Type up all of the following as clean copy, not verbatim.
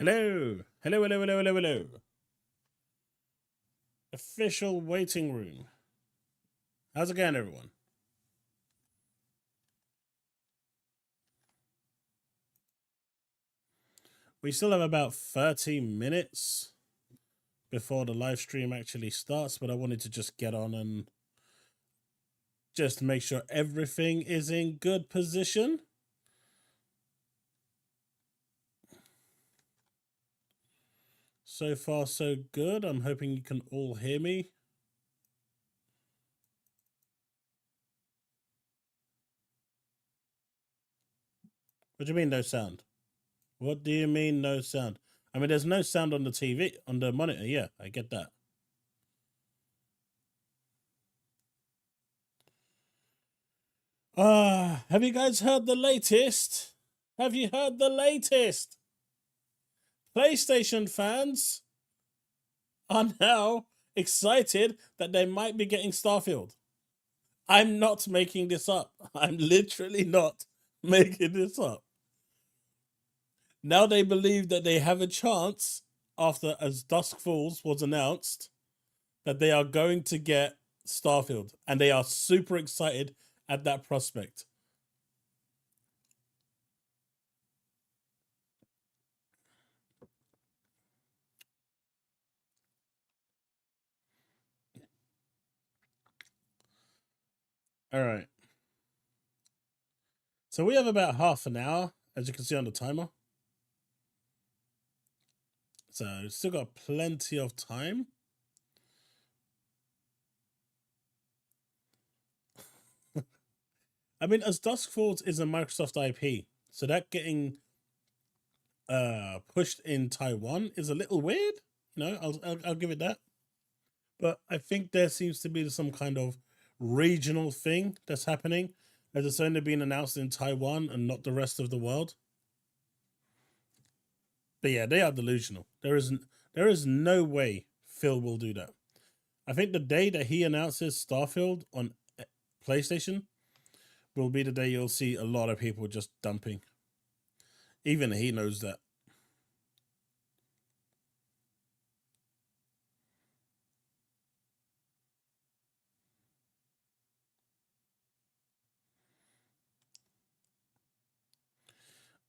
Hello. Hello, hello, hello, hello, hello. Official waiting room. How's it going, everyone? We still have about 30 minutes before the live stream actually starts, but I wanted to just get on and just make sure everything is in good position. So far, so good. I'm hoping you can all hear me. What do you mean, no sound? What do you mean, no sound? I mean, there's no sound on the TV, on the monitor. Yeah, I get that. Have you guys heard the latest? Have you heard the latest? PlayStation fans are now excited that they might be getting Starfield. I'm not making this up. I'm literally not making this up. Now they believe that they have a chance after As Dusk Falls was announced that they are going to get Starfield, and they are super excited at that prospect. All right. So we have about half an hour, as you can see on the timer. So still got plenty of time. I mean, As Dusk Falls is a Microsoft IP, so that getting pushed in Taiwan is a little weird. You know, I'll give it that. But I think there seems to be some kind of regional thing that's happening, as it's only been announced in Taiwan and not the rest of the world. But yeah, they are delusional. There is no way Phil will do that. I think the day that he announces Starfield on PlayStation will be the day you'll see a lot of people just dumping. Even he knows that.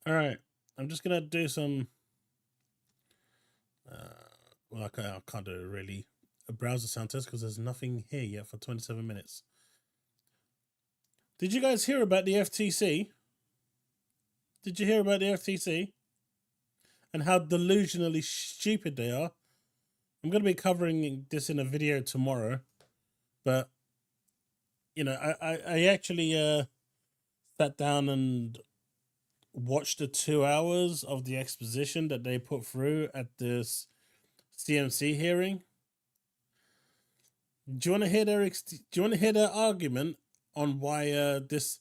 All right, I'm just gonna do some. Well, I can't do really a browser sound test because there's nothing here yet for 27 minutes. Did you guys hear about the FTC? Did you hear about the FTC? And how delusionally stupid they are? I'm going to be covering this in a video tomorrow. But, you know, I actually sat down and watched the 2 hours of the exposition that they put through at this CMC hearing. Do you want to hear their argument on why this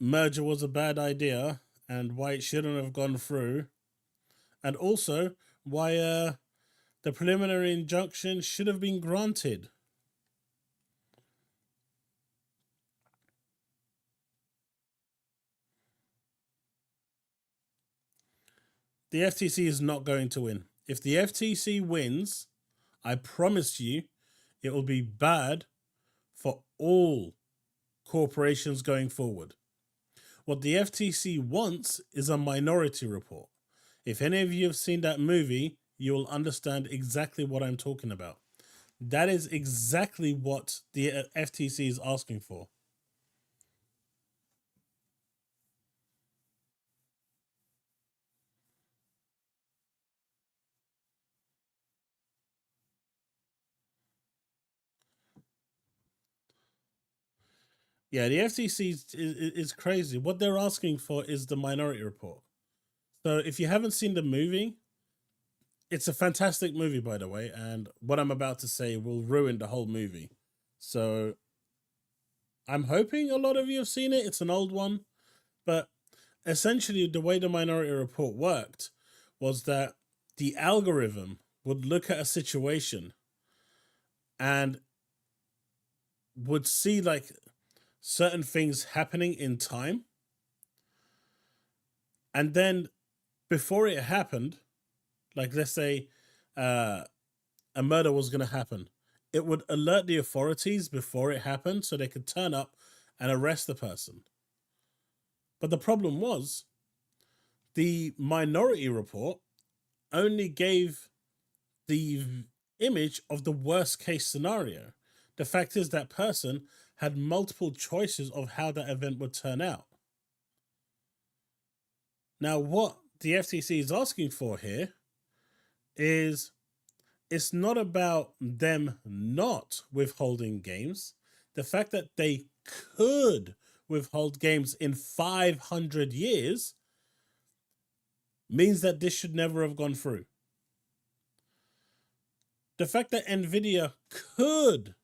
merger was a bad idea and why it shouldn't have gone through, and also why the preliminary injunction should have been granted? The FTC is not going to win. If the FTC wins, I promise you, it will be bad for all corporations going forward. What the FTC wants is a minority report. If any of you have seen that movie, you will understand exactly what I'm talking about. That is exactly what the FTC is asking for. Yeah, the FTC is crazy. What they're asking for is the minority report. So if you haven't seen the movie, it's a fantastic movie, by the way, and what I'm about to say will ruin the whole movie. So I'm hoping a lot of you have seen it. It's an old one, but essentially the way the minority report worked was that the algorithm would look at a situation and would see like certain things happening in time, and then before it happened, Like, let's say a murder was going to happen. It would alert the authorities before it happened so they could turn up and arrest the person. But the problem was the Minority Report only gave the image of the worst case scenario. The fact is that person had multiple choices of how that event would turn out. Now, what the FTC is asking for here is it's not about them not withholding games. The fact that they could withhold games in 500 years means that this should never have gone through. The fact that Nvidia could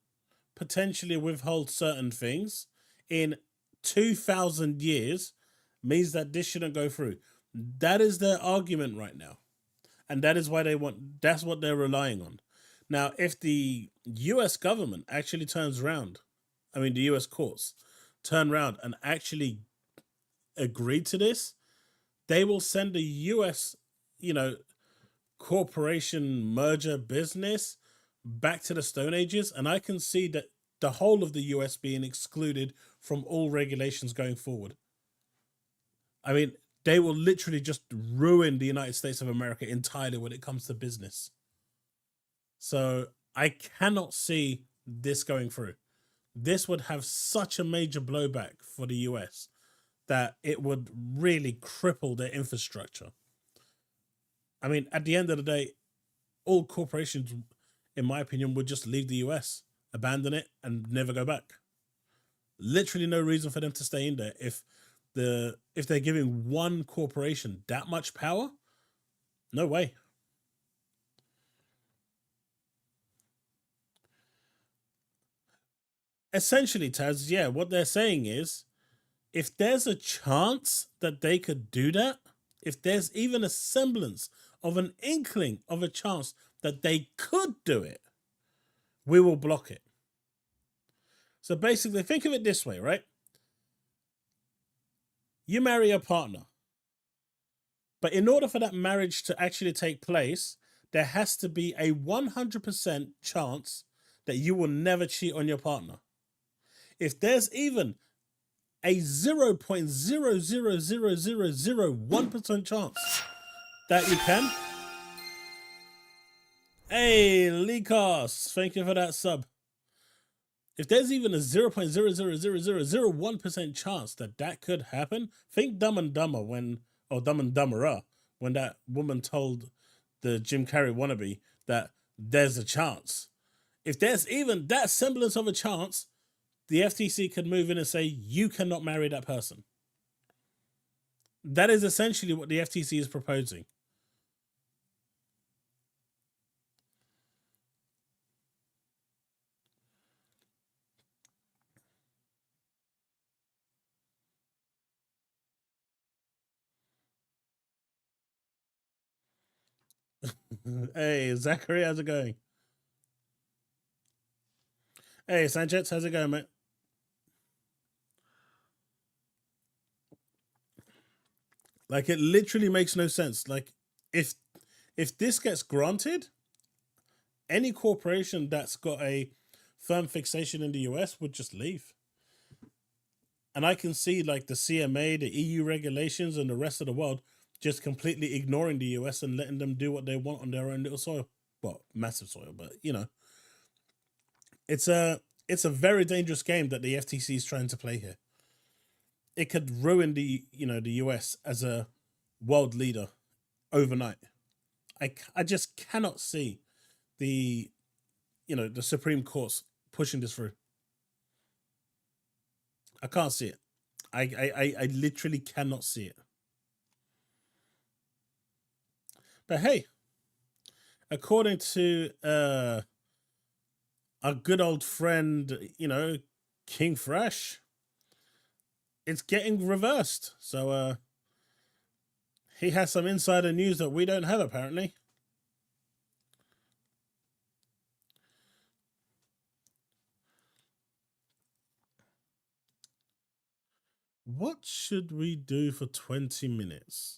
potentially withhold certain things in 2,000 years means that this shouldn't go through. That is their argument right now. And that is why that's what they're relying on. Now, if the US government actually turns around, the US courts turn around and actually agree to this, they will send the US, corporation merger business back to the Stone Ages. And I can see that the whole of the US being excluded from all regulations going forward. They will literally just ruin the United States of America entirely when it comes to business. So I cannot see this going through. This would have such a major blowback for the US that it would really cripple their infrastructure. At the end of the day, all corporations, in my opinion, would just leave the US, abandon it, and never go back. Literally no reason for them to stay in there if they're giving one corporation that much power. No way. Essentially, Taz, yeah, what they're saying is if there's a chance that they could do that, if there's even a semblance of an inkling of a chance that they could do it, we will block it. So basically, think of it this way, right? You marry a partner, but in order for that marriage to actually take place, there has to be a 100% chance that you will never cheat on your partner. If there's even a 0.00001% chance that you can. Hey, Likos, thank you for that sub. If there's even a 0.00001% chance that could happen, think Dumb and Dumber Dumb and Dumberer, when that woman told the Jim Carrey wannabe that there's a chance. If there's even that semblance of a chance, the FTC could move in and say, you cannot marry that person. That is essentially what the FTC is proposing. Hey, Zachary, how's it going? Hey, Sanchez, how's it going, mate? Like, it literally makes no sense. Like, if this gets granted, any corporation that's got a firm fixation in the US would just leave. And I can see like the CMA, the EU regulations, and the rest of the world just completely ignoring the US and letting them do what they want on their own little soil. Well, massive soil, but it's a very dangerous game that the FTC is trying to play here. It could ruin the US as a world leader overnight. I just cannot see the Supreme Court's pushing this through. I can't see it. I literally cannot see it. But hey, according to our good old friend, King Fresh, it's getting reversed. So he has some insider news that we don't have, apparently. What should we do for 20 minutes?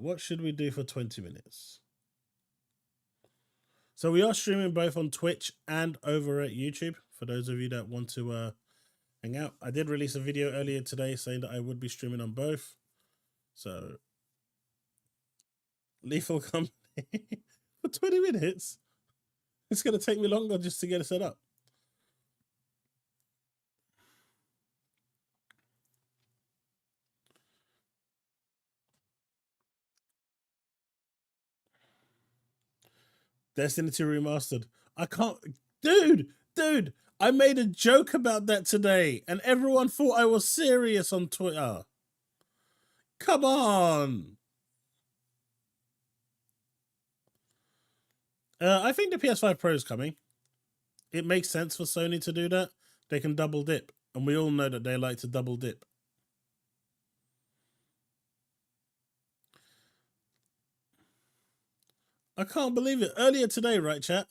what should we do for 20 minutes? So we are streaming both on Twitch and over at YouTube for those of you that want to hang out. I did release a video earlier today saying that I would be streaming on both. So Lethal Company for 20 minutes. It's going to take me longer just to get it set up. Destiny 2 Remastered. I can't... Dude, I made a joke about that today, and everyone thought I was serious on Twitter. Come on! I think the PS5 Pro is coming. It makes sense for Sony to do that. They can double dip, and we all know that they like to double dip. I can't believe it. Earlier today, right, chat,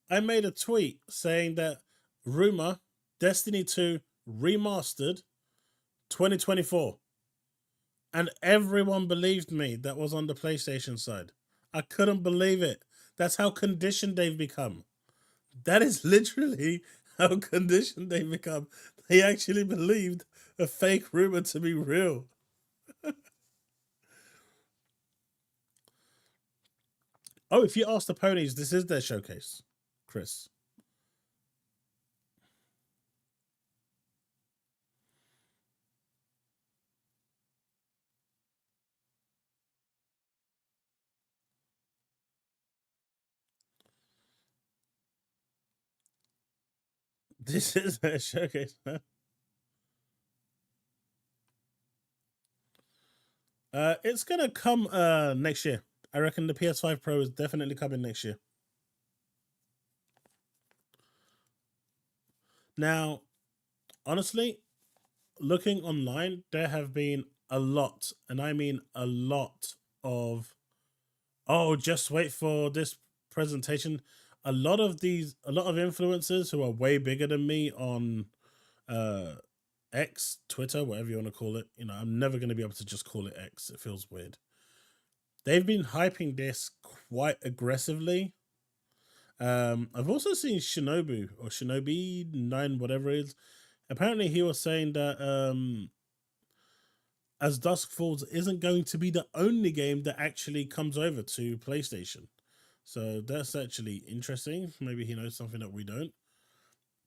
I made a tweet saying that rumor Destiny 2 Remastered 2024. And everyone believed me that was on the PlayStation side. I couldn't believe it. That's how conditioned they've become. That is literally how conditioned they've become. They actually believed a fake rumor to be real. Oh, if you ask the ponies, this is their showcase, Chris. This is their showcase, man. It's gonna come next year. I reckon the PS5 Pro is definitely coming next year. Now, honestly, looking online, there have been a lot, and I mean a lot of, oh, just wait for this presentation. A lot of influencers who are way bigger than me on X, Twitter, whatever you want to call it. You know, I'm never going to be able to just call it X. It feels weird. They've been hyping this quite aggressively. I've also seen Shinobu or Shinobi 9, whatever it is. Apparently, he was saying that As Dusk Falls isn't going to be the only game that actually comes over to PlayStation. So that's actually interesting. Maybe he knows something that we don't.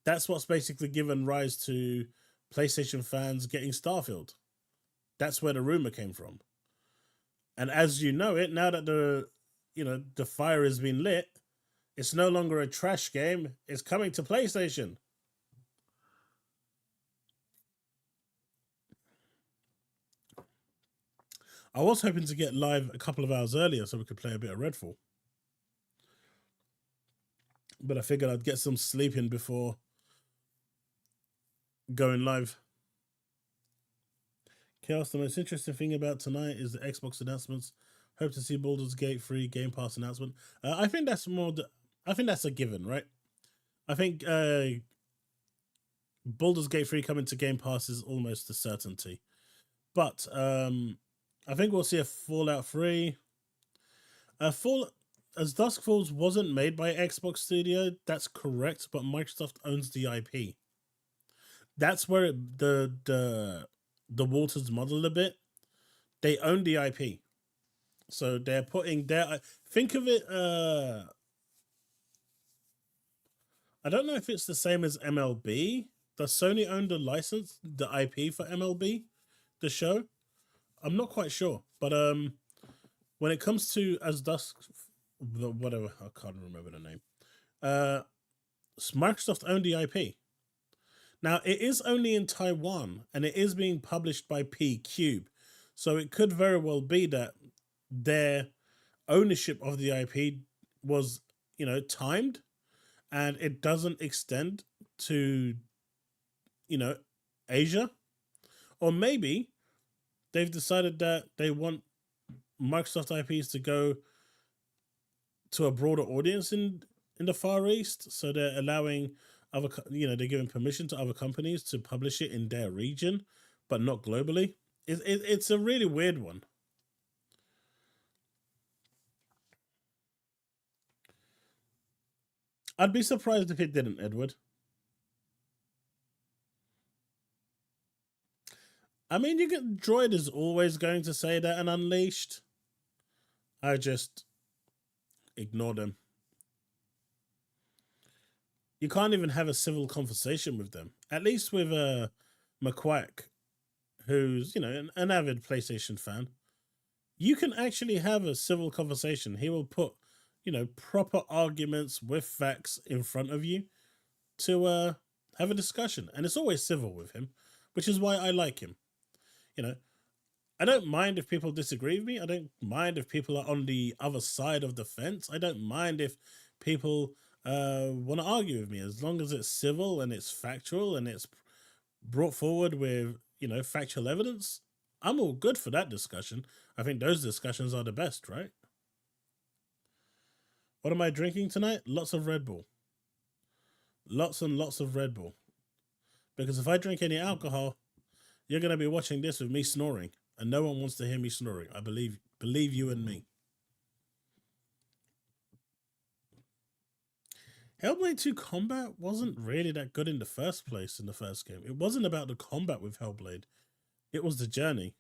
That's what's basically given rise to PlayStation fans getting Starfield. That's where the rumor came from. And as you know it, now that the fire has been lit, it's no longer a trash game. It's coming to PlayStation. I was hoping to get live a couple of hours earlier so we could play a bit of Redfall. But I figured I'd get some sleep in before going live. Chaos, the most interesting thing about tonight is the Xbox announcements. Hope to see Baldur's Gate 3 Game Pass announcement. I think that's I think that's a given, right? I think Baldur's Gate 3 coming to Game Pass is almost a certainty. But I think we'll see a Fallout 3. As Dusk Falls wasn't made by Xbox Studio, that's correct, but Microsoft owns the IP. That's where the waters muddled a bit. They own the IP. So they're putting their... Think of it... I don't know if it's the same as MLB. Does Sony own the license, the IP for MLB, the show? I'm not quite sure. But when it comes to As Dusk... Whatever, I can't remember the name. Microsoft owned the IP. Now, it is only in Taiwan, and it is being published by P-Cube. So it could very well be that their ownership of the IP was, timed, and it doesn't extend to, Asia. Or maybe they've decided that they want Microsoft IPs to go to a broader audience in the Far East. So they're allowing they're giving permission to other companies to publish it in their region, but not globally. It's a really weird one. I'd be surprised if it didn't, Edward. I mean, you get Droid is always going to say that and Unleashed. I just ignore them. You can't even have a civil conversation with them. At least with McQuack, who's an avid PlayStation fan, you can actually have a civil conversation. He will put proper arguments with facts in front of you to have a discussion, and it's always civil with him, which is why I like him. I don't mind if people disagree with me. I don't mind if people are on the other side of the fence. I don't mind if people want to argue with me, as long as it's civil and it's factual and it's brought forward with factual evidence. I'm all good for that discussion. I think those discussions are the best, right? What am I drinking tonight? Lots of Red Bull. Lots and lots of Red Bull. Because if I drink any alcohol, you're going to be watching this with me snoring, and no one wants to hear me snoring. I believe you and me. Hellblade 2 combat wasn't really that good in the first place in the first game. It wasn't about the combat with Hellblade. It was the journey.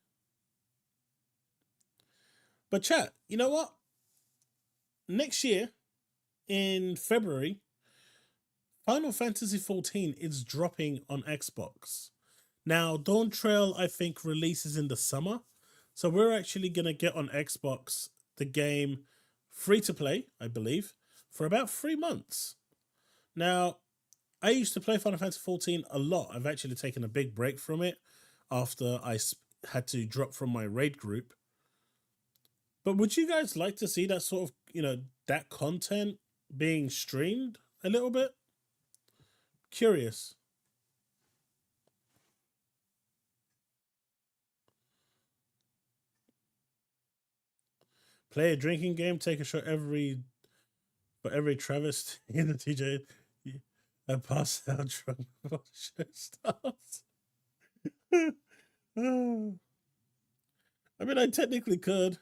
But chat, you know what? Next year, in February, Final Fantasy XIV is dropping on Xbox. Now, Dawn Trail, I think, releases in the summer. So we're actually going to get on Xbox the game free to play, I believe, for about 3 months. Now, I used to play Final Fantasy XIV a lot. I've actually taken a big break from it after I had to drop from my raid group. But would you guys like to see that sort of, that content being streamed a little bit? Curious. Play a drinking game, take a shot for every travesty in the TJ. I pass out drunk before the show starts. I mean, I technically could.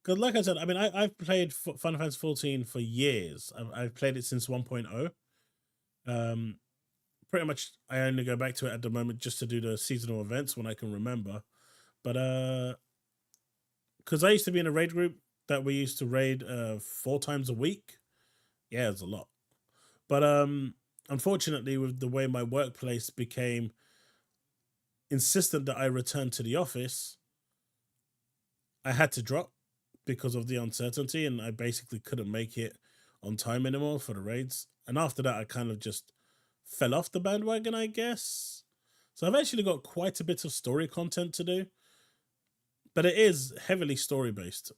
Because like I said, I mean, I've played Final Fantasy 14 for years. I've played it since 1.0. Pretty much I only go back to it at the moment just to do the seasonal events when I can remember. But because I used to be in a raid group that we used to raid 4 times a week. Yeah, it's a lot. But unfortunately, with the way my workplace became insistent that I return to the office, I had to drop because of the uncertainty, and I basically couldn't make it on time anymore for the raids. And after that, I kind of just fell off the bandwagon, I guess. So I've actually got quite a bit of story content to do, but it is heavily story based.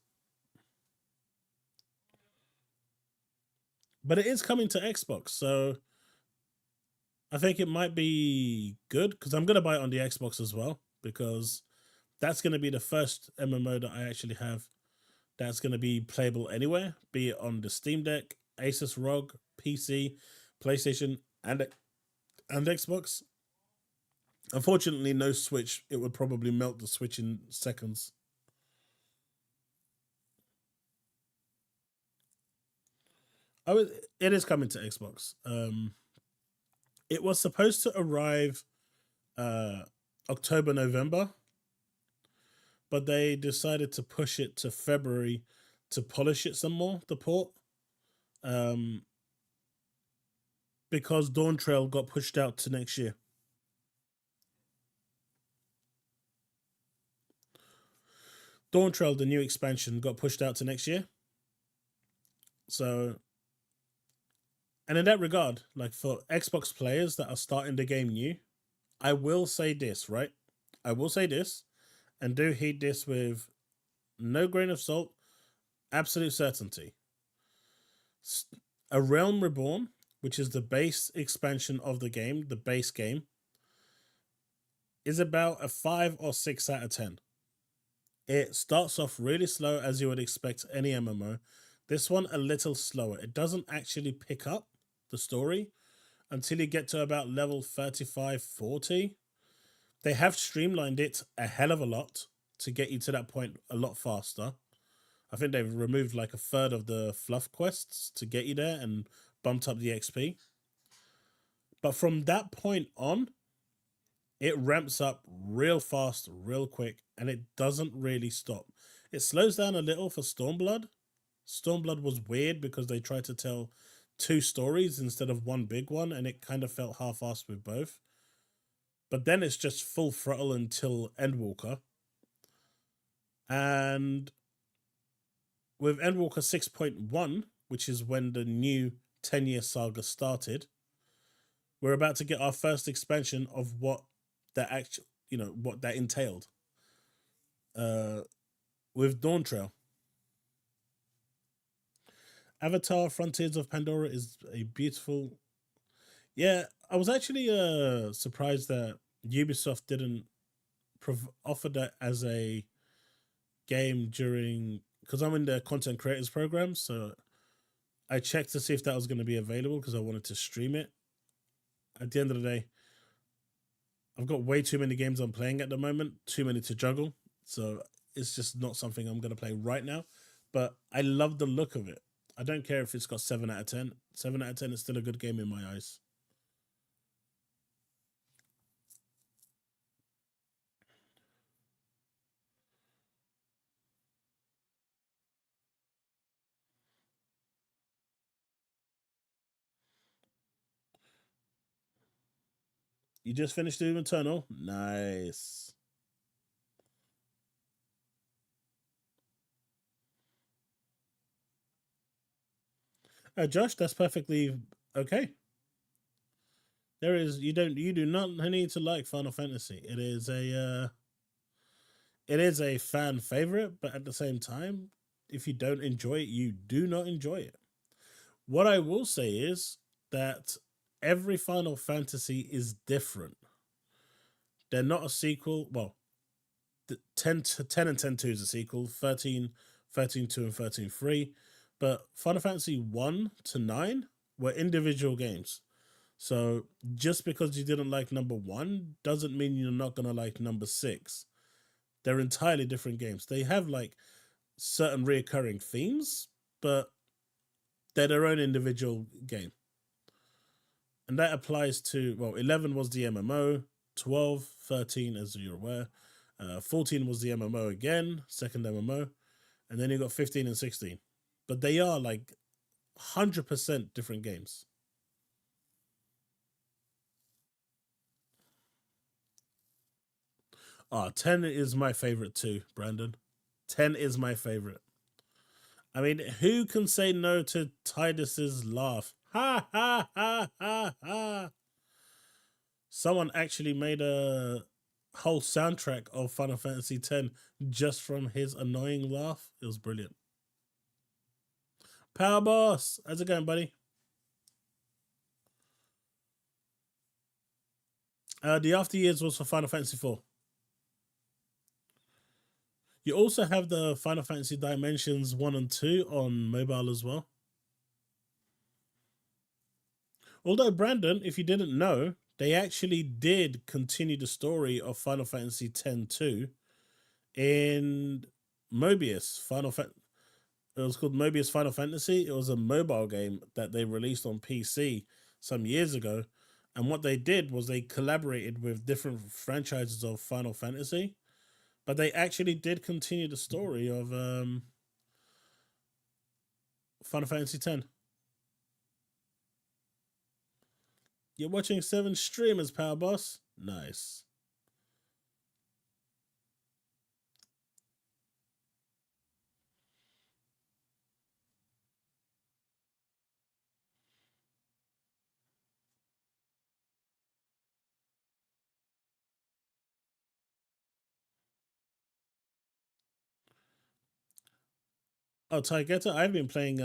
But it is coming to Xbox, so I think it might be good because I'm going to buy it on the Xbox as well, because that's going to be the first MMO that I actually have that's going to be playable anywhere, be it on the Steam Deck, Asus ROG, PC, PlayStation, and Xbox. Unfortunately, no Switch. It would probably melt the Switch in seconds. It is coming to Xbox. It was supposed to arrive October, November, but they decided to push it to February to polish it some more, the port. Because Dawn Trail got pushed out to next year. Dawn Trail, the new expansion, got pushed out to next year. So, and in that regard, like for Xbox players that are starting the game new, I will say this, right? I will say this, and do heed this with no grain of salt, absolute certainty. A Realm Reborn, which is the base expansion of the game, the base game, is about a 5 or 6 out of 10. It starts off really slow, as you would expect any MMO. This one a little slower. It doesn't actually pick up the story until you get to about level 35, 40. They have streamlined it a hell of a lot to get you to that point a lot faster. I think they've removed like a third of the fluff quests to get you there and bumped up the XP. But from that point on, it ramps up real fast, real quick, and it doesn't really stop. It slows down a little for Stormblood. Stormblood was weird because they tried to tell two stories instead of one big one, and it kind of felt half-assed with both. But then it's just full throttle until Endwalker. And with Endwalker 6.1, which is when the new 10-year saga started, we're about to get our first expansion of what that actual, what that entailed. With Dawn Trail. Avatar Frontiers of Pandora is a beautiful. Yeah, I was actually surprised that Ubisoft didn't offer that as a game during, because I'm in the content creators program, so I checked to see if that was going to be available because I wanted to stream it. At the end of the day, I've got way too many games I'm playing at the moment, too many to juggle, so it's just not something I'm going to play right now. But I love the look of it. I don't care if it's got 7 out of 10. 7 out of 10 is still a good game in my eyes. You just finished Doom Eternal? Nice. Josh, that's perfectly okay. There is you do not need to like Final Fantasy. It is a fan favorite, but at the same time, if you don't enjoy it, you do not enjoy it. What I will say is that every Final Fantasy is different. They're not a sequel. Well, the 10 and 10 2 is a sequel, 13 2 and 13 3. But Final Fantasy 1 to 9 were individual games. So just because you didn't like number 1 doesn't mean you're not going to like number 6. They're entirely different games. They have like certain reoccurring themes, but they're their own individual game. And that applies to, well, 11 was the MMO, 12, 13, as you're aware. 14 was the MMO again, second MMO. And then you got 15 and 16. But they are like 100% different games. Ah, 10 is my favorite too, Brandon. 10 is my favorite. I mean, who can say no to Tidus's laugh? Ha ha ha ha ha. Someone actually made a whole soundtrack of Final Fantasy X just from his annoying laugh. It was brilliant. Power Boss, how's it going, buddy? The After Years was for Final Fantasy IV. You also have the Final Fantasy Dimensions 1 and 2 on mobile as well. Although, Brandon, if you didn't know, they actually did continue the story of Final Fantasy X-2 in Mobius. It was called Mobius Final Fantasy. It was a mobile game that they released on PC some years ago. And what they did was they collaborated with different franchises of Final Fantasy, but they actually did continue the story of Final Fantasy X. You're watching 7 streamers, Power Boss. Nice. Oh, Taigeta, I've been playing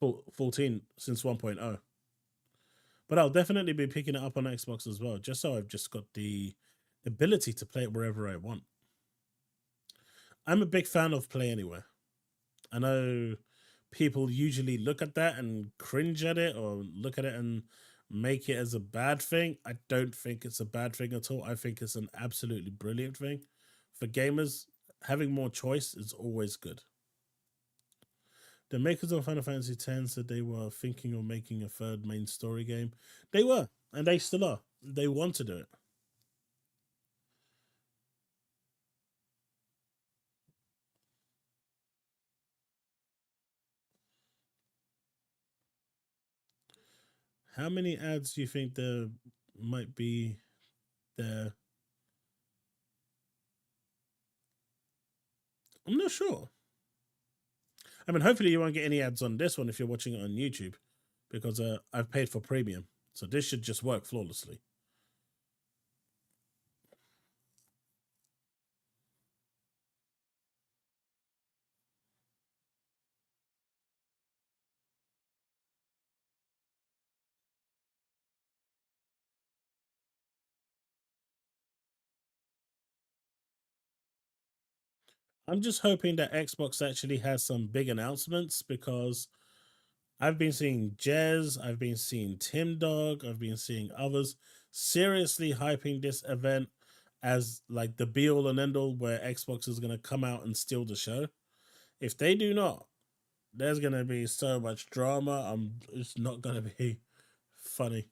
14 since 1.0. But I'll definitely be picking it up on Xbox as well, just so I've just got the ability to play it wherever I want. I'm a big fan of Play Anywhere. I know people usually look at that and cringe at it or look at it and make it as a bad thing. I don't think it's a bad thing at all. I think it's an absolutely brilliant thing for gamers. having more choice is always good. The makers of Final Fantasy X said they were thinking of making a third main story game. They were, and they still are. They want to do it. How many ads do you think there might be there? I'm not sure. I mean, hopefully you won't get any ads on this one if you're watching it on YouTube, because I've paid for premium, so this should just work flawlessly. I'm just hoping that Xbox actually has some big announcements, because I've been seeing Jez, I've been seeing Tim Dog, I've been seeing others seriously hyping this event as like the be all and end all where Xbox is going to come out and steal the show. If they do not, there's going to be so much drama. It's not going to be funny.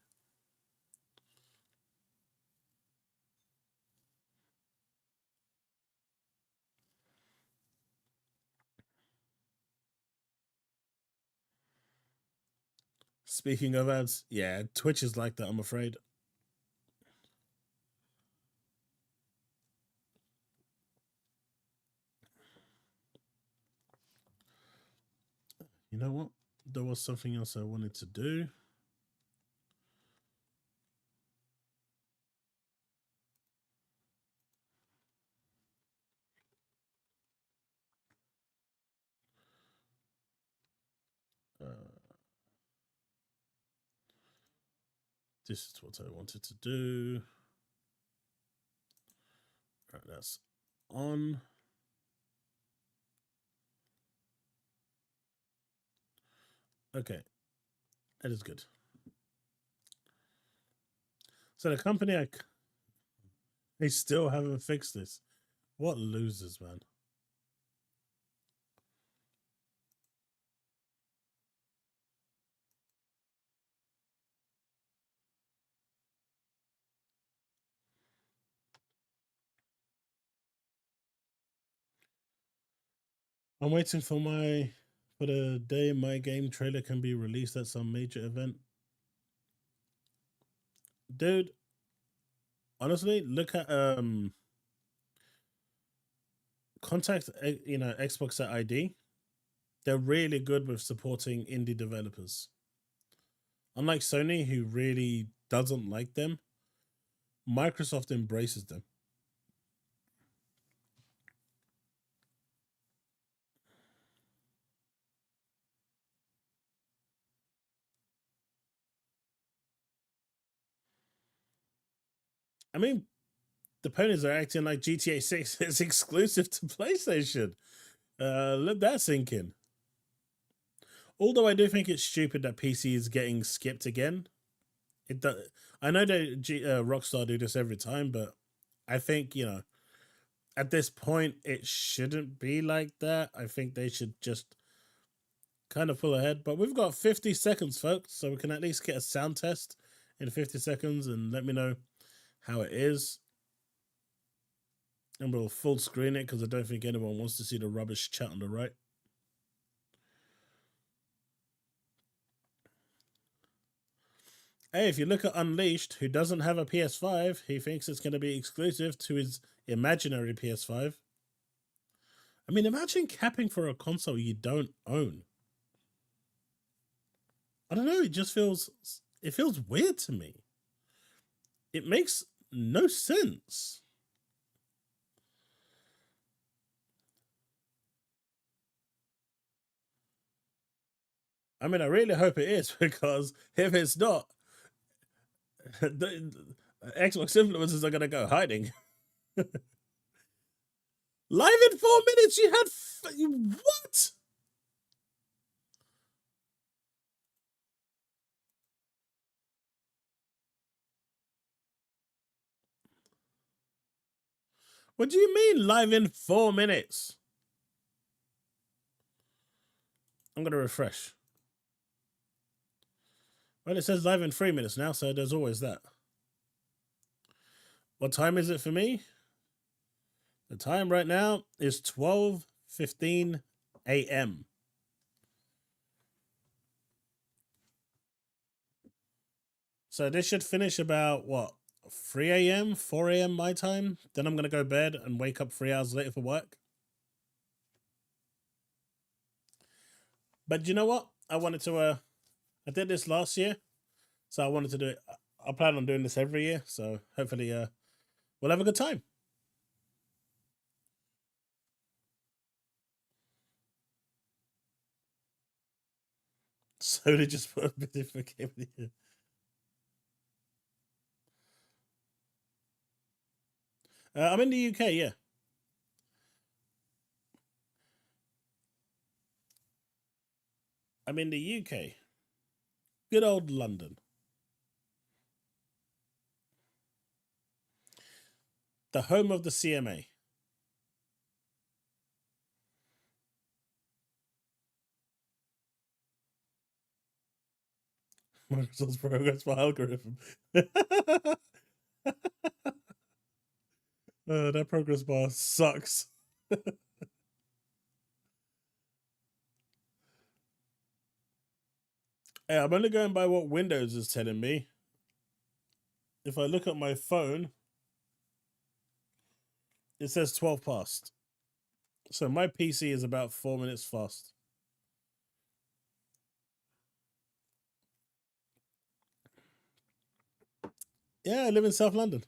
Speaking of ads, yeah, Twitch is like that, I'm afraid. You know what? There was something else I wanted to do. Uh, this is what I wanted to do. Right, that's on. Okay, that is good. So the company, they still haven't fixed this. What losers, man. I'm waiting for the day my game trailer can be released at some major event. Dude, honestly, look at contact Xbox at ID. They're really good with supporting indie developers. Unlike Sony, who really doesn't like them, Microsoft embraces them. I mean, the ponies are acting like GTA 6 is exclusive to PlayStation. Let that sink in. Although I do think it's stupid that PC is getting skipped again. It does. I know that Rockstar do this every time, but I think at this point it shouldn't be like that. I think they should just kind of pull ahead. But we've got 50 seconds, folks, so we can at least get a sound test in 50 seconds and let me know how it is. And we'll full screen it because I don't think anyone wants to see the rubbish chat on the right. Hey, if you look at Unleashed, who doesn't have a PS5, he thinks it's going to be exclusive to his imaginary PS5. I mean, imagine capping for a console you don't own. I don't know, it feels weird to me. It makes no sense. I mean, I really hope it is, because if it's not, the Xbox influencers are going to go hiding. Live in 4 minutes, you had what? What do you mean live in 4 minutes? I'm going to refresh. Well, it says live in 3 minutes now, so there's always that. What time is it for me? The time right now is 12:15 a.m. So this should finish about, what, 3 a.m., 4 a.m. my time? Then I'm going to go to bed and wake up 3 hours later for work. But you know what? I wanted to, I did this last year, so I wanted to do it. I plan on doing this every year, so hopefully we'll have a good time. So they just put a bit of a game here. I'm in the UK, yeah. I'm in the UK. Good old London. The home of the CMA. Microsoft's progress bar algorithm. That progress bar sucks. Hey, I'm only going by what Windows is telling me. If I look at my phone, it says 12 past. So my PC is about 4 minutes fast. Yeah, I live in South London.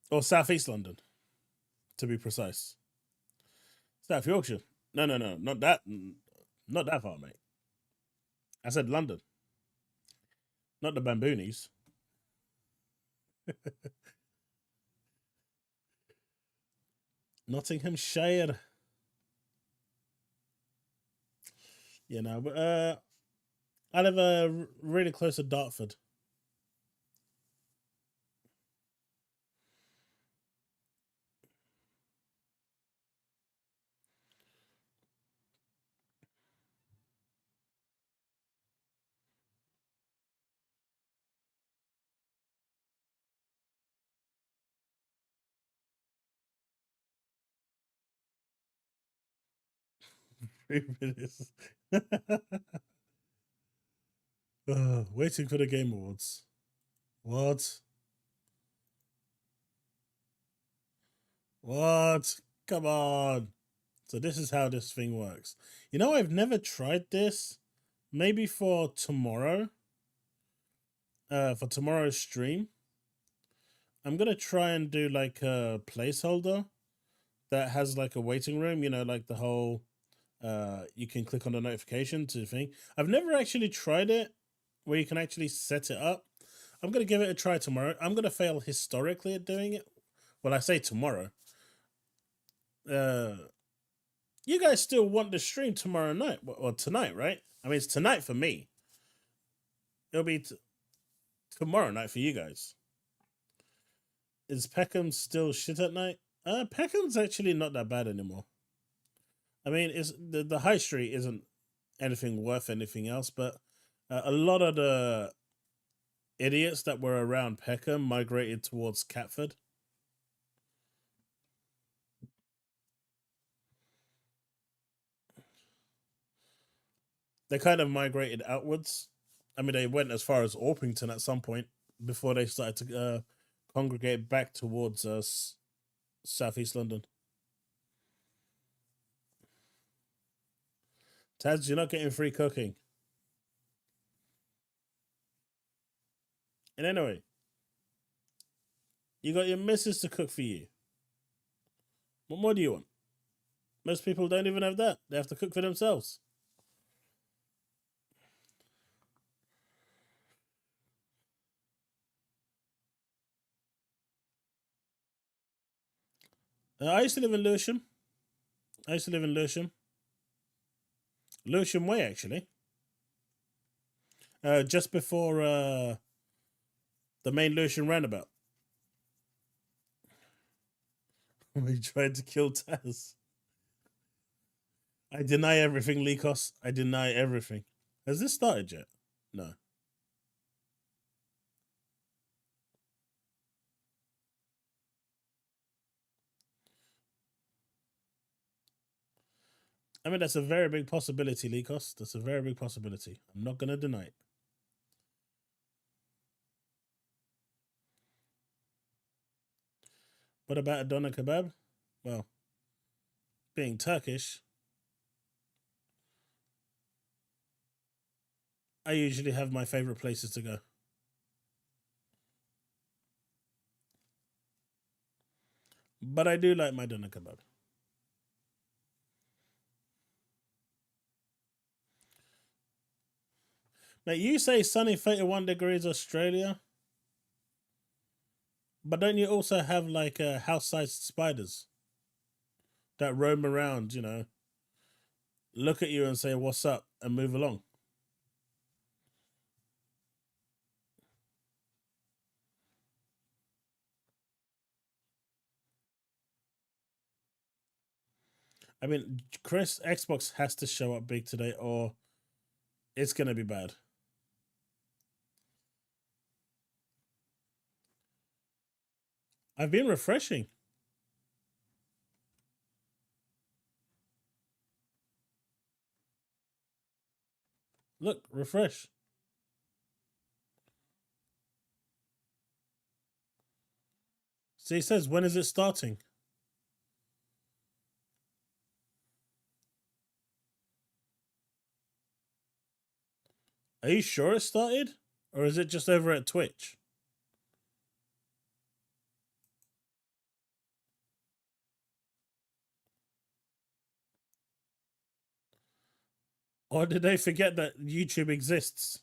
Or Southeast London, to be precise. South Yorkshire. No, not that. Not that far, mate. I said London, not the Bamboonies. Nottinghamshire. You know, but I live really close to Dartford. Waiting for the Game Awards. What? What? Come on. So this is how this thing works. You know, I've never tried this. Maybe for tomorrow. For tomorrow's stream. I'm gonna try and do like a placeholder that has like a waiting room, you know, like the whole you can click on the notification to the thing. I've never actually tried it where you can actually set it up. I'm gonna give it a try tomorrow. I'm gonna fail historically at doing it. Well, I say tomorrow. You guys still want the stream tomorrow night or tonight, right? I mean, it's tonight for me. It'll be tomorrow night for you guys. Is Peckham still shit at night? Peckham's actually not that bad anymore. I mean, it's the high street isn't anything worth anything else, but a lot of the idiots that were around Peckham migrated towards Catford. They kind of migrated outwards. I mean, they went as far as Orpington at some point before they started to congregate back towards southeast London. Taz, you're not getting free cooking. And anyway, you got your missus to cook for you. What more do you want? Most people don't even have that. They have to cook for themselves. I used to live in Lewisham. Lewisham Way, actually. Just before The main Lucian roundabout. We tried to kill Taz. I deny everything, Likos. I deny everything. Has this started yet? No. I mean, that's a very big possibility, Likos. That's a very big possibility. I'm not going to deny it. What about a doner kebab? Well, being Turkish, I usually have my favorite places to go. But I do like my doner kebab. Mate, you say sunny 31 degrees Australia, but don't you also have like house-sized spiders that roam around, you know, look at you and say, what's up, and move along? I mean, Chris, Xbox has to show up big today or it's going to be bad. I've been refreshing. Look, refresh. See, it says, when is it starting? Are you sure it started? Or is it just over at Twitch? Or did they forget that YouTube exists?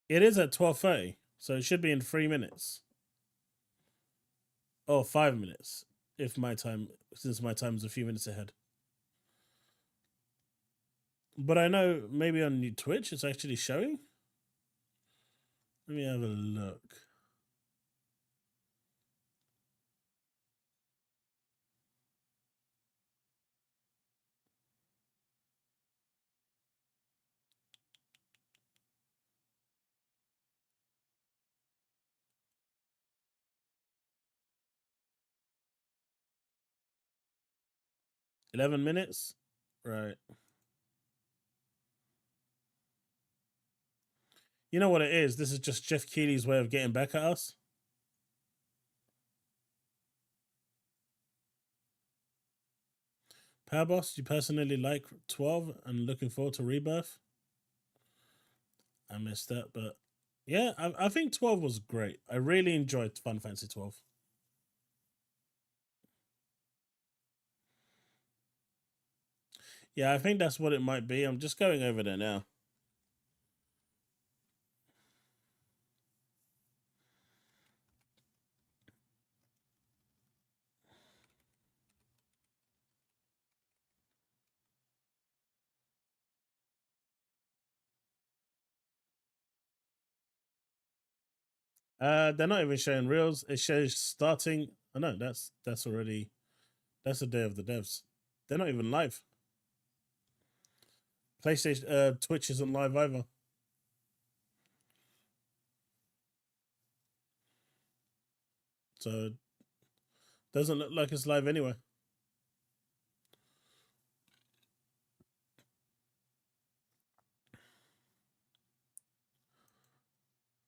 It is at 12:30, so it should be in 3 minutes. Or 5 minutes, if my time, since my time is a few minutes ahead. But I know maybe on Twitch it's actually showing. Let me have a look. $11? Right. You know what it is? This is just Jeff Keighley's way of getting back at us. Power Boss, you personally like 12 and looking forward to Rebirth? I missed that, but yeah, I think 12 was great. I really enjoyed Final Fantasy 12. Yeah, I think that's what it might be. I'm just going over there now. They're not even showing reels. It shows starting. Oh no, that's already, that's the day of the devs. They're not even live. PlayStation, Twitch isn't live either. So doesn't look like it's live anyway.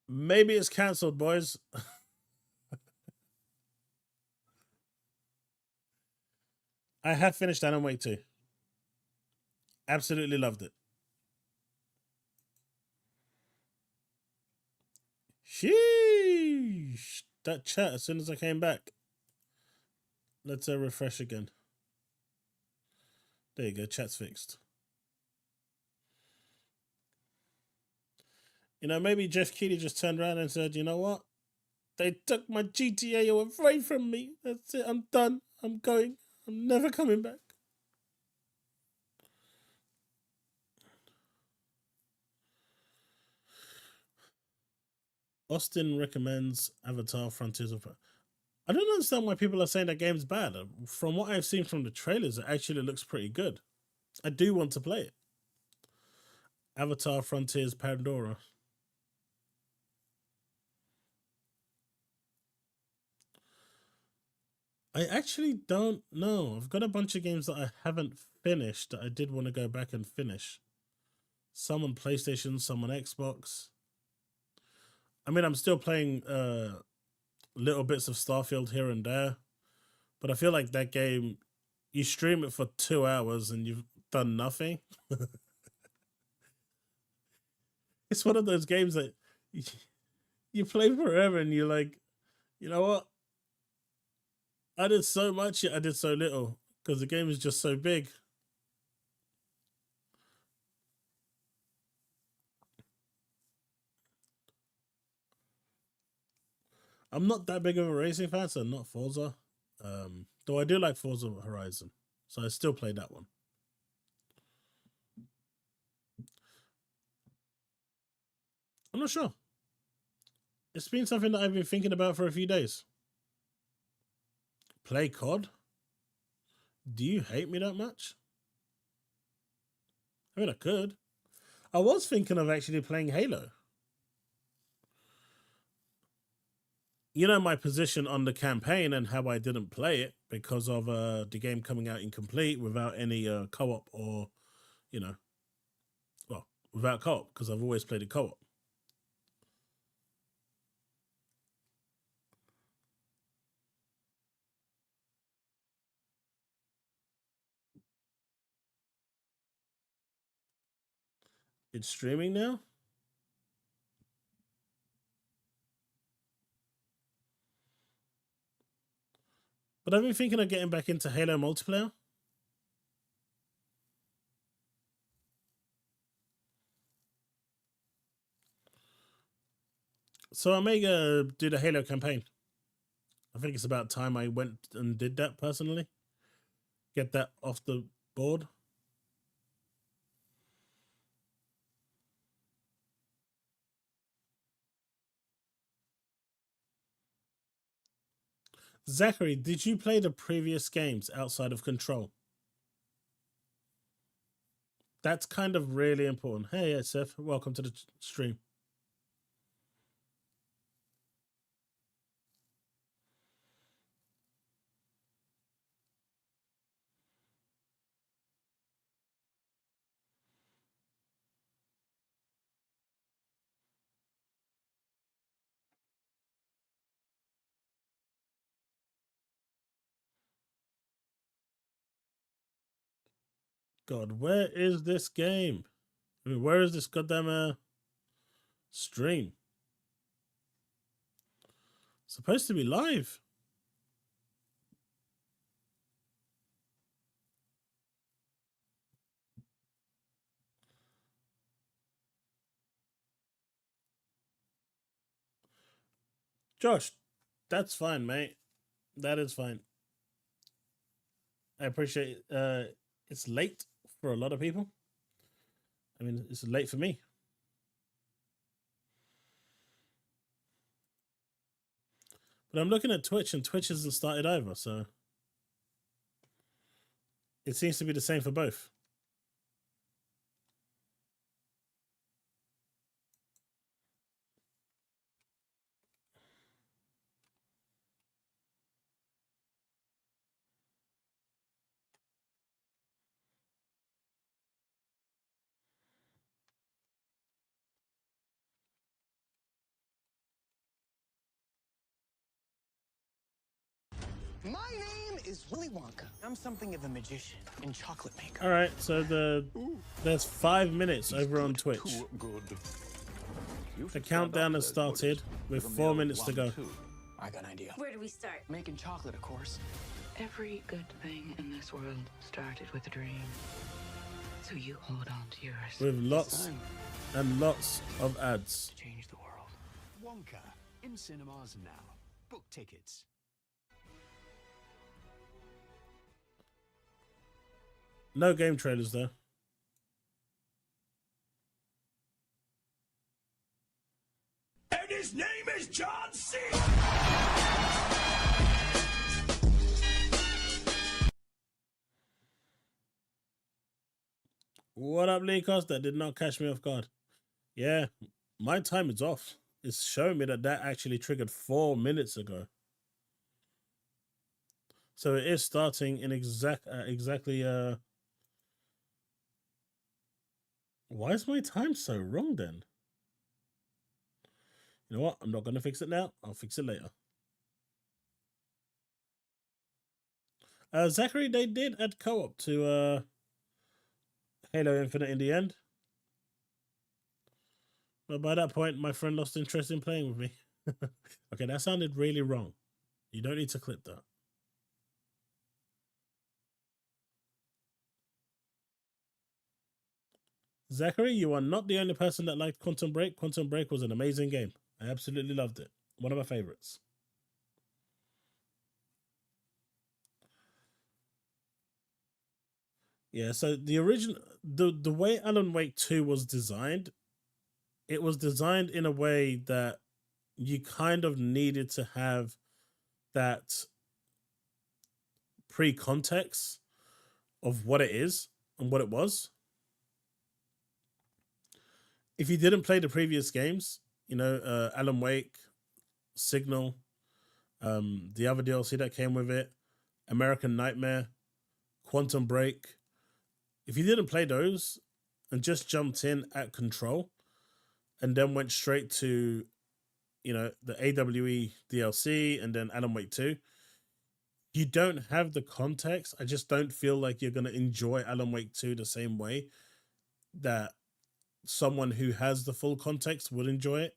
Maybe it's cancelled, boys. I have finished Alan Wake 2. Absolutely loved it. Sheesh. That chat as soon as I came back. Let's refresh again. There you go, chat's fixed. You know, maybe Jeff Keighley just turned around and said, you know what? They took my GTA away from me. That's it. I'm done. I'm going. I'm never coming back. Austin recommends Avatar Frontiers of... I don't understand why people are saying that game's bad. From what I've seen from the trailers, it actually looks pretty good. I do want to play it. Avatar Frontiers Pandora. I actually don't know. I've got a bunch of games that I haven't finished that I did want to go back and finish. Some on PlayStation, some on Xbox. I mean, I'm still playing little bits of Starfield here and there, but I feel like that game, you stream it for 2 hours and you've done nothing. It's one of those games that you play forever and you're like, you know what? I did so much, yet I did so little because the game is just so big. I'm not that big of a racing fan, so not Forza. Though I do like Forza Horizon, so I still play that one. I'm not sure. It's been something that I've been thinking about for a few days. Play COD? Do you hate me that much? I mean, I could. I was thinking of actually playing Halo. You know my position on the campaign and how I didn't play it because of the game coming out incomplete without any co-op or, you know, well, without co-op because I've always played a co-op. It's streaming now? But I've been thinking of getting back into Halo multiplayer. So I may do the Halo campaign. I think it's about time I went and did that personally. Get that off the board. Zachary, did you play the previous games outside of Control? That's kind of really important. Hey, SF, welcome to the stream. God, where is this game? I mean, where is this goddamn stream? It's supposed to be live. Josh, that's fine, mate. That is fine. I appreciate it's late for a lot of people. I mean, it's late for me. But I'm looking at Twitch and Twitch hasn't started either, so it seems to be the same for both. My name is Willy Wonka. I'm something of a magician and chocolate maker. All right, so there's 5 minutes over on Twitch. The countdown has started with 4 minutes to go. I got an idea. Where do we start? Making chocolate, of course. Every good thing in this world started with a dream. So you hold on to yours. With lots and lots of ads. Change the world. Wonka in cinemas now. Book tickets. No game trailers though. And his name is John C. What up, Leakos? That did not catch me off guard. Yeah, my time is off. It's showing me that actually triggered 4 minutes ago. So it is starting in exactly. Why is my time so wrong then? You know what? I'm not going to fix it now. I'll fix it later. Zachary, they did add co-op to Halo Infinite in the end. But by that point, my friend lost interest in playing with me. Okay, that sounded really wrong. You don't need to clip that. Zachary, you are not the only person that liked Quantum Break. Quantum Break was an amazing game. I absolutely loved it. One of my favorites. Yeah, so the original, the way Alan Wake 2 was designed, it was designed in a way that you kind of needed to have that pre-context of what it is and what it was. If you didn't play the previous games, you know, Alan Wake, Signal, the other DLC that came with it, American Nightmare, Quantum Break, if you didn't play those and just jumped in at Control and then went straight to, you know, the AWE DLC and then Alan Wake 2, you don't have the context. I just don't feel like you're going to enjoy Alan Wake 2 the same way that someone who has the full context would enjoy it.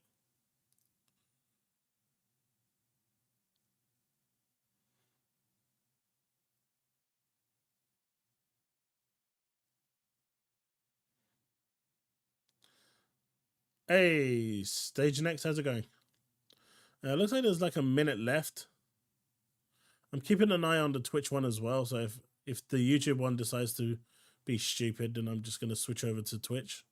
Hey, Stage Next, how's it going? Looks like there's like a minute left. I'm keeping an eye on the Twitch one as well, so if the YouTube one decides to be stupid, then I'm just going to switch over to Twitch.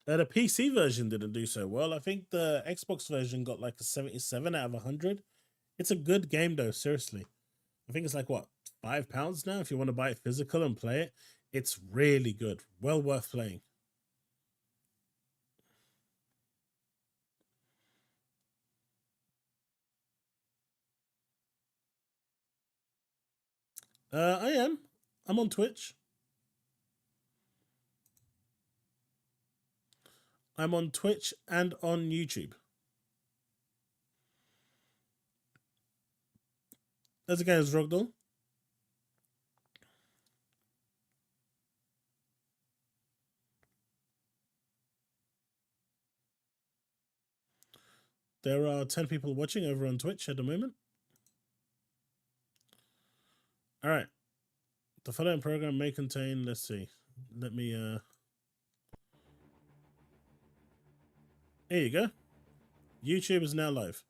The PC version didn't do so well. I think the Xbox version got like a 77 out of 100. It's a good game though, seriously. I think it's like, what, £5 now if you want to buy it physical and play it. It's really good. Well worth playing. I am. I'm on Twitch. I'm on Twitch and on YouTube. How's it going, Rogdal? There are 10 people watching over on Twitch at the moment. All right. The following program may contain, let's see. Let me, Here you go. YouTube is now live.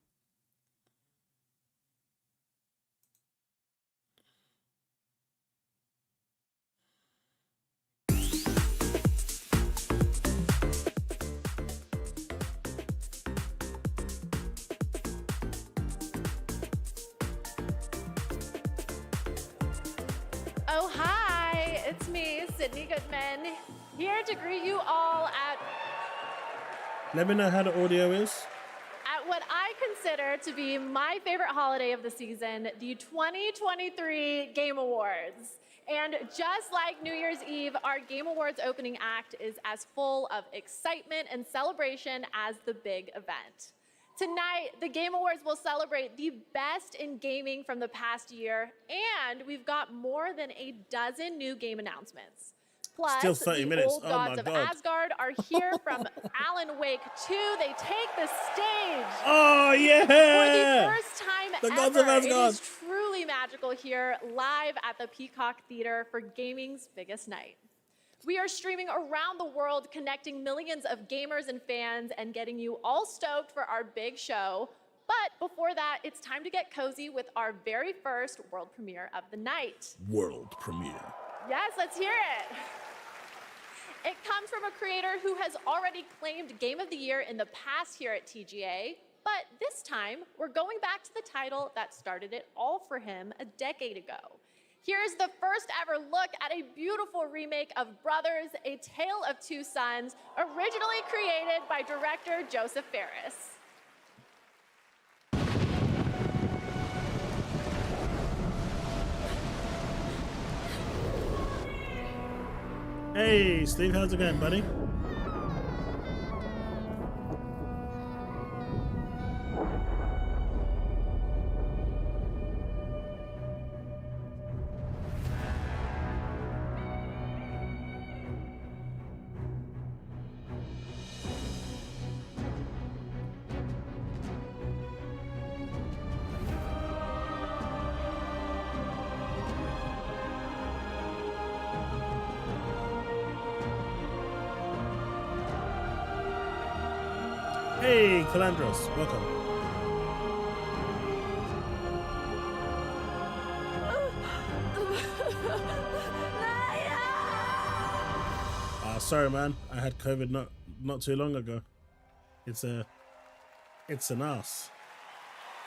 Oh, hi, it's me, Sydney Goodman, here to greet you all at Let me know how the audio is. what I consider to be my favorite holiday of the season, the 2023 Game Awards. And just like New Year's Eve, our Game Awards opening act is as full of excitement and celebration as the big event. Tonight, the Game Awards will celebrate the best in gaming from the past year, and we've got more than a dozen new game announcements. Plus, Still 30 the minutes. old Oh gods my of God. Asgard are here from Alan Wake 2. They take the stage. Oh, yeah. For the first time The ever, gods of it Asgard. is truly magical here, live at the Peacock Theater for gaming's biggest night. We are streaming around the world, connecting millions of gamers and fans and getting you all stoked for our big show. But before that, it's time to get cozy with our very first world premiere of the night. World premiere. Yes, let's hear it. It comes from a creator who has already claimed Game of the Year in the past here at TGA, but this time we're going back to the title that started it all for him a decade ago. Here's the first ever look at a beautiful remake of Brothers, A Tale of Two Sons, originally created by director Joseph Fares. Hey, Steve, how's it going, buddy? Hey, Calandros, welcome. Sorry, man. I had COVID not too long ago. It's an ass.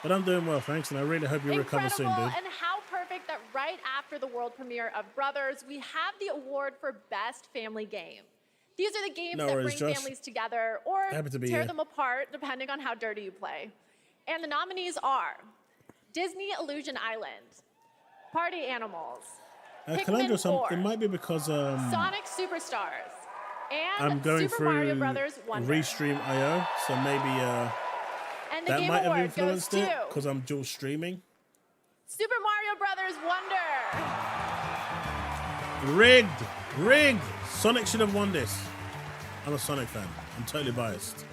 But I'm doing well, thanks, and I really hope you recover soon, dude. And how perfect that right after the world premiere of Brothers, we have the award for Best Family Game. These are the games that bring families together or tear them apart, depending on how dirty you play. And the nominees are Disney Illusion Island, Party Animals, Pikmin 4, it might be because Sonic Superstars, and I'm going Super through Mario Brothers Wonder. Restream.io, so maybe and the that Game might have Award influenced goes it to because I'm dual streaming. Super Mario Brothers Wonder. Rigged. Sonic should have won this. I'm a Sonic fan. I'm totally biased.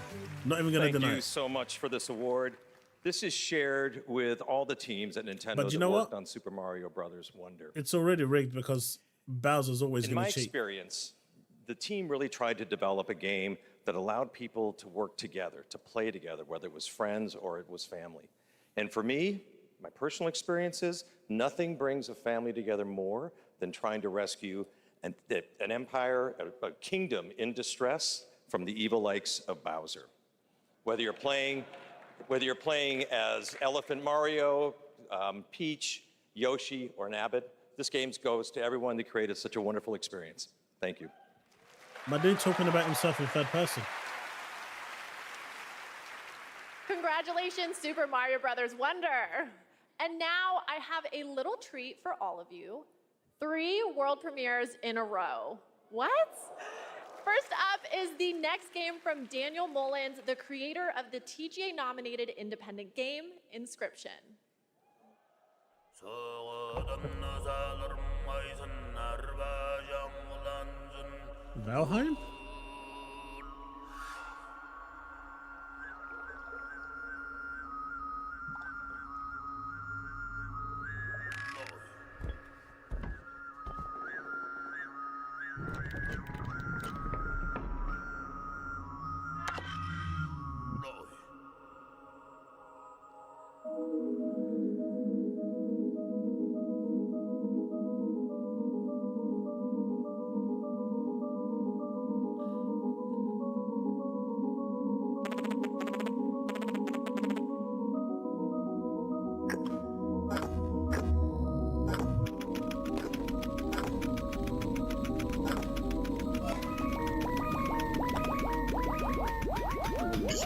Not even going to deny it. Thank you so much for this award. This is shared with all the teams at Nintendo But you that know worked what? on Super Mario Brothers Wonder. It's already rigged because Bowser's always In going my to cheat. experience, the team really tried to develop a game that allowed people to work together, to play together, whether it was friends or it was family. And for me, my personal experience is nothing brings a family together more than trying to rescue an empire, a kingdom in distress from the evil likes of Bowser. Whether you're playing as Elephant Mario, Peach, Yoshi, or Nabbit, this game goes to everyone that created such a wonderful experience. Thank you. My dude talking about himself in third person. Congratulations, Super Mario Brothers Wonder. And now I have a little treat for all of you. 3 world premieres in a row. What? First up is the next game from Daniel Mullins, the creator of the TGA-nominated independent game, Inscription. Valheim?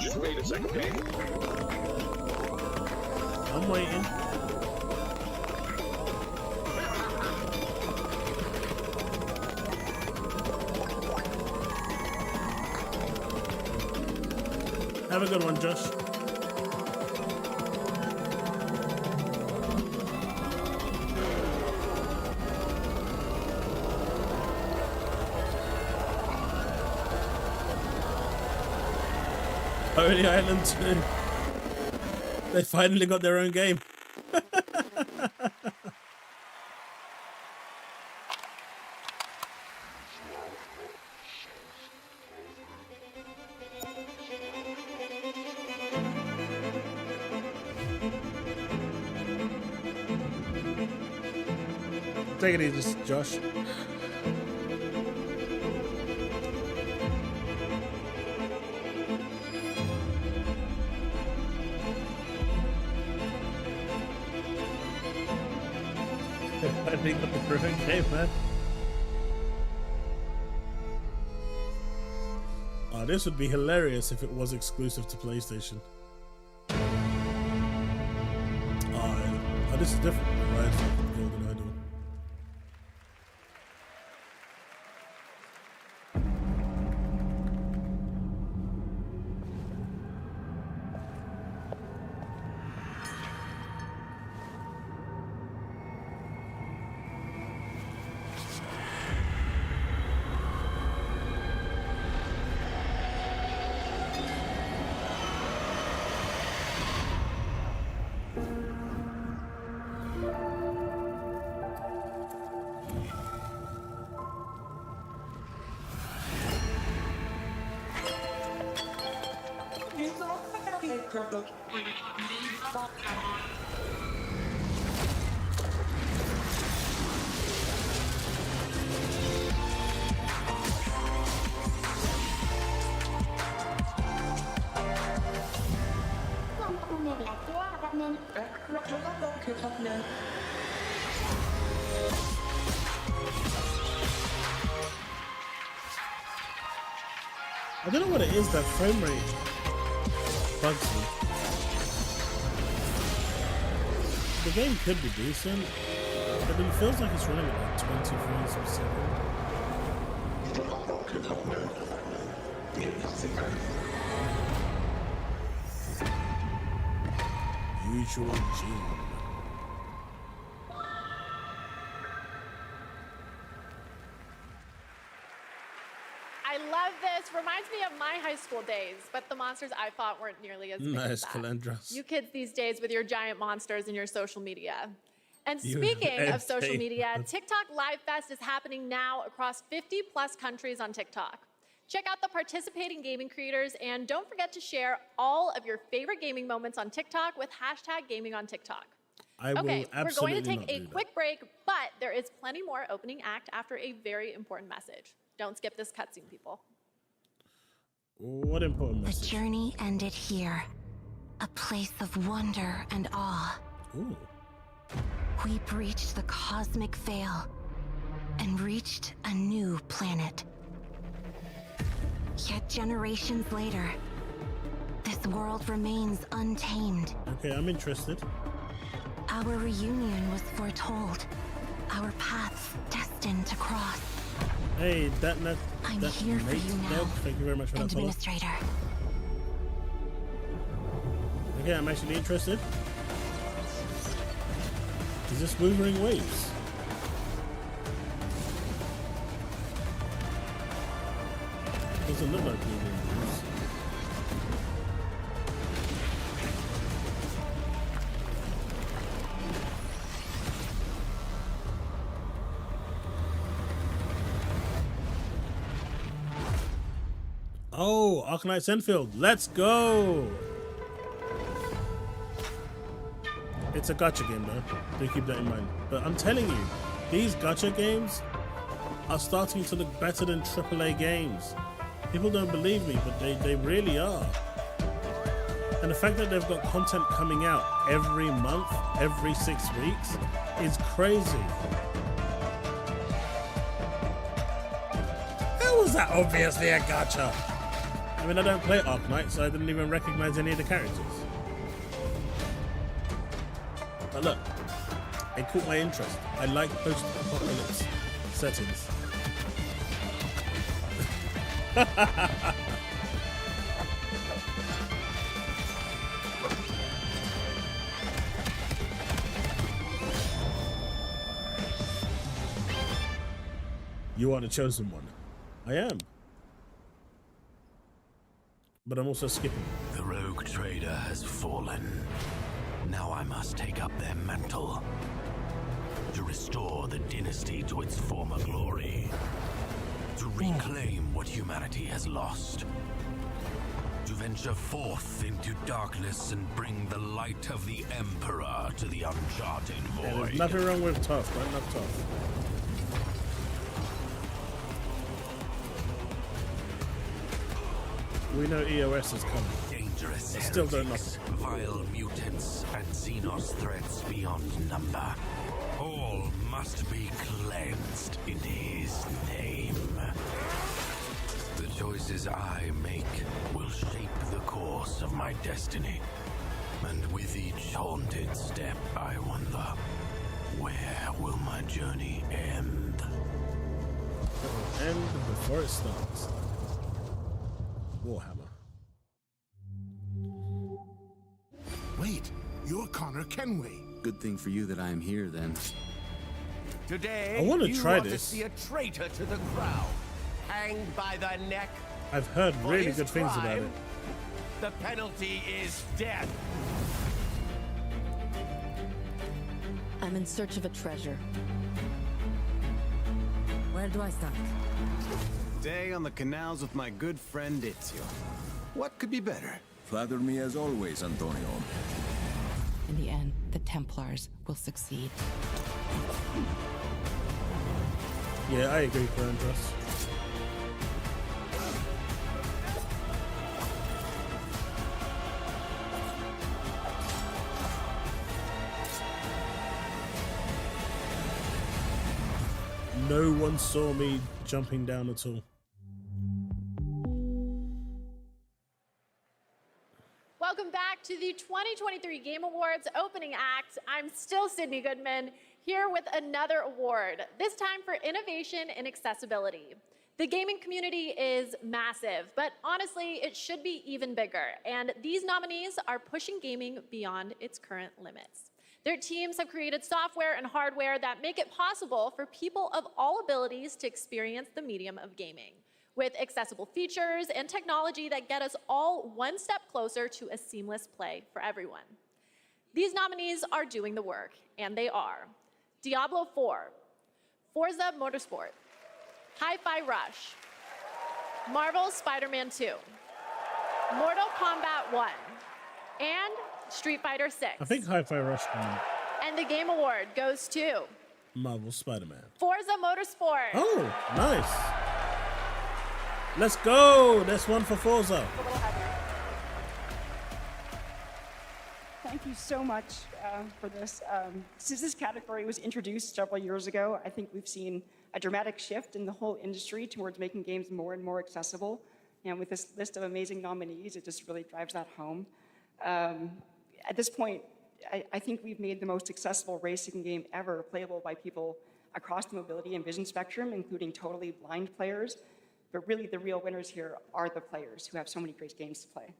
Just wait a second, man. I'm waiting. Have a good one, Josh. Lonely Island 2. They finally got their own game. Take it easy, Josh. I think got the perfect game, man. Oh, this would be hilarious if it was exclusive to PlayStation. Oh, this is different. Right? It's like Golden Idol. I don't know what it is, that frame rate bugs me. The game could be decent, but it feels like it's running at like 20 frames per second. Usual Gene. I love this. Reminds me of my high school days, but the monsters I fought weren't nearly as big as Nice, that. Calandras. You kids these days with your giant monsters and your social media. And You speaking of social insane. media, TikTok Live Fest is happening now across 50 plus countries on TikTok. Check out the participating gaming creators and don't forget to share all of your favorite gaming moments on TikTok with #GamingOnTikTok. I will Okay, we're absolutely going to take not a do that. quick break, but there is plenty more opening act after a very important message. Don't skip this cutscene, people. What important The message? journey ended here, a place of wonder and awe. Ooh. We breached the cosmic veil and reached a new planet. Yet generations later, this world remains untamed. Okay, I'm interested. Our reunion was foretold, our paths destined to cross. Hey, that I'm that here for mate you now, dog. Thank you very much for that follow. Administrator. Okay, I'm actually interested. Is this Wuthering Waves? Doesn't look like Wuthering Waves. Oh, Arknight Senfield, let's go! It's a gacha game though, do keep that in mind. But I'm telling you, these gacha games are starting to look better than AAA games. People don't believe me, but they really are. And the fact that they've got content coming out every month, every 6 weeks, is crazy. How was that obviously a gacha? I mean, I don't play Arknight, so I didn't even recognize any of the characters. But look, it caught my interest. I like post-apocalypse settings. You are the chosen one. I am. but I'm also skipping. The rogue trader has fallen. Now I must take up their mantle to restore the dynasty to its former glory, to reclaim what humanity has lost, to venture forth into darkness and bring the light of the Emperor to the uncharted Yeah, void. there's nothing wrong with tough, right? Not tough. We know EOS is coming. Dangerous I still don't know. heretics, vile mutants, and Xenos threats beyond number. All must be cleansed in his name. The choices I make will shape the course of my destiny. And with each haunted step, I wonder, where will my journey end? It will end before it starts. Warhammer. Wait, you're Connor Kenway. Good thing for you that I am here, then. Today, I wanna you try want this. to see a traitor to the crown, hanged by the neck. I've heard For really his good things about crime, it. The penalty is death. I'm in search of a treasure. Where do I start? Day on the canals with my good friend Ezio. What could be better? Flatter me as always, Antonio. In the end, the Templars will succeed. Yeah, I agree, Andros. No one saw me jumping down at all. Welcome back to the 2023 Game Awards opening act. I'm still Sydney Goodman, here with another award, this time for innovation in accessibility. The gaming community is massive, but honestly, it should be even bigger. And these nominees are pushing gaming beyond its current limits. Their teams have created software and hardware that make it possible for people of all abilities to experience the medium of gaming, with accessible features and technology that get us all one step closer to a seamless play for everyone. These nominees are doing the work, and they are Diablo 4, Forza Motorsport, Hi-Fi Rush, Marvel's Spider-Man 2, Mortal Kombat 1, and Street Fighter 6. I think Hi-Fi Rush won And the Game Award goes to Marvel Spider-Man. Forza Motorsport. Oh, nice. Let's go. That's one for Forza. Thank you so much for this. Since this category was introduced several years ago, I think we've seen a dramatic shift in the whole industry towards making games more and more accessible. And with this list of amazing nominees, it just really drives that home. At this point, I think we've made the most accessible racing game ever playable by people across the mobility and vision spectrum, including totally blind players. But really, the real winners here are the players who have so many great games to play.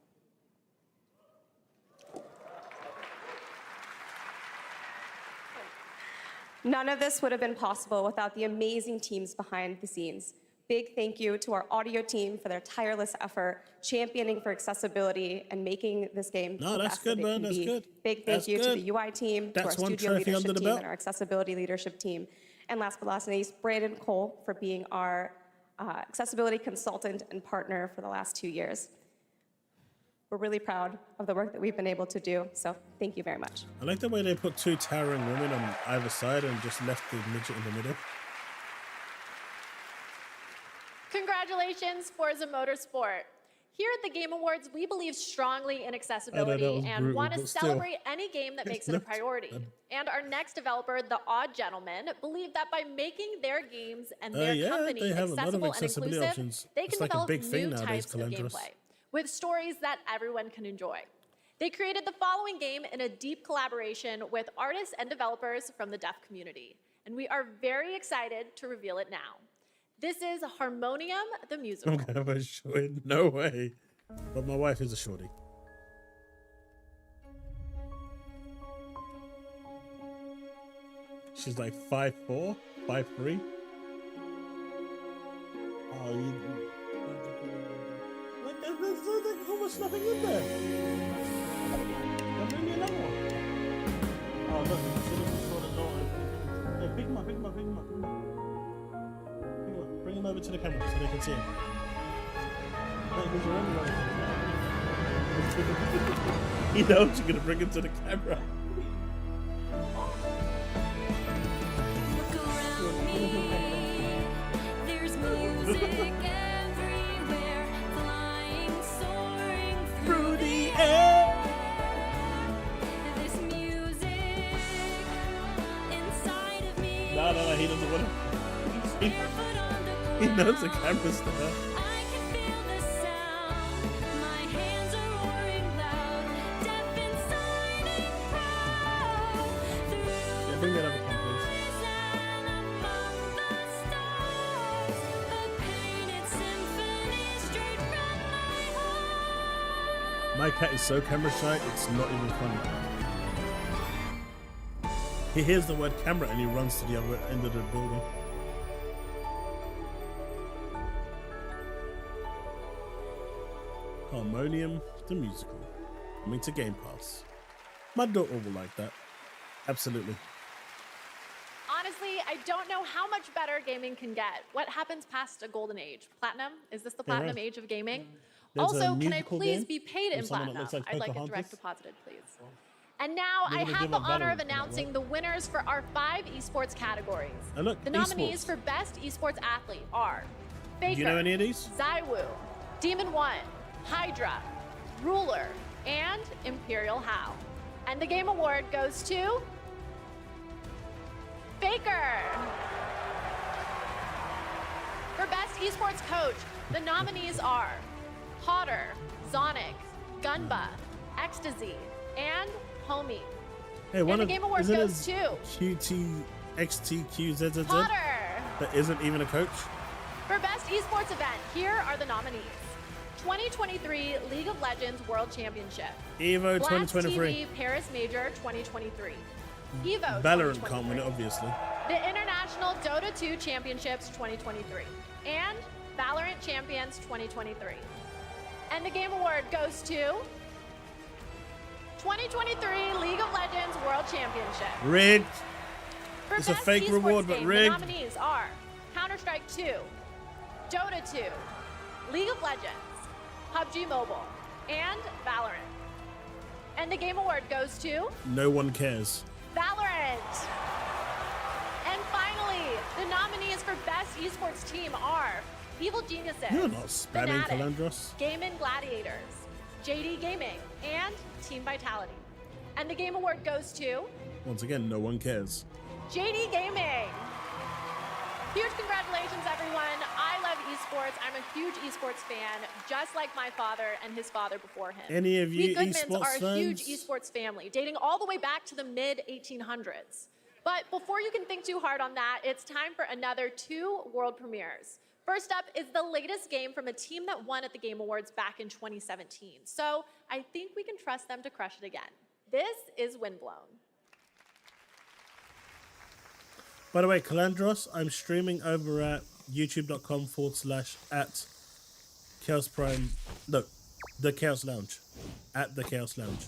None of this would have been possible without the amazing teams behind the scenes. Big thank you to our audio team for their tireless effort, championing for accessibility and making this game No, the that's best good, that it man. can That's be. good. Big thank That's you good. to the UI team, That's to our one studio trophy under leadership the team, belt. and our accessibility leadership team. And last but not least, Brandon Cole for being our accessibility consultant and partner for the last 2 years. We're really proud of the work that we've been able to do, so thank you very much. I like the way they put two towering women on either side and just left the midget in the middle. Congratulations, Forza Motorsport. Here at the Game Awards, we believe strongly in accessibility was and brutal, want to but still. celebrate any game that makes it a not priority. bad. And our next developer, The Odd Gentleman, believe that by making their games and their Yeah, company they have a lot of accessible and accessibility inclusive, options. they It's can like a develop big thing new nowadays, types of Calandros. gameplay with stories that everyone can enjoy. They created the following game in a deep collaboration with artists and developers from the deaf community. And we are very excited to reveal it now. This is Harmonium the Musical. I'm gonna have a shorty. No way. But my wife is a shorty. She's like 5'4", 5'3". Oh, you. Oh was nothing in there. Then bring me another one. Oh, look, you should have just saw the door open. Hey, pick him up, pick him up, pick him up. Pick him up. Bring him over to the camera so they can see him. Hey, who's your only one? He knows you're going to bring him to the camera. There's music everywhere, flying, soaring through the air. This music inside of me. No, he doesn't want to. He knows the camera's there. I can feel the sound. My hands are roaring loud, deaf inside and proud. Yeah, bring that up again, please. And among the stars, a painted symphony straight from my heart. My cat is so camera shy, it's not even funny. He hears the word camera and he runs to the other end of the building. Harmonium, the musical, coming to Game Pass. My daughter will like that. Absolutely. Honestly, I don't know how much better gaming can get. What happens past a golden age? Platinum? Is this the platinum age of gaming? There's Also, a can I musical please game be paid in with someone that platinum? looks like I'd like it Pocahontas. direct deposited, please. And now I You're gonna have give the a honor of veteran for that, announcing right? the winners for our 5 esports categories. And look, The nominees esports. for Best Esports Athlete are Faker, Do you know any of these? Zywoo, Demon One, Hydra, Ruler, and Imperial How. And the Game Award goes to Faker. For Best Esports Coach, the nominees are Potter, Zonic, Gunba, Ecstasy, and Homie. Hey, one and the of Game Award isn't goes it to QTXTQZZZ Potter. that isn't even a coach. For Best Esports Event, here are the nominees. 2023 League of Legends World Championship. Evo Blast 2023. TV Paris Major 2023. Evo Valorant 2023. can't win it, obviously. The International Dota 2 Championships 2023. And Valorant Champions 2023. And the Game Award goes to 2023 League of Legends World Championship. Rigged. For It's a Best fake Esports reward, but game, rigged. The nominees are Counter-Strike 2, Dota 2, League of Legends, PUBG Mobile, and Valorant. And the Game Award goes to No one cares. Valorant. And finally, the nominees for Best Esports Team are Evil Geniuses, You're not spamming Fnatic, Calandros. Game and Gladiators, JD Gaming, and Team Vitality. And the Game Award goes to Once again, no one cares. JD Gaming. Huge congratulations, everyone. I love esports. I'm a huge esports fan, just like my father and his father before him. Any of you We Goodmans esports are a huge fans? esports family, dating all the way back to the mid-1800s. But before you can think too hard on that, it's time for another 2 world premieres. First up is the latest game from a team that won at the Game Awards back in 2017. So I think we can trust them to crush it again. This is Windblown. By the way, Calandros, I'm streaming over at youtube.com/at Chaos Prime. No, the Chaos Lounge. At the Chaos Lounge.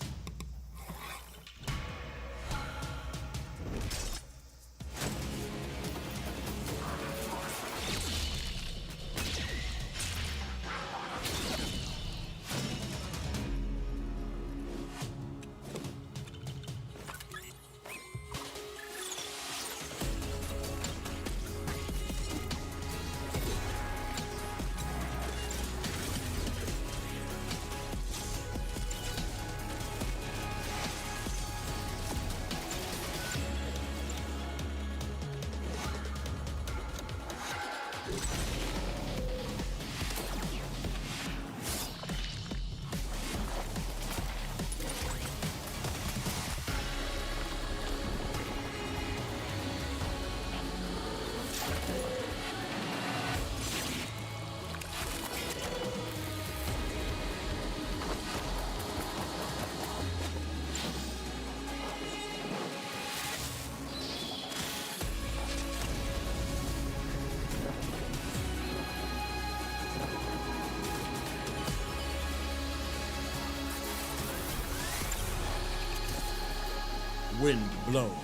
Wind Blown.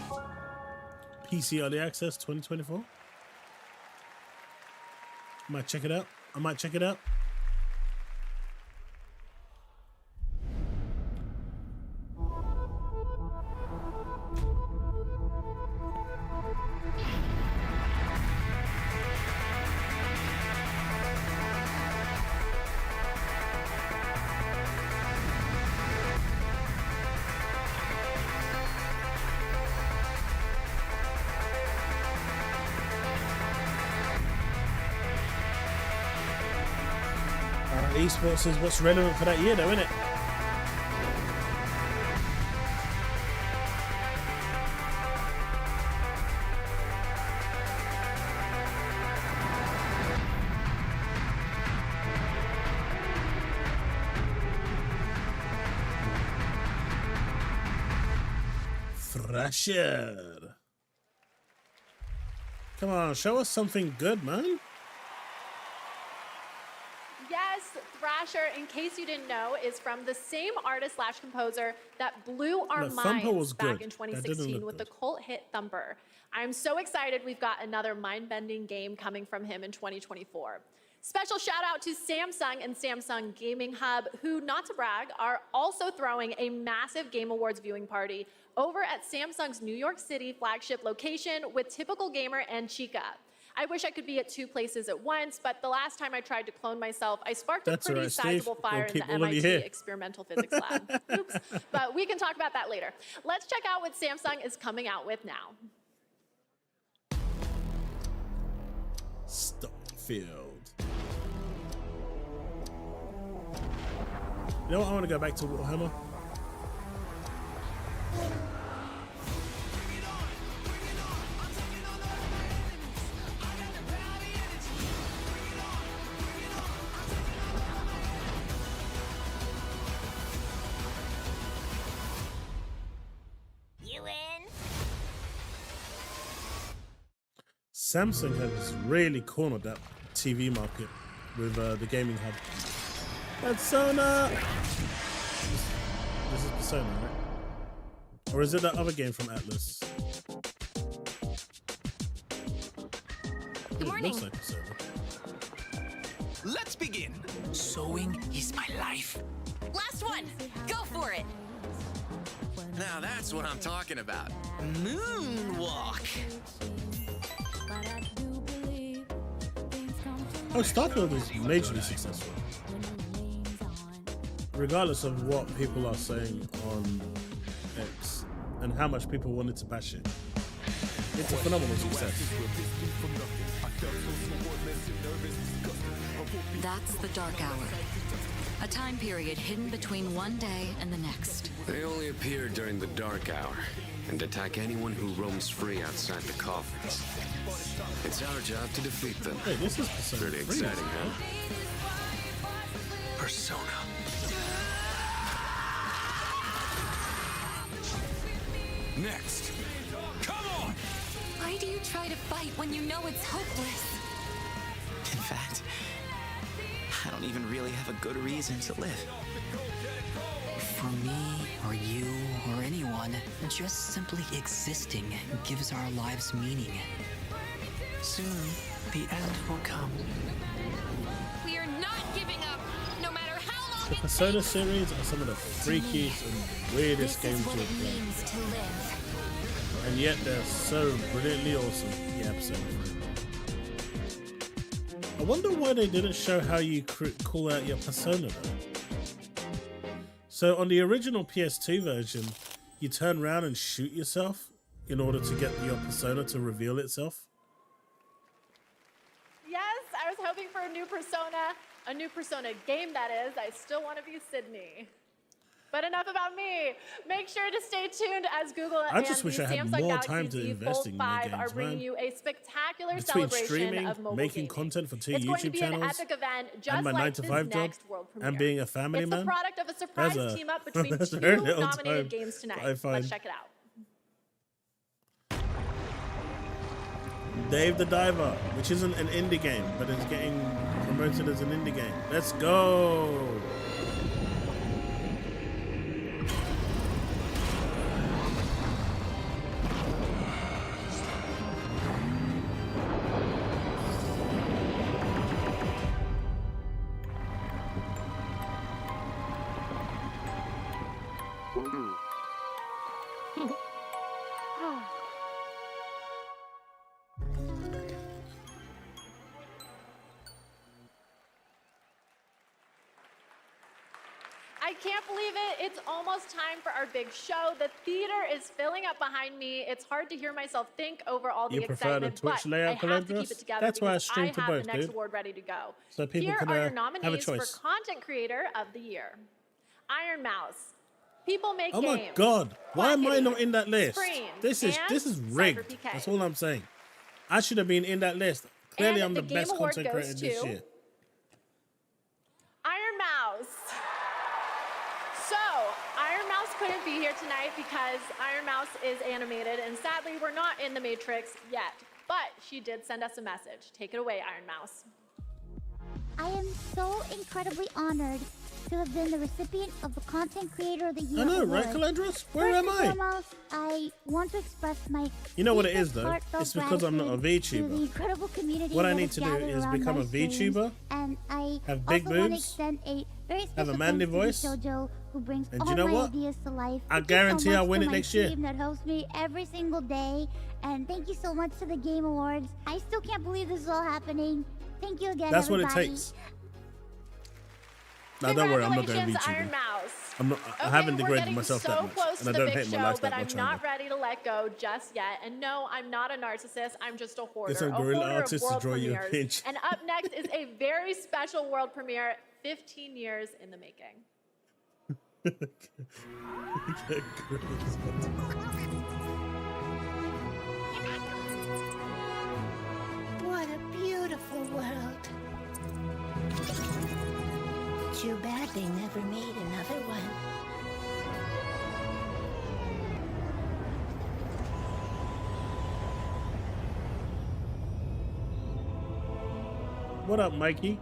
PC Early Access 2024. I might check it out. Esports is what's relevant for that year, though, isn't it? Thrasher. Come on, show us something good, man. Yes, Thrasher, in case you didn't know, is from the same artist slash composer that blew our minds back in 2016 with the cult hit Thumper. I'm so excited we've got another mind-bending game coming from him in 2024. Special shout out to Samsung and Samsung Gaming Hub, who, not to brag, are also throwing a massive Game Awards viewing party over at Samsung's New York City flagship location with Typical Gamer and Chica. I wish I could be at two places at once, but the last time I tried to clone myself, I sparked a pretty sizable fire in the MIT experimental physics lab. Oops, but we can talk about that later. Let's check out what Samsung is coming out with now. Starfield. You know what? I want to go back to Warhammer. Samsung has really cornered that TV market with the gaming hub. Persona! This is Persona, right? Or is it that other game from Atlas? Good morning. It looks like Persona. Let's begin. Sewing is my life. Last one. Go for it. Now that's what I'm talking about. Moonwalk. Oh, Starfield is majorly successful. Regardless of what people are saying on X and how much people wanted to bash it. It's a phenomenal success. That's the Dark Hour. A time period hidden between one day and the next. They only appear during the dark hour and attack anyone who roams free outside the coffins. It's our job to defeat them. Hey, this is Persona. Pretty exciting, huh? Persona. Next. Come on! Why do you try to fight when you know it's hopeless? In fact, I don't even really have a good reason to live. For me, or you, or anyone, just simply existing gives our lives meaning. Soon, the end will come. We are not giving up, no matter how long The Persona series are some of the freakiest and weirdest games to have played. And yet they're so brilliantly awesome. Yeah, absolutely. I wonder why they didn't show how you call out your persona though. So on the original PS2 version, you turn around and shoot yourself in order to get your persona to reveal itself. Yes, I was hoping for a new Persona game that is. I still want to be Sydney. But enough about me. Make sure to stay tuned as Google and the Samsung Galaxy Z Fold 5 are bringing you a spectacular celebration streaming, of mobile making gaming. content for 2 It's going to YouTube be channels, an epic event just and my like 9 to this 5 job, next world premiere. and being a family it's man. the product of a surprise team up between that's a two very little nominated time games tonight. I find. Let's check it out. Dave the Diver, which isn't an indie game, but is getting promoted as an indie game. Let's go! believe it. It's almost time for our big show. The theater is filling up behind me. It's hard to hear myself think over all the You prefer the excitement, Twitch but layout, I have to Calandra? keep it together That's why I because stream to have both, the next dude. award ready to go. So people Here can are your have a nominees for choice. Content Creator of the Year. Iron Mouse. People Make Oh Games. my god, why am I not in that list? Scream, This is and rigged. Cyber PK. That's all I'm saying. I should have been in that list. Clearly, And I'm the the Game best Award content goes creator this to- year. Iron Mouse. So, Iron Mouse couldn't be here tonight because Iron Mouse is animated, and sadly, we're not in the Matrix yet. But she did send us a message. Take it away, Iron Mouse. I am so incredibly honored to have been the recipient of the Content Creator of the Year I know, right, award. Calandros? Where First am and I? foremost, I want to express my You know what it is, deepest though? heartfelt It's because I'm not a gratitude to the VTuber. incredible community What I that need has to do gathered is around become my a streams, VTuber, and I have big also want to boobs, extend a very have special a manly thanks to voice, Jojo, who brings and all you know my what? ideas to life. I Thank you so guarantee much I'll win to it my next year. team that hosts me every single day, and thank you so much to the Game Awards. I still can't believe this is all happening. Thank you again, That's what it everybody. takes. No, don't worry, I'm not going to Congratulations, Iron VTuber. Mouse. I'm not. I Okay, haven't we're degraded getting myself so that much, close and I to don't the hate big my show, life but that I'm much not either. ready to let go just yet. And no, I'm not a narcissist. I'm just a hoarder. Get some a guerrilla hoarder of artists to world draw you a premieres. pinch. And up next is a very special world premiere, 15 years in the making. What a beautiful world. Too bad they never made another one. What up, Mikey?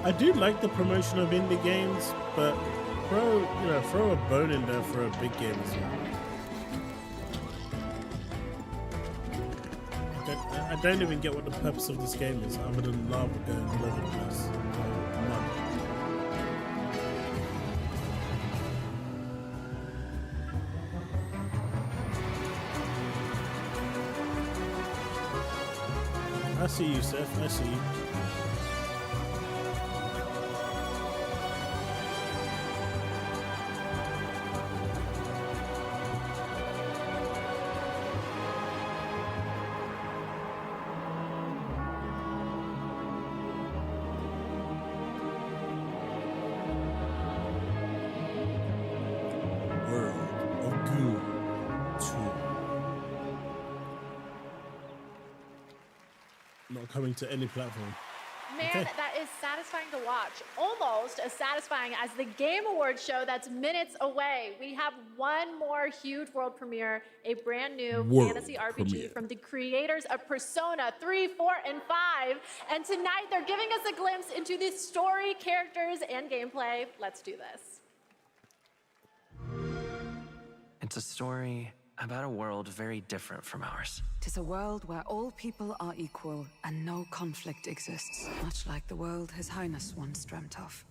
I do like the promotion of indie games, but throw a bone in there for a big game as well. I don't even get what the purpose of this game is, other than lava going all over the place. I see you, Seth. I see you. Not coming to any platform. Man, Okay. that is satisfying to watch. Almost as satisfying as the Game Awards show that's minutes away. We have one more huge world premiere, a brand new World fantasy RPG premiere. from the creators of Persona 3, 4, and 5. And tonight they're giving us a glimpse into the story, characters, and gameplay. Let's do this. It's a story about a world very different from ours. Tis a world where all people are equal and no conflict exists, much like the world His Highness once dreamt of.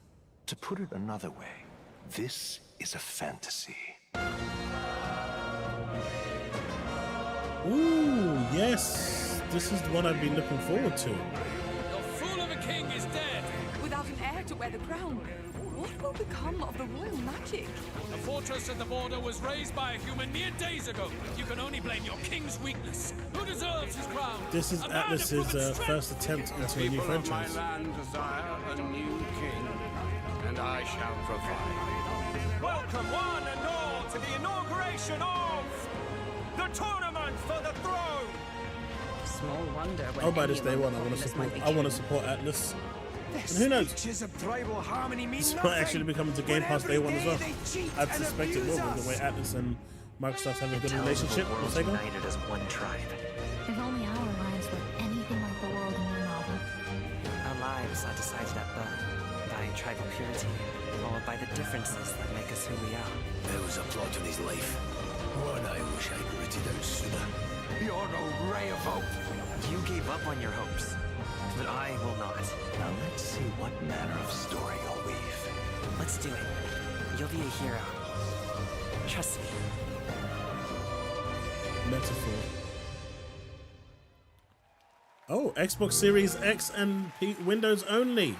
To put it another way, this is a fantasy. Ooh, yes. This is the one I've been looking forward to. Your fool of a king is dead. Without an heir to wear the crown, what will become of the royal magic? The fortress at the border was raised by a human mere days ago. You can only blame your king's weakness. Who deserves his crown? This is A man Atlas's of proven strength. first attempt into a new People of my franchise. land desire a new king, and I shall provide. Welcome one and all to the inauguration of the tournament for the throne. Small wonder when I'll buy this day anyone one. I want to populous might support. be I want to support Atlas. And who knows? Speeches of tribal harmony mean This nothing. might actually be coming to Game Pass day one as well. They cheat I'd and suspect it will, abuse with the way us. Atlas and Microsoft have a good Tells of a relationship world with Sega. united as one tribe. If only our lives were anything like the world in your novel. Our lives are decided at birth by tribal purity, or by the differences that make us who we are. There was a plot in his life. God, I wish I'd gritted out sooner. You're no ray of hope. You gave up on your hopes, but I will not. Now let's see what manner of story you'll weave. Let's do it. You'll be a hero. Trust me. Metaphor. Oh, Xbox Series X and Windows only.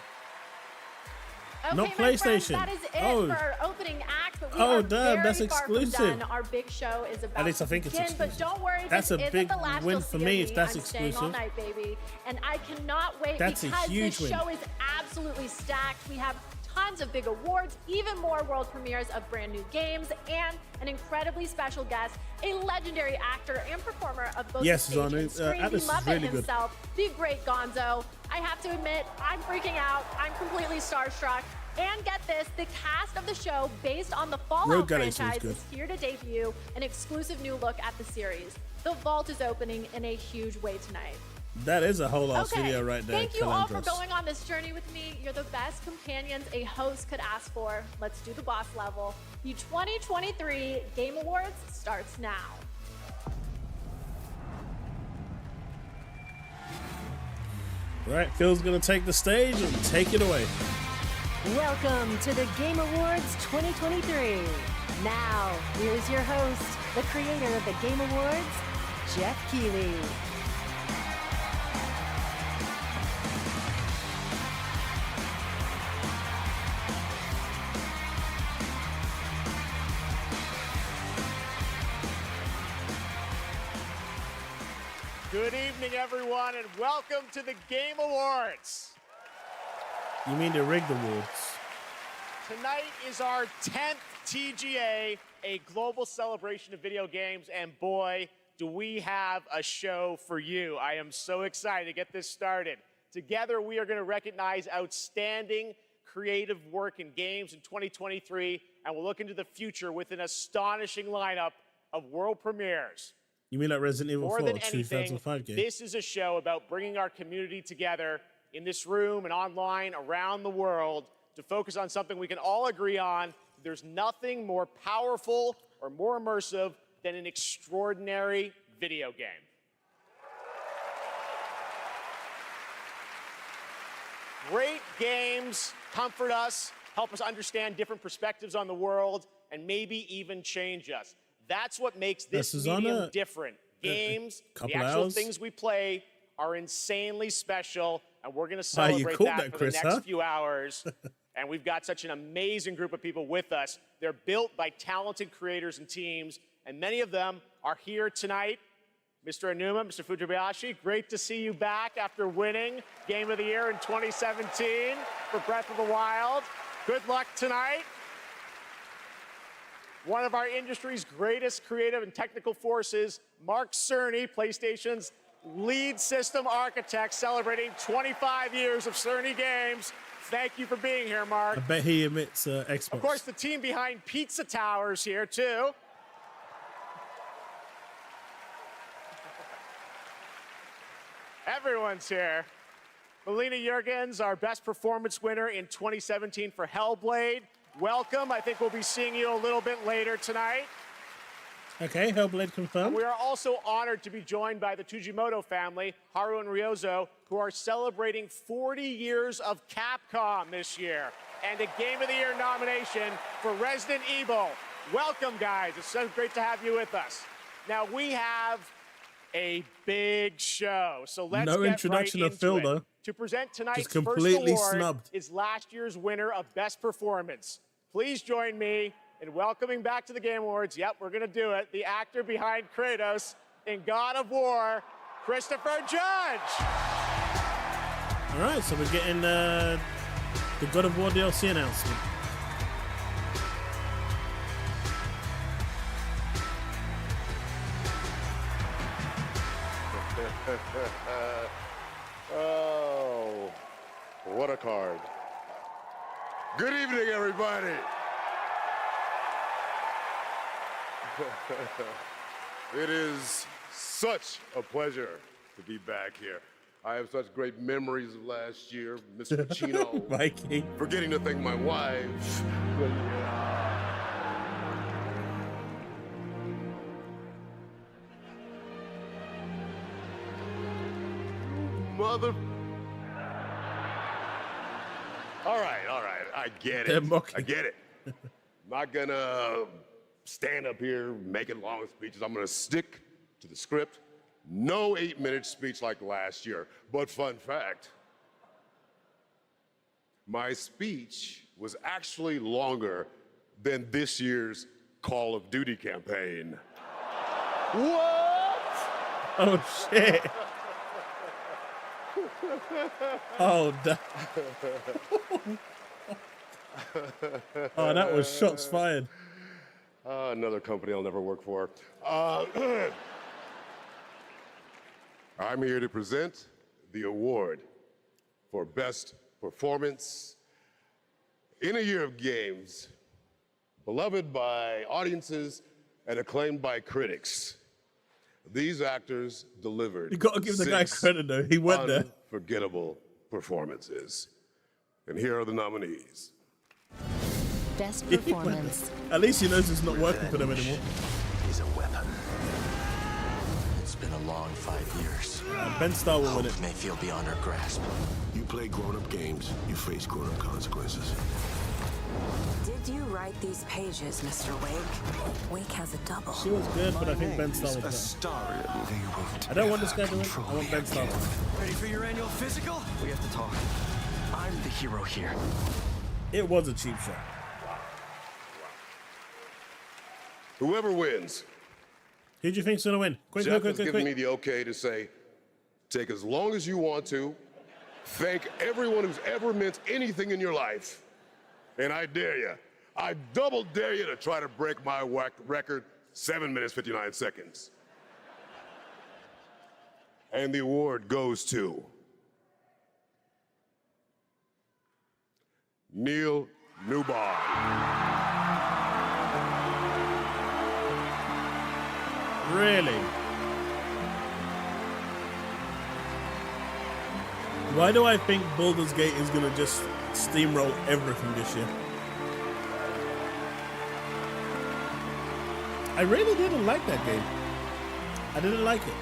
Okay, Not my friends, PlayStation. that is it Oh. for our opening act. But we Oh, are damn, very that's far from exclusive. done. Our big show is about At least I think to it's begin, but exclusive. don't worry, That's this a isn't big the last win you'll for see me of if that's I'm staying all exclusive. night, baby, and I cannot wait That's a because huge this win. show is absolutely stacked. We have tons of big awards, even more world premieres of brand new games, and an incredibly special guest, a legendary actor and performer of both Yes, the stage Zanu, and screen, Atlas the is Muppet really good. himself, the great Gonzo. I have to admit, I'm freaking out. I'm completely starstruck. And get this, the cast of the show, based on the Fallout Rogue Galaxy franchise, is is here to debut an exclusive new look at the series. The vault is opening in a huge way tonight. That is a whole ass Okay, video right there. thank you all for Calandros. going on this journey with me. You're the best companions a host could ask for. Let's do the boss level. The 2023 Game Awards starts now. Right, Phil's gonna take the stage and take it away. Welcome to the Game Awards 2023. Now, here's your host, the creator of the Game Awards, Jeff Keighley. Good evening, everyone, and welcome to the Game Awards. You mean the rigged awards? Tonight is our 10th TGA, a global celebration of video games, and boy, do we have a show for you. I am so excited to get this started. Together, we are going to recognize outstanding creative work in games in 2023, and we'll look into the future with an astonishing lineup of world premieres. You mean like Resident Evil 4 More than 2005 anything, game? this is a show about bringing our community together in this room and online around the world to focus on something we can all agree on. There's nothing more powerful or more immersive than an extraordinary video game. Great games comfort us, help us understand different perspectives on the world, and maybe even change us. That's what makes this medium different. Games, the actual things we play, are insanely special, and we're going to celebrate that for the next few hours. And we've got such an amazing group of people with us. They're built by talented creators and teams, and many of them are here tonight. Mr. Aonuma, Mr. Fujibayashi, great to see you back after winning Game of the Year in 2017 for Breath of the Wild. Good luck tonight. One of our industry's greatest creative and technical forces, Mark Cerny, PlayStation's lead system architect, celebrating 25 years of Cerny games. Thank you for being here, Mark. I bet he admits Xbox. Of course, the team behind Pizza Towers here, too. Everyone's here. Melina Jurgens, our best performance winner in 2017 for Hellblade. Welcome. I think we'll be seeing you a little bit later tonight. Okay, Hellblade confirmed. And we are also honored to be joined by the Tujimoto family, Haru and Ryozo, who are celebrating 40 years of Capcom this year and a Game of the Year nomination for Resident Evil. Welcome, guys. It's so great to have you with us. Now, we have a big show, so let's No get introduction right of Phil, into it. though. To present tonight's Just completely first award snubbed. is last year's winner of Best Performance. Please join me in welcoming back to the Game Awards, yep, we're going to do it, the actor behind Kratos in God of War, Christopher Judge. All right, so we're getting the God of War DLC announcement. Oh, what a card. Good evening, everybody. It is such a pleasure to be back here. I have such great memories of last year, Mr. Pacino. Mikey. Forgetting to thank my wife. mother... All right, I get They're it. mocking. I get it. I'm not gonna stand up here making long speeches. I'm gonna stick to the script. No 8-minute speech like last year. But fun fact, my speech was actually longer than this year's Call of Duty campaign. What? Oh, shit. Oh, oh, that was shots fired. Another company I'll never work for. I'm here to present the award for Best Performance in a year of games, beloved by audiences and acclaimed by critics. These actors delivered. You gotta give the guy credit though. He went there. Unforgettable performances. And here are the nominees. Best performance. At least he knows it's not working for them anymore. Is a weapon. It's been a long 5 years. Ben Starr will win it. May feel beyond our grasp. You play grown-up games, you face grown-up consequences. Did you write these pages, Mr. Wake? Wake has a double. She was good, but I think Ben Starr was better. I don't want this guy to win. I want Ben Starr to win. Ready for your annual physical? We have to talk. I'm the hero here. It was a cheap shot. Whoever wins. Who do you think's gonna win? Quick, Jeff quick, has quick, given quick. me the okay to say, take as long as you want to. Thank everyone who's ever meant anything in your life. And I dare you. I double dare you to try to break my record, 7 minutes, 59 seconds. And the award goes to Neil Newbar. Really? Why do I think Baldur's Gate is gonna just steamroll everything this year? I really didn't like that game. I didn't like it.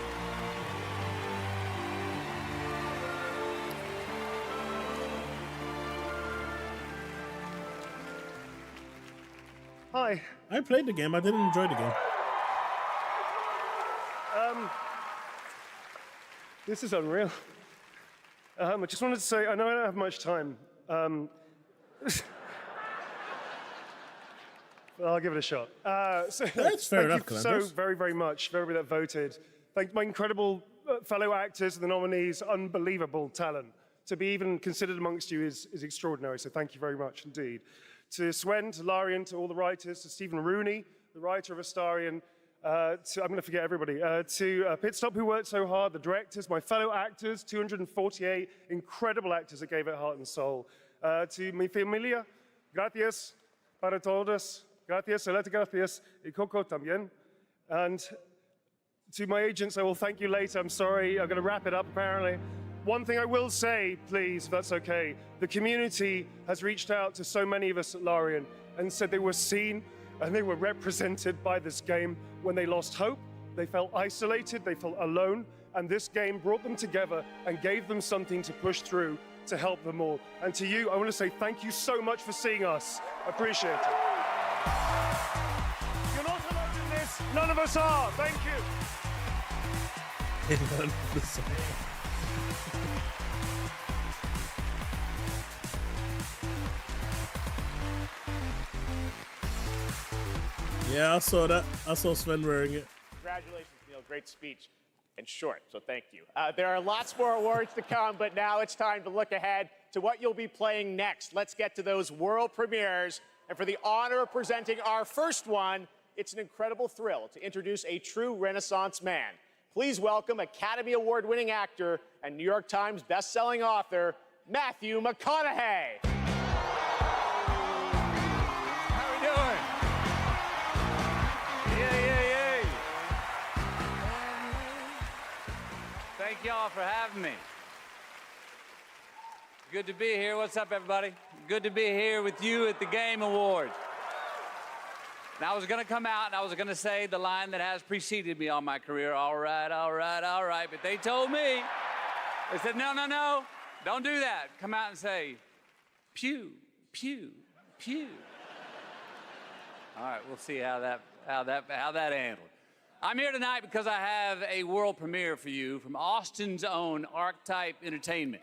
Hi. I played the game. I didn't enjoy the game. This is unreal. I just wanted to say, I know I don't have much time. Well, I'll give it a shot. That's fair enough, Thank you so very, very much for everybody that voted. Thank my incredible fellow actors and the nominees. Unbelievable talent. To be even considered amongst you is extraordinary, so thank you very much indeed. To Swen, to Larian, to all the writers, to Stephen Rooney, the writer of Astarion, I'm going to forget everybody, to Pitstop, who worked so hard, the directors, my fellow actors, 248 incredible actors that gave it heart and soul. To mi familia, gracias para todos, gracias, celeste gracias, y Coco también. And to my agents, I will thank you later. I'm sorry, I'm going to wrap it up apparently. One thing I will say, please, if that's okay, the community has reached out to so many of us at Larian and said they were seen and they were represented by this game when they lost hope, they felt isolated, they felt alone, and this game brought them together and gave them something to push through to help them all. And to you, I want to say thank you so much for seeing us. Appreciate it. You're not alone in this. None of us are. Thank you. None of us are. Yeah, I saw that. I saw Sven wearing it. Congratulations, Neil. Great speech. And short, so thank you. There are lots more awards to come, but now it's time to look ahead to what you'll be playing next. Let's get to those world premieres. And for the honor of presenting our first one, it's an incredible thrill to introduce a true Renaissance man. Please welcome Academy Award-winning actor and New York Times best-selling author, Matthew McConaughey. How we doing? Yay. Thank y'all for having me. Good to be here. What's up, everybody? Good to be here with you at the Game Awards. Now, I was going to come out and I was going to say the line that has preceded me all my career, all right, but they told me They said, no, no, no, don't do that. Come out and say, pew, pew, pew. All right, we'll see how that handled. I'm here tonight because I have a world premiere for you from Austin's own Archetype Entertainment.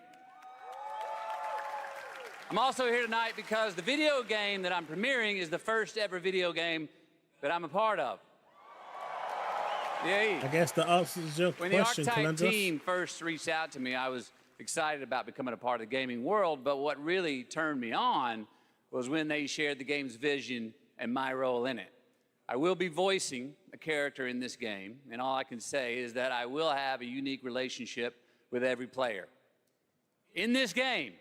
I'm also here tonight because the video game that I'm premiering is the first ever video game that I'm a part of. Yeah. I guess the answer is your When question, the Archetype Calendris. team first reached out to me, I was excited about becoming a part of the gaming world, but what really turned me on was when they shared the game's vision and my role in it. I will be voicing a character in this game, and all I can say is that I will have a unique relationship with every player. In this game,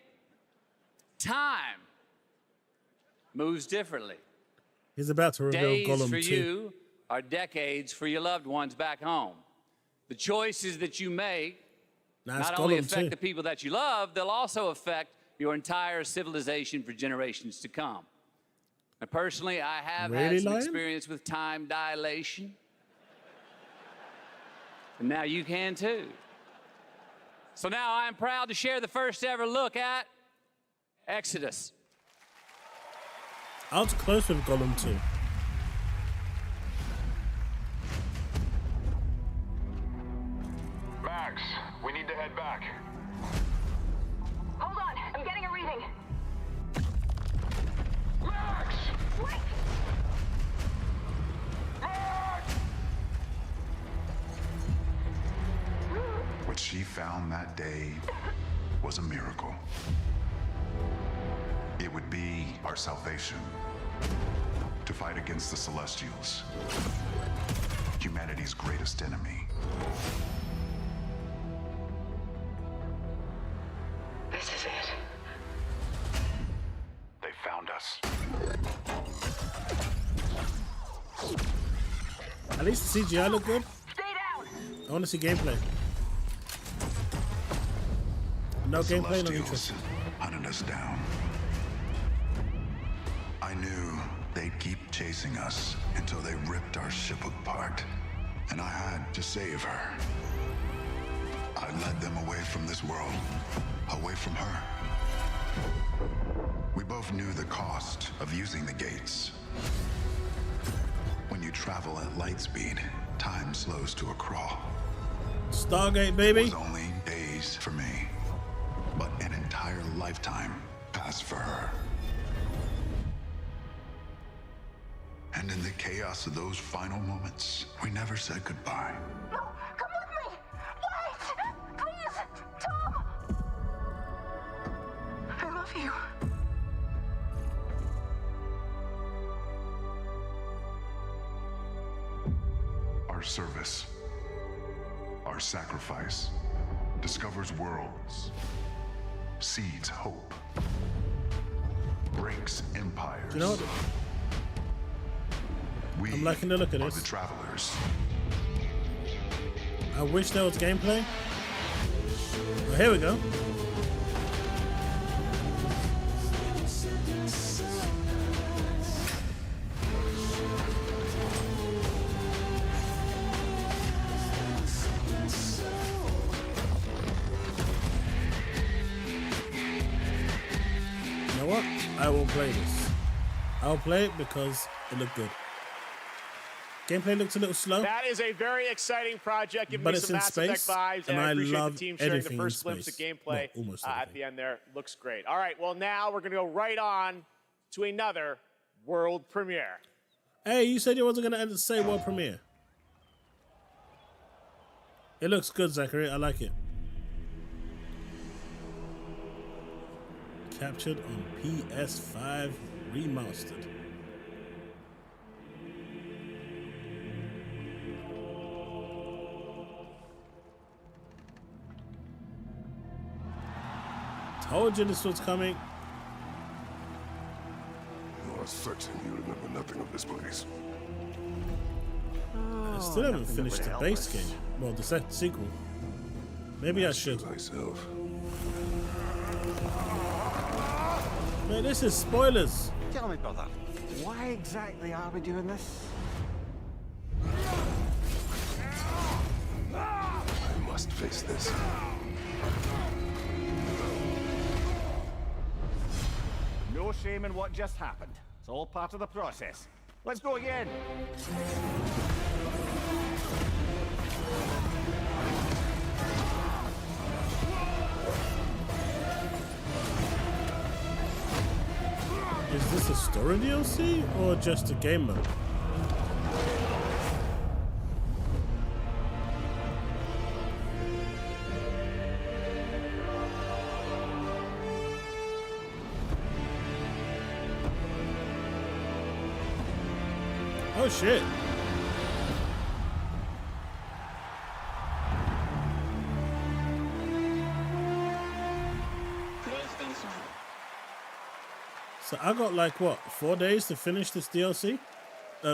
time moves differently. He's about to reveal Days Gollum for 2. you are decades for your loved ones back home. The choices that you make not only affect the people that you love, they'll also affect your entire civilization for generations to come. Now, personally, I have had some experience with time dilation. And now you can too. So now I am proud to share the first ever look at Exodus. I was close with Gollum 2. Max, we need to head back. Hold on, I'm getting a reading. Max! Wait! What she found that day was a miracle. It would be our salvation to fight against the Celestials, humanity's greatest enemy. This is it. They found us. At least the CGI look good. Stay down! I want to see gameplay. No The gameplay, no Celestials interest. hunted us down. I knew they'd keep chasing us until they ripped our ship apart, and I had to save her. I led them away from this world, away from her. We both knew the cost of using the gates. When you travel at light speed, time slows to a crawl. Stargate, baby. It was only days for me, but an entire lifetime passed for her. And in the chaos of those final moments, we never said goodbye. No, come with me! Wait! Please! Tom! I love you. Our service, our sacrifice, discovers worlds, seeds hope, breaks empires. Do you know what? I'm liking the look of are this. the travelers. I wish there was gameplay. Well, here we go. You know what? I will play this. I'll play it because it looked good. Gameplay looks a little slow. That is a very exciting project, giving But me it's some in Mass Effect space, vibes, and I I appreciate love the team sharing the anything in first glimpse of space. gameplay Well, almost at the end there. Looks great. All right, well, now we're going to go right on to another world premiere. Hey, you said you wasn't going to say world premiere. It looks good, Zachary. I like it. Captured on PS5 Remastered. Told you this was coming. You are certain you remember nothing of this place. I still haven't finished the base game. Well, the sequel. Maybe I should. Myself. Man, this is spoilers. Tell me, brother, why exactly are we doing this? I must face this. shame in what just happened. It's all part of the process. Let's go again. Is this a story DLC or just a game mode? Oh shit. So I got like what, 4 days to finish this DLC?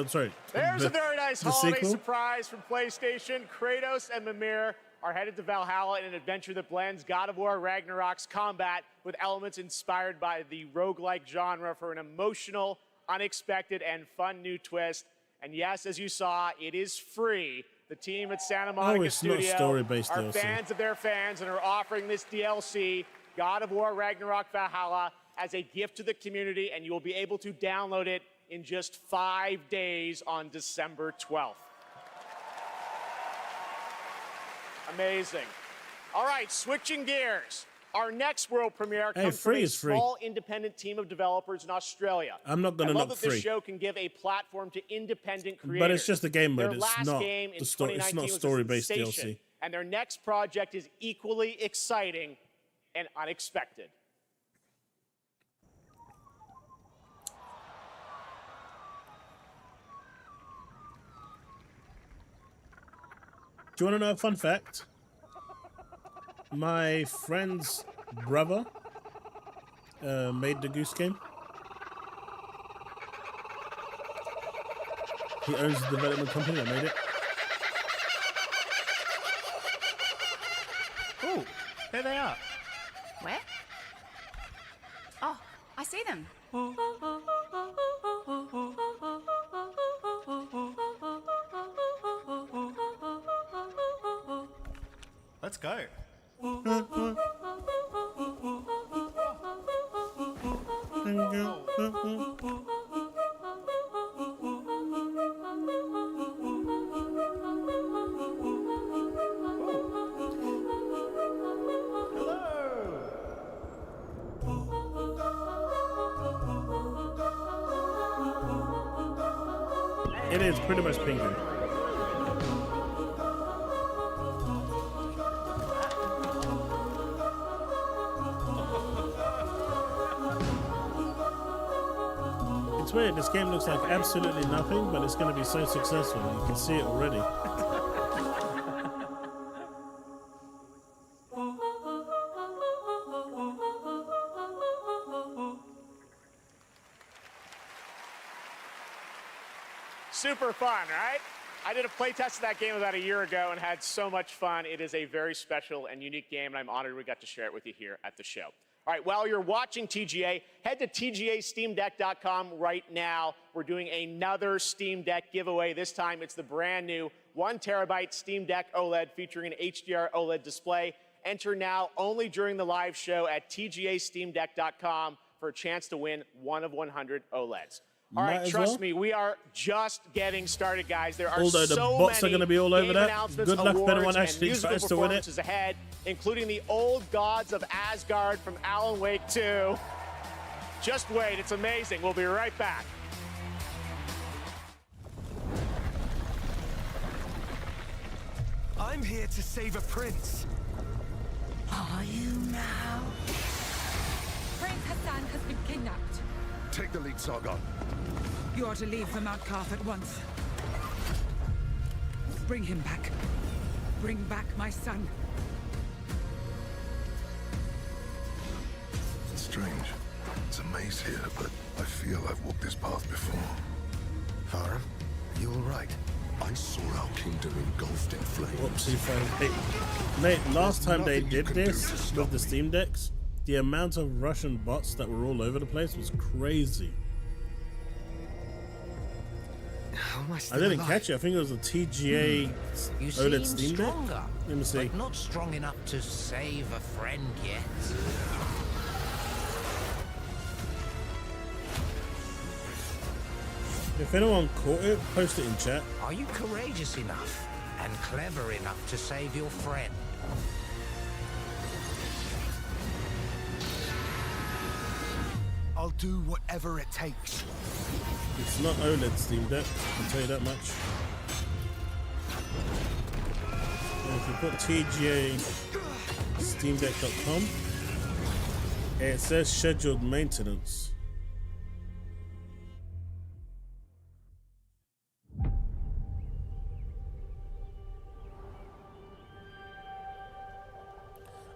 Sorry. There's a very nice holiday sequel? surprise from PlayStation. Kratos and Mimir are headed to Valhalla in an adventure that blends God of War Ragnarok's combat with elements inspired by the roguelike genre for an emotional, unexpected, and fun new twist. And yes, as you saw, it is free. The team at Santa Monica it's Studio not story-based are DLC. fans of their fans and are offering this DLC, God of War Ragnarok Valhalla, as a gift to the community, and you will be able to download it in just 5 days on December 12th. Amazing. All right, switching gears. Our next world premiere comes from a small independent team of developers in Australia. I'm not gonna I love knock that this free. show can give a platform to independent creators. But it's just a game mode. Their It's last not game in the story. It's 2019 not was a story-based sensation, DLC. and their next project is equally exciting and unexpected. Do you want to know a fun fact? My friend's brother made the Goose Game. He owns the development company that made it. Oh, there they are. Where? Oh, I see them. Let's go. It is pretty much penguin. It's weird, this game looks like absolutely nothing, but it's going to be so successful. You can see it already. Super fun, right? I did a playtest of that game about a year ago and had so much fun. It is a very special and unique game, and I'm honored we got to share it with you here at the show. All right, while you're watching TGA, head to TGASteamDeck.com right now. We're doing another Steam Deck giveaway. This time it's the brand new 1 terabyte Steam Deck OLED featuring an HDR OLED display. Enter now only during the live show at TGASteamDeck.com for a chance to win 1 of 100 OLEDs. All right, trust me, we are just getting started, guys. There are Although the so bots are many going to be all over game that. announcements, Good luck if anyone awards, and actually musical tries to win it. performances ahead, including the old gods of Asgard from Alan Wake 2. Just wait, it's amazing. We'll be right back. I'm here to save a prince. Are you now? Prince Hassan has been kidnapped. Take the lead, Sargon. You are to leave for Mount Karth at once. Bring him back. Bring back my son. It's strange. It's a maze here, but I feel I've walked this path before. Farah, are you all right? I saw our kingdom engulfed in flames. Whoopsie phone. Mate, last time they did this with the Steam Decks, the amount of Russian bots that were all over the place was crazy. How am I I still didn't alive? catch it. I think it was a TGA You OLED seem Steam Deck. stronger, Let me see. but not strong enough to save a friend yet. If anyone caught it, post it in chat. Are you courageous enough and clever enough to save your friend? I'll do whatever it takes. It's not OLED Steam Deck, I can tell you that much. And if you put TGA SteamDeck.com, it says scheduled maintenance.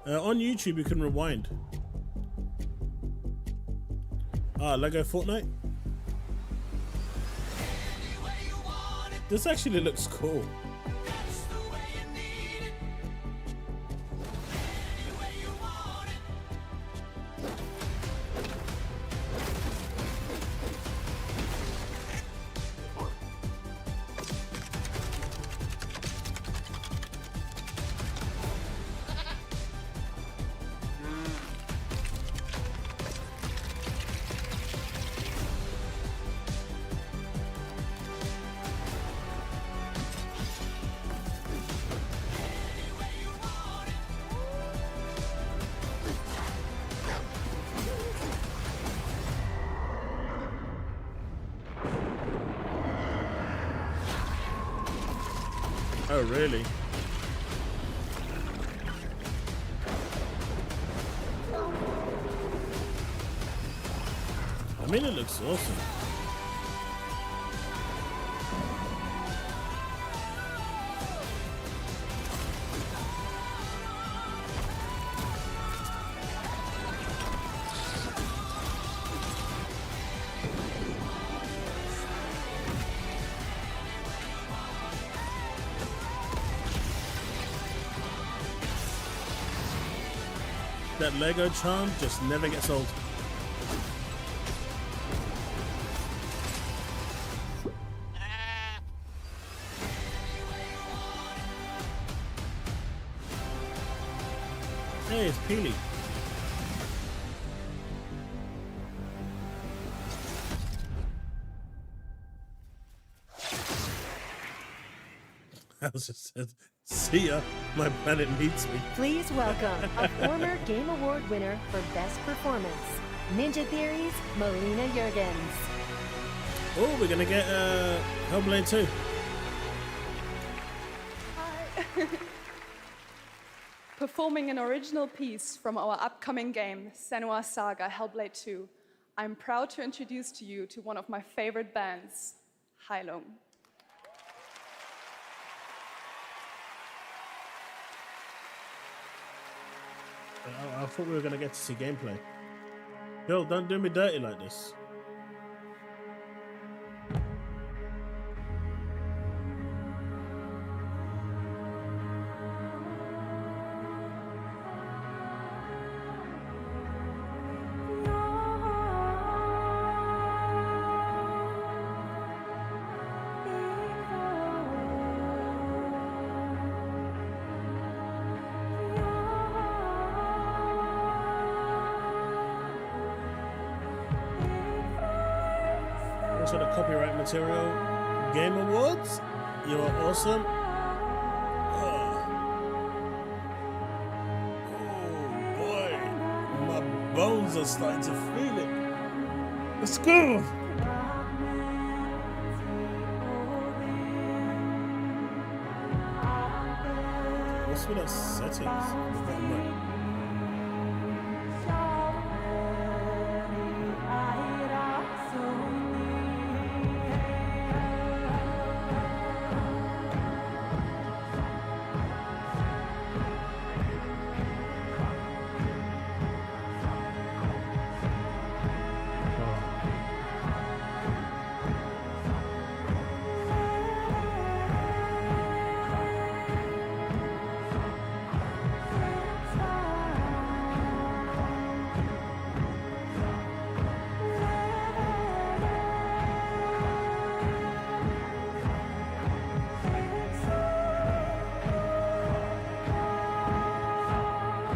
On YouTube, you can rewind. Lego Fortnite. This actually looks cool. Oh, really? I mean, it looks awesome. That Lego charm just never gets old. Hey, it's Peely. I was just said, see ya, my planet needs me. Please welcome a former Game Award winner for Best Performance, Ninja Theory's Melina Jurgens. Oh, we're gonna get Hellblade 2. Hi. Performing an original piece from our upcoming game, Senua's Saga Hellblade 2, I'm proud to introduce to you to one of my favorite bands, Heilung. I thought we were gonna get to see gameplay. Bill, don't do me dirty like this. For the copyright material Game Awards. You are awesome. Oh boy, my bones are starting to feel it. Let's go. What's with that settings?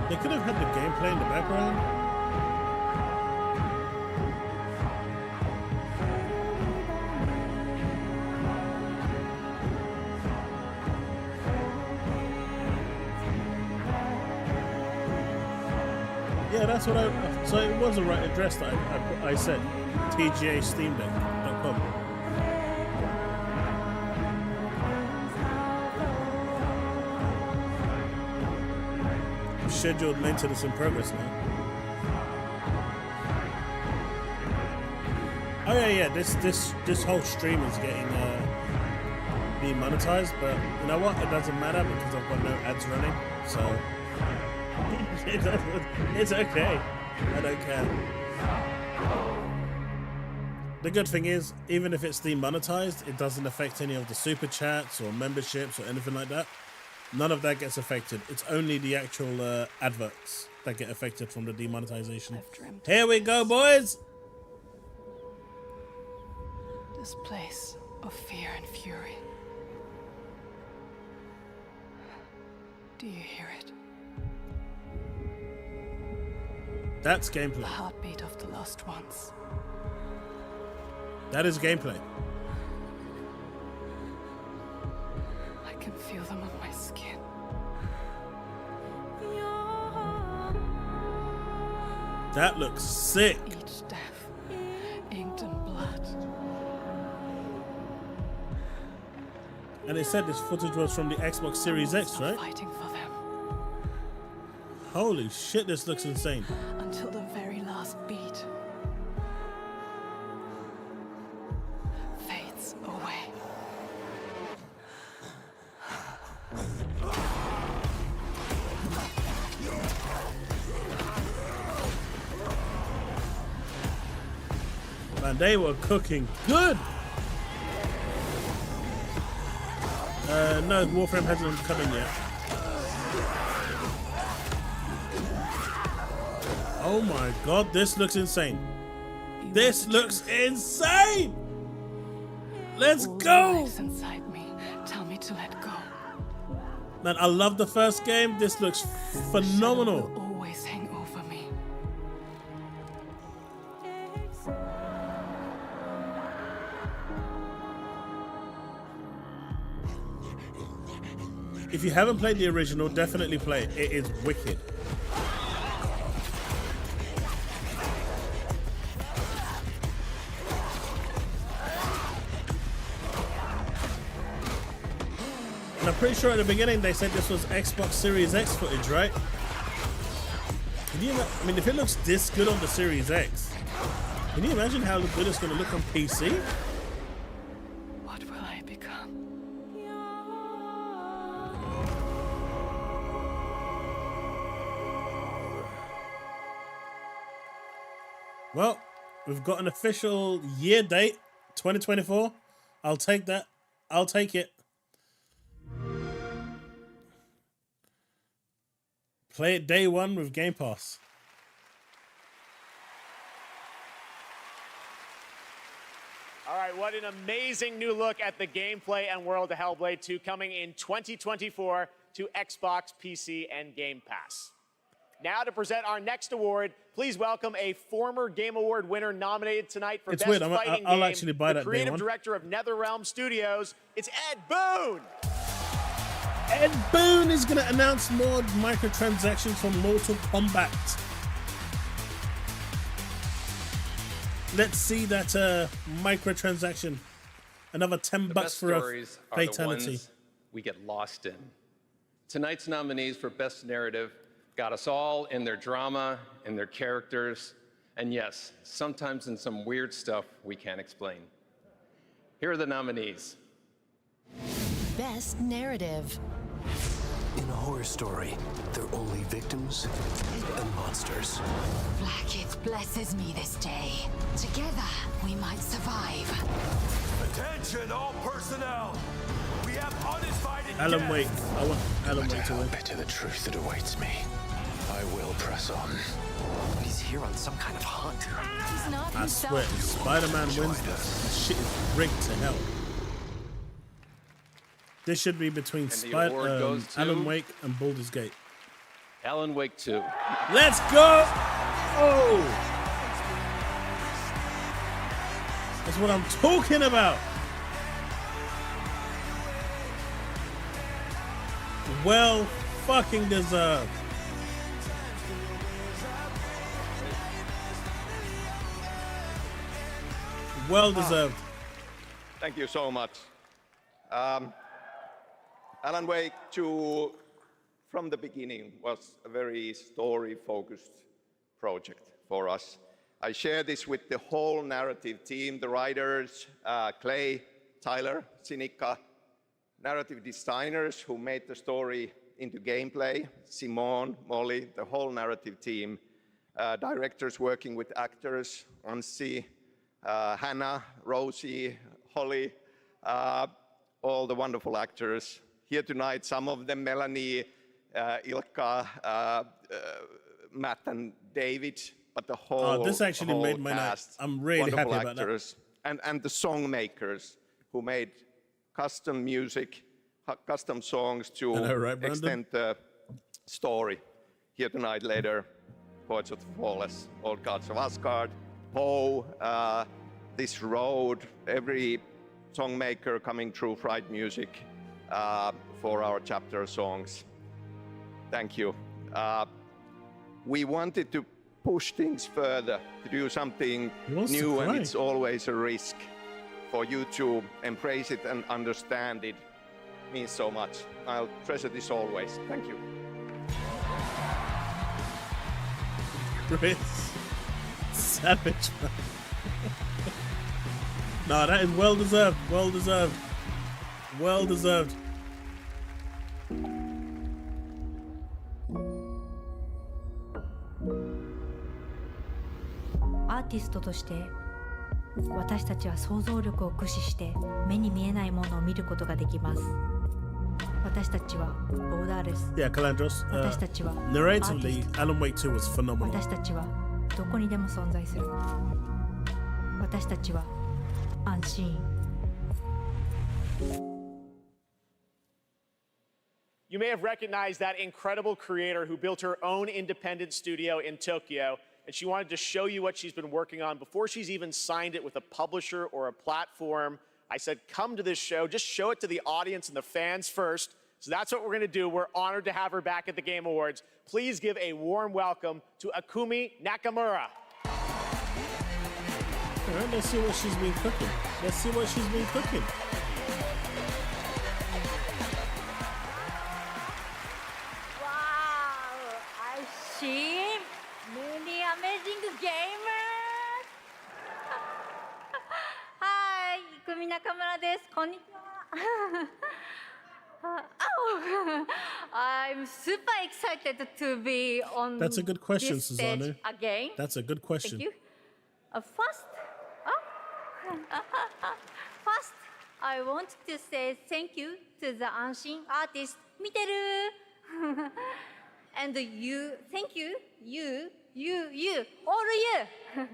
They could have had the gameplay in the background. Yeah, that's what I. So it was the right address that I said. TGASteamDeck.com. Scheduled maintenance in progress now. Oh yeah. This whole stream is getting demonetized, but you know what? It doesn't matter because I've got no ads running, so it's okay. I don't care. The good thing is, even if it's demonetized, it doesn't affect any of the super chats or memberships or anything like that. None of that gets affected. It's only the actual adverts that get affected from the demonetization. Here we go, boys! This place of fear and fury. Do you hear it? That's gameplay. The heartbeat of the lost ones. That is gameplay. I can feel them on my skin. That looks sick. Each death, inked in blood. And they said this footage was from the Xbox Series X, right? Fighting for them Holy shit, this looks insane. until the very last beat fades away. Man, they were cooking good. No, Warframe hasn't come in yet. Oh my god, this looks insane. This looks insane! Let's go! Inside me, tell me to let go. Man, I love the first game. This looks phenomenal. Always hang over me. If you haven't played the original, definitely play it. It is wicked. And I'm pretty sure at the beginning they said this was Xbox Series X footage, right? Can you? I mean, if it looks this good on the Series X, can you imagine how good it's going to look on PC? What will I become? Well, we've got an official year date, 2024. I'll take that. I'll take it. Play it day one with Game Pass. All right, what an amazing new look at the gameplay and world of Hellblade 2 coming in 2024 to Xbox, PC, and Game Pass. Now to present our next award, please welcome a former Game Award winner nominated tonight for It's Best weird. Fighting I'll Game, actually buy the that day creative one. director of NetherRealm Studios. It's Ed Boon! Ed Boon is going to announce more microtransactions from Mortal Kombat. Let's see that microtransaction. Another $10 best for a stories are fatality. the ones we get lost in. Tonight's nominees for Best Narrative got us all in their drama, in their characters, and yes, sometimes in some weird stuff we can't explain. Here are the nominees. Best Narrative. In a horror story, they're only victims and monsters. Blackett blesses me this day. Together, we might survive. Attention, all personnel! We have uninvited Alan guests. Wake. I want Alan Wake to win. Better the truth that awaits me. I will press on. He's here on some kind of hunt. He's not I himself. swear, if Spider-Man wins this, this shit is rigged to hell. This should be between the award goes to- Alan Wake and Baldur's Gate. Alan Wake 2. Let's go! Oh! That's what I'm talking about. Well fucking deserved. Well deserved. Thank you so much. Alan Wake 2, from the beginning, was a very story-focused project for us. I share this with the whole narrative team, the writers, Clay, Tyler, Sinica, narrative designers who made the story into gameplay, Simone, Molly, the whole narrative team, directors working with actors, Ansi, Hannah, Rosie, Holly, all the wonderful actors here tonight, some of them, Melanie, Ilka, Matt and David, but the whole this actually whole made my cast, night. I'm really happy about actors, that. And the song makers who made custom music, custom songs to extend the story. Here tonight, later, Poets of the Flawless, Old Gods of Asgard, Poe, This Road, every song maker coming through Fright Music for our chapter songs. Thank you. We wanted to push things further, to do something new, and it's always a risk. For you to embrace it and understand it means so much. I'll treasure this always. Thank you. Chris. Savage, man. No, that is well deserved. Well deserved. Well deserved.アーティストとして私たちは想像力を駆使して目に見えないものを見ることができます。私たちはボーダーレス。Yeah, Calandros. 私たちは Narratively, Alan Wake 2 was phenomenal. 私たちはどこにでも存在する。私たちは安心。You may have recognized that incredible creator who built her own independent studio in Tokyo, and she wanted to show you what she's been working on before she's even signed it with a publisher or a platform. I said, come to this show, just show it to the audience and the fans first. So that's what we're gonna do. We're honored to have her back at the Game Awards. Please give a warm welcome to Akumi Nakamura. All right, let's see what she's been cooking. Let's see what she's been cooking. Wow, I see many amazing gamers. Hi, Ikumi Nakamura desu. Konnichiwa. Oh, I'm super excited to be on That's a good question, this stage Susanna. again. That's a good question. Thank you. First, I want to say thank you to the Anshin artist, Miteru. And you, thank you, you, all you.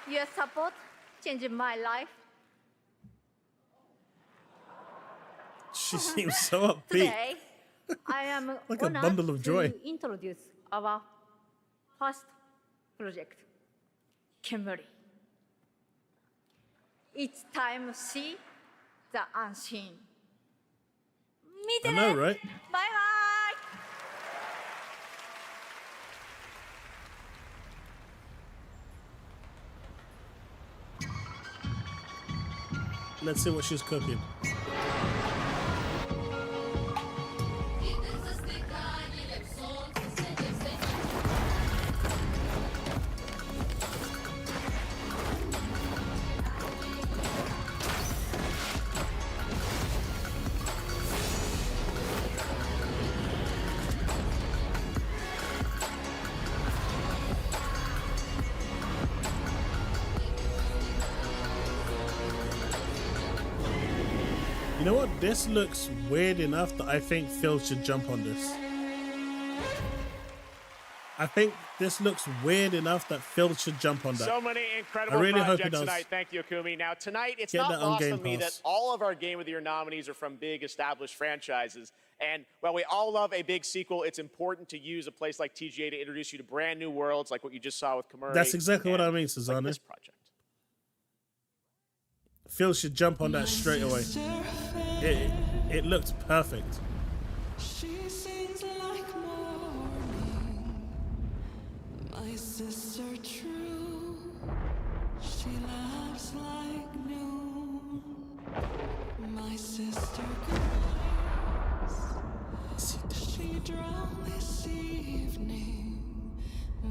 Your support changed my life. She seems so upbeat. Today, I am like a honored bundle of joy. to introduce our first project, Kemuri. It's time to see the unseen. I know, right? Bye-bye. Let's see what she's cooking. You know what? This looks weird enough that I think Phil should jump on this. I think this looks weird enough that Phil should jump on that. So many incredible projects tonight. Thank you, Akumi. Now, tonight, it's not lost on me that all of our Game of the Year nominees are from big established franchises. And while we all love a big sequel, it's important to use a place like TGA to introduce you to brand new worlds like what you just saw with Kemuri. That's exactly what I mean, Susanna. Like this project. Phil should jump on that straight away. It looked perfect. She sings like morning. My sister true, she laughs like noon. My sister cries, she drowned this evening,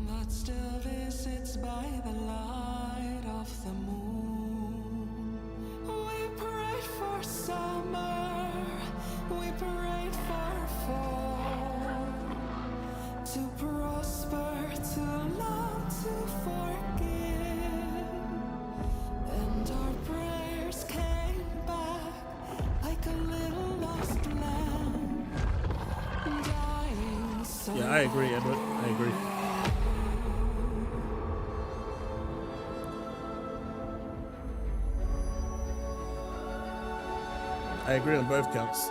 but still visits by the light of the moon. We prayed for summer, we prayed for fall, to prosper, to love, to forgive, and our prayers came back like a little lost lamb, dying so Yeah, I agree, Edward. I agree. I agree on both counts.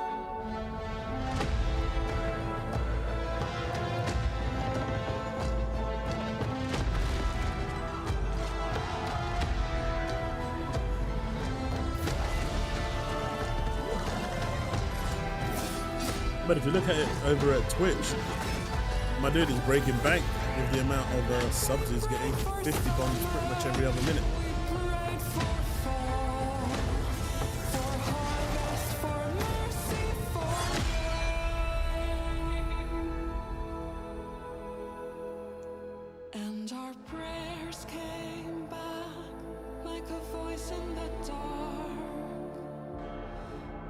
But if you look at it over at Twitch, my dude is breaking bank with the amount of subs he's getting. 50 bombs pretty much every other minute. and our prayers came back like a voice in the dark,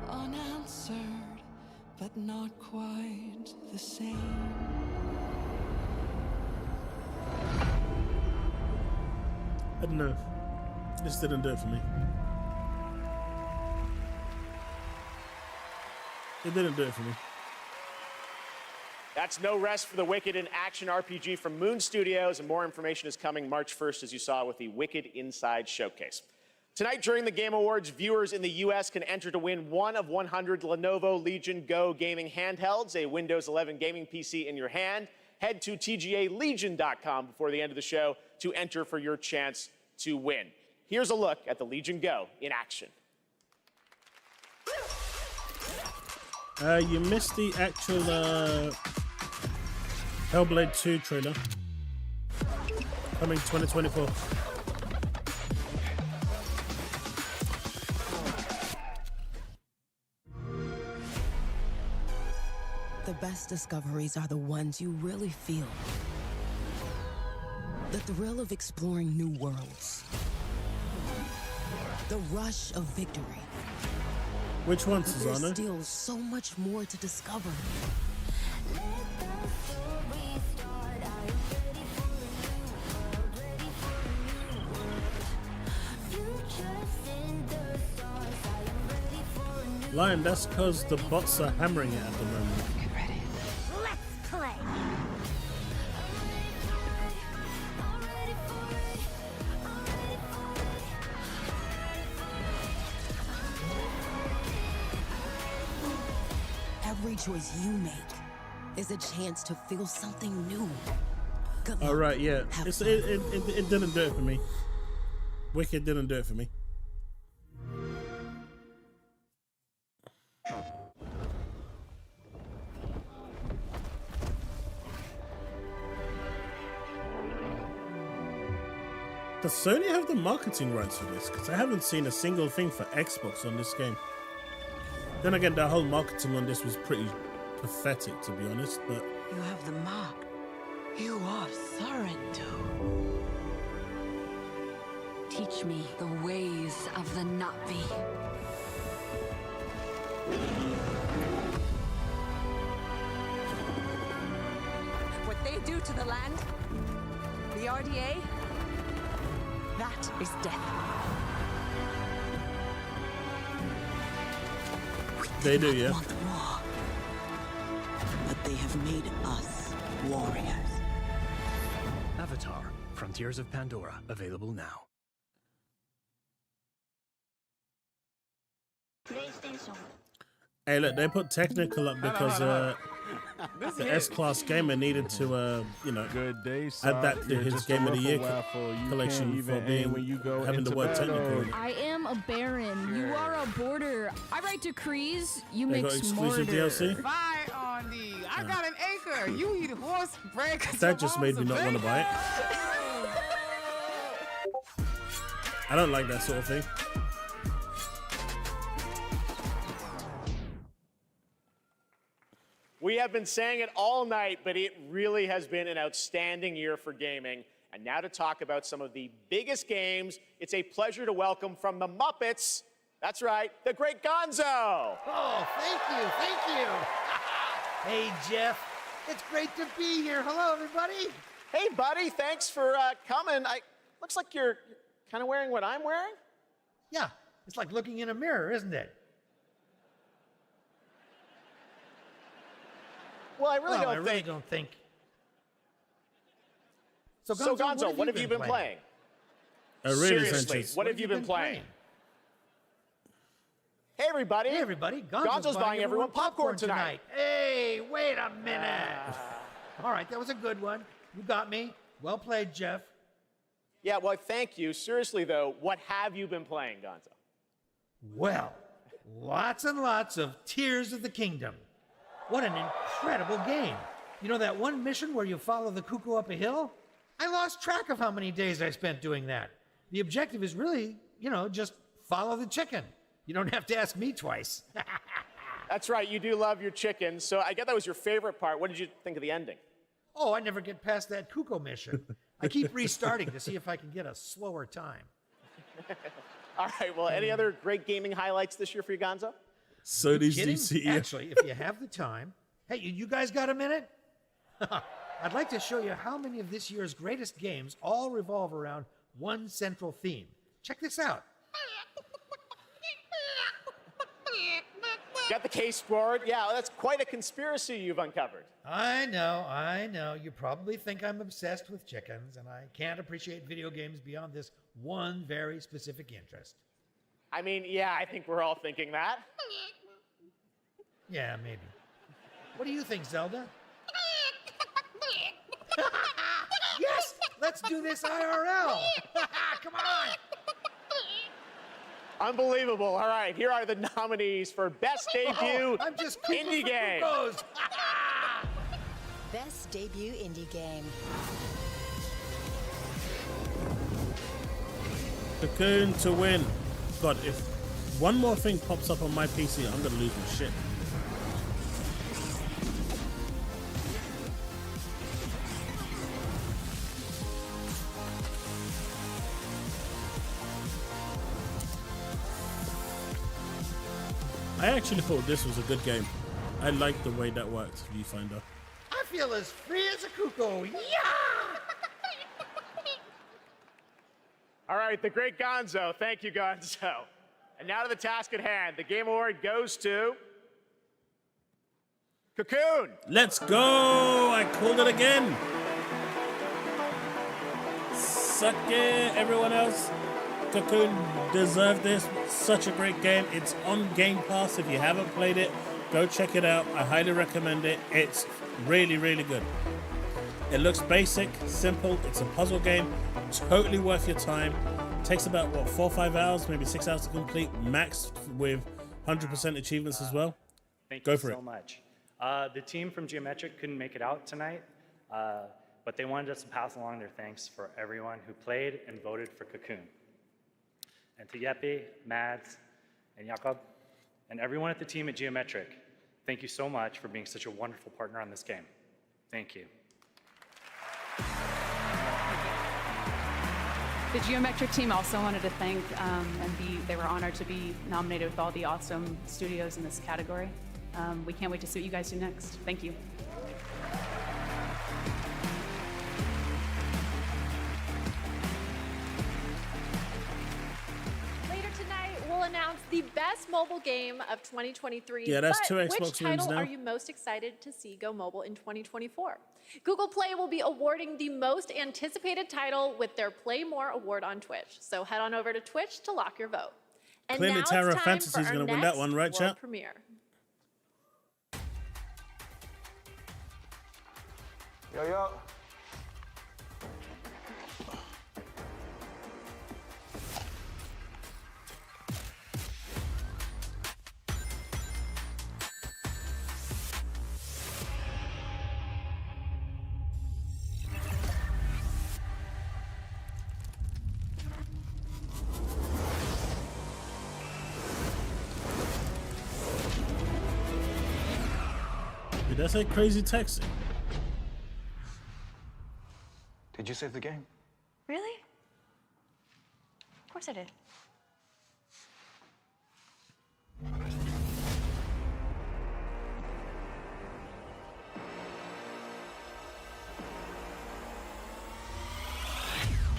unanswered, but not quite the same. I don't know. This didn't do it for me. It didn't do it for me. That's No Rest for the Wicked, an action RPG from Moon Studios, and more information is coming March 1st, as you saw with the Wicked Inside Showcase. Tonight, during the Game Awards, viewers in the U.S. can enter to win one of 100 Lenovo Legion Go gaming handhelds, a Windows 11 gaming PC in your hand. Head to TGALegion.com before the end of the show to enter for your chance to win. Here's a look at the Legion Go in action. You missed the actual Hellblade 2 trailer. Coming 2024. The best discoveries are the ones you really feel. The thrill of exploring new worlds. The rush of victory. Which one, There's Susanna? still so much more to discover. Lion, that's because the bots are hammering it at the moment. Let's play. Every choice you make is a chance to feel something new. Good luck. All right, yeah. Have It didn't do it for me. Wicked didn't do it for me. Does Sony have the marketing rights for this? Because I haven't seen a single thing for Xbox on this game. Then again, the whole marketing on this was pretty pathetic, to be honest, but... You have the mark. You are Sarentu. Teach me the ways of the Navi. What they do to the land, the RDA, that is death. They do, yeah. Want war, but they have made us warriors. Avatar: Frontiers of Pandora, available now. Hey, look, they put technical up because the S-Class gamer needed to, you know, add that to his Game of the Year collection for being having the word technical. I am a baron. You are a border. I write decrees. You They make got exclusive smarter. DLC. Fight on the I got an acre. You eat horse bread. That just made me not want to buy it. I don't like that sort of thing. We have been saying it all night, but it really has been an outstanding year for gaming. And now to talk about some of the biggest games, it's a pleasure to welcome from the Muppets, that's right, the great Gonzo. Oh, thank you. Hey, Jeff, it's great to be here. Hello, everybody. Hey, buddy, thanks for coming. Looks like you're kind of wearing what I'm wearing. Yeah, it's like looking in a mirror, isn't it? Well, I really don't think. So Gonzo, what have you been playing? Seriously, what have you been playing? Hey, everybody. Hey, everybody. Gonzo's buying everyone popcorn tonight. Hey, wait a minute. All right, that was a good one. You got me. Well played, Jeff. Yeah, well, thank you. Seriously, though, what have you been playing, Gonzo? Well, lots and lots of Tears of the Kingdom. What an incredible game. You know that one mission where you follow the cuckoo up a hill? I lost track of how many days I spent doing that. The objective is really, just follow the chicken. You don't have to ask me twice. That's right, you do love your chickens, so I get that was your favorite part. What did you think of the ending? Oh, I never get past that cuckoo mission. I keep restarting to see if I can get a slower time. All right, well, any other great gaming highlights this year for you, Gonzo? So these DC. Actually, if you have the time, hey, you guys got a minute? I'd like to show you how many of this year's greatest games all revolve around one central theme. Check this out. Got the case board? Yeah, that's quite a conspiracy you've uncovered. I know. You probably think I'm obsessed with chickens, and I can't appreciate video games beyond this one very specific interest. I mean, yeah, I think we're all thinking that. Yeah, maybe. What do you think, Zelda? Yes! Let's do this IRL! Come on! Unbelievable. All right, here are the nominees for Best Debut I'm just Indie Game. Best debut indie game. Cocoon to win. God, if one more thing pops up on my PC, I'm gonna lose my shit. I actually thought this was a good game. I like the way that worked, Viewfinder. I feel as free as a cuckoo. Yeah! All right, the great Gonzo. Thank you, Gonzo. And now to the task at hand. The Game Award goes to Cocoon. Let's go! I called it again. Suck it, everyone else. Cocoon deserved this. Such a great game. It's on Game Pass. If you haven't played it, go check it out. I highly recommend it. It's really, really good. It looks basic, simple. It's a puzzle game. Totally worth your time. Takes about, 4 or 5 hours, maybe 6 hours to complete, maxed with 100% achievements as well. Thank Go you for so it. much. The team from Geometric couldn't make it out tonight, but they wanted us to pass along their thanks for everyone who played and voted for Cocoon. And to Yeppe, Mads, and Jakob, and everyone at the team at Geometric, thank you so much for being such a wonderful partner on this game. Thank you. The Geometric team also wanted to thank they were honored to be nominated with all the awesome studios in this category. We can't wait to see what you guys do next. Thank you. Later tonight, we'll announce the best mobile game of 2023. Yeah, that's but 2 Xbox which wins title now. are you most excited to see go mobile in 2024? Google Play will be awarding the most anticipated title with their Play More award on Twitch. So head on over to Twitch to lock your vote. And Clearly now Tower it's of time Fantasy for is our going to win that next one, right, world chat? premiere. Yo, yo. Did I say crazy taxi? Did you save the game? Really? Of course I did.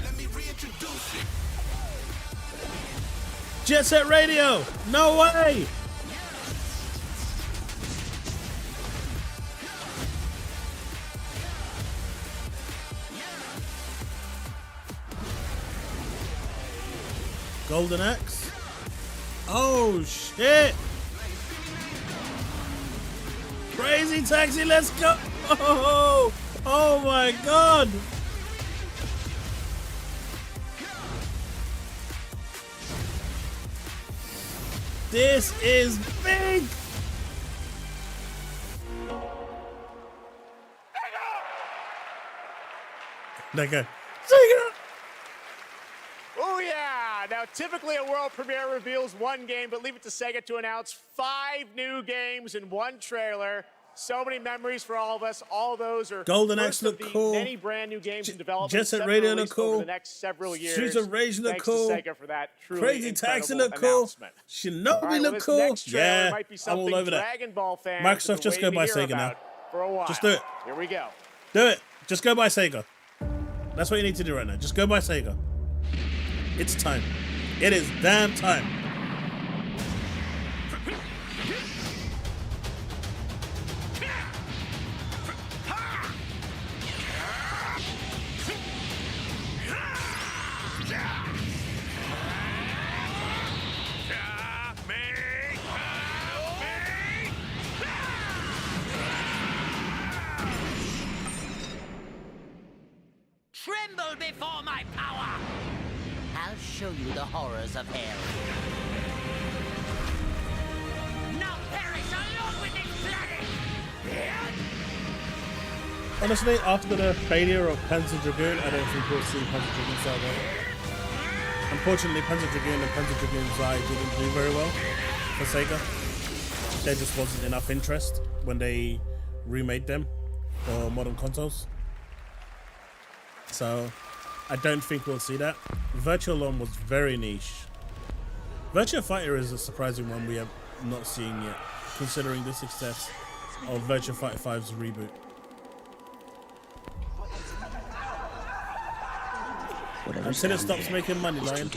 Let me reintroduce you. Jet Set Radio! No way! Golden Axe. Oh shit! Crazy Taxi, let's go! Oh my god! This is big! Sega! Oh yeah! Now, typically a world premiere reveals one game, but leave it to Sega to announce 5 new games in one trailer. So many memories for all of us. All those are Golden Axe look cool. Many brand new games in development. Jet Set Radio look cool. Over the next several years. Streets of Rage look cool. Thanks to Sega for that truly Crazy Taxi look cool. Shinobi look cool. Yeah, I'm all over that. Dragon Ball fans Microsoft, just go buy Sega now. For a while. Just do it. Here we go. Do it. Just go buy Sega. That's what you need to do right now. Just go buy Sega. It's time. It is damn time. Tremble before my power! I'll show you the horrors of hell. Now perish along with this planet! Honestly, after the failure of Panzer Dragoon, I don't think we'll see Panzer Dragoon Saga. Unfortunately, Panzer Dragoon and Panzer Dragoon Zai didn't do very well for Sega. There just wasn't enough interest when they remade them for modern consoles. So, I don't think we'll see that. Virtua Lon was very niche. Virtua Fighter is a surprising one we have not seen yet, considering the success of Virtua Fighter 5's reboot. Until it stops making money, Lion.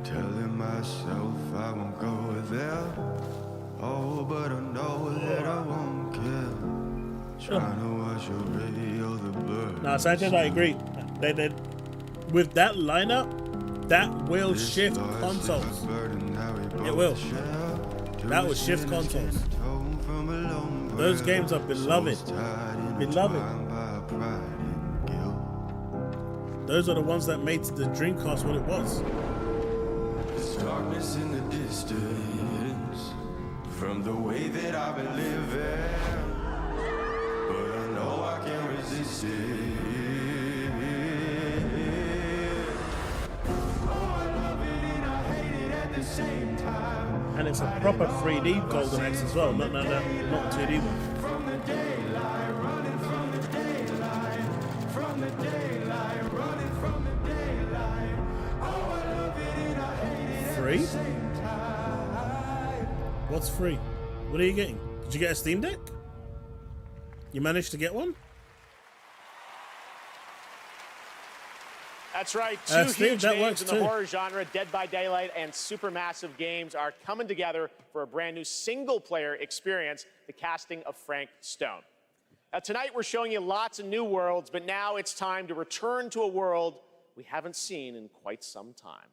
Telling myself I won't go there. Oh, but I know that I won't care. Trying to watch your radio, the bird. Nah, Sanchez, I agree. They did. With that lineup, that will shift consoles. It will. That will shift consoles. Those games are beloved. Beloved. Those are the ones that made the Dreamcast what it was. There's darkness in the distance from the way that I've been living, but I know I can't resist it. And it's a proper 3D Golden Axe as well, not 2D one. From the daylight, running from the daylight, from the daylight, running from the daylight. Oh, I love it and I hate it. Free? What's free? What are you getting? Did you get a Steam Deck? You managed to get one? That's right. Two huge names in the too. horror genre, Dead by Daylight and Supermassive Games, are coming together for a brand new single-player experience, the casting of Frank Stone. Now, tonight we're showing you lots of new worlds, but now it's time to return to a world we haven't seen in quite some time.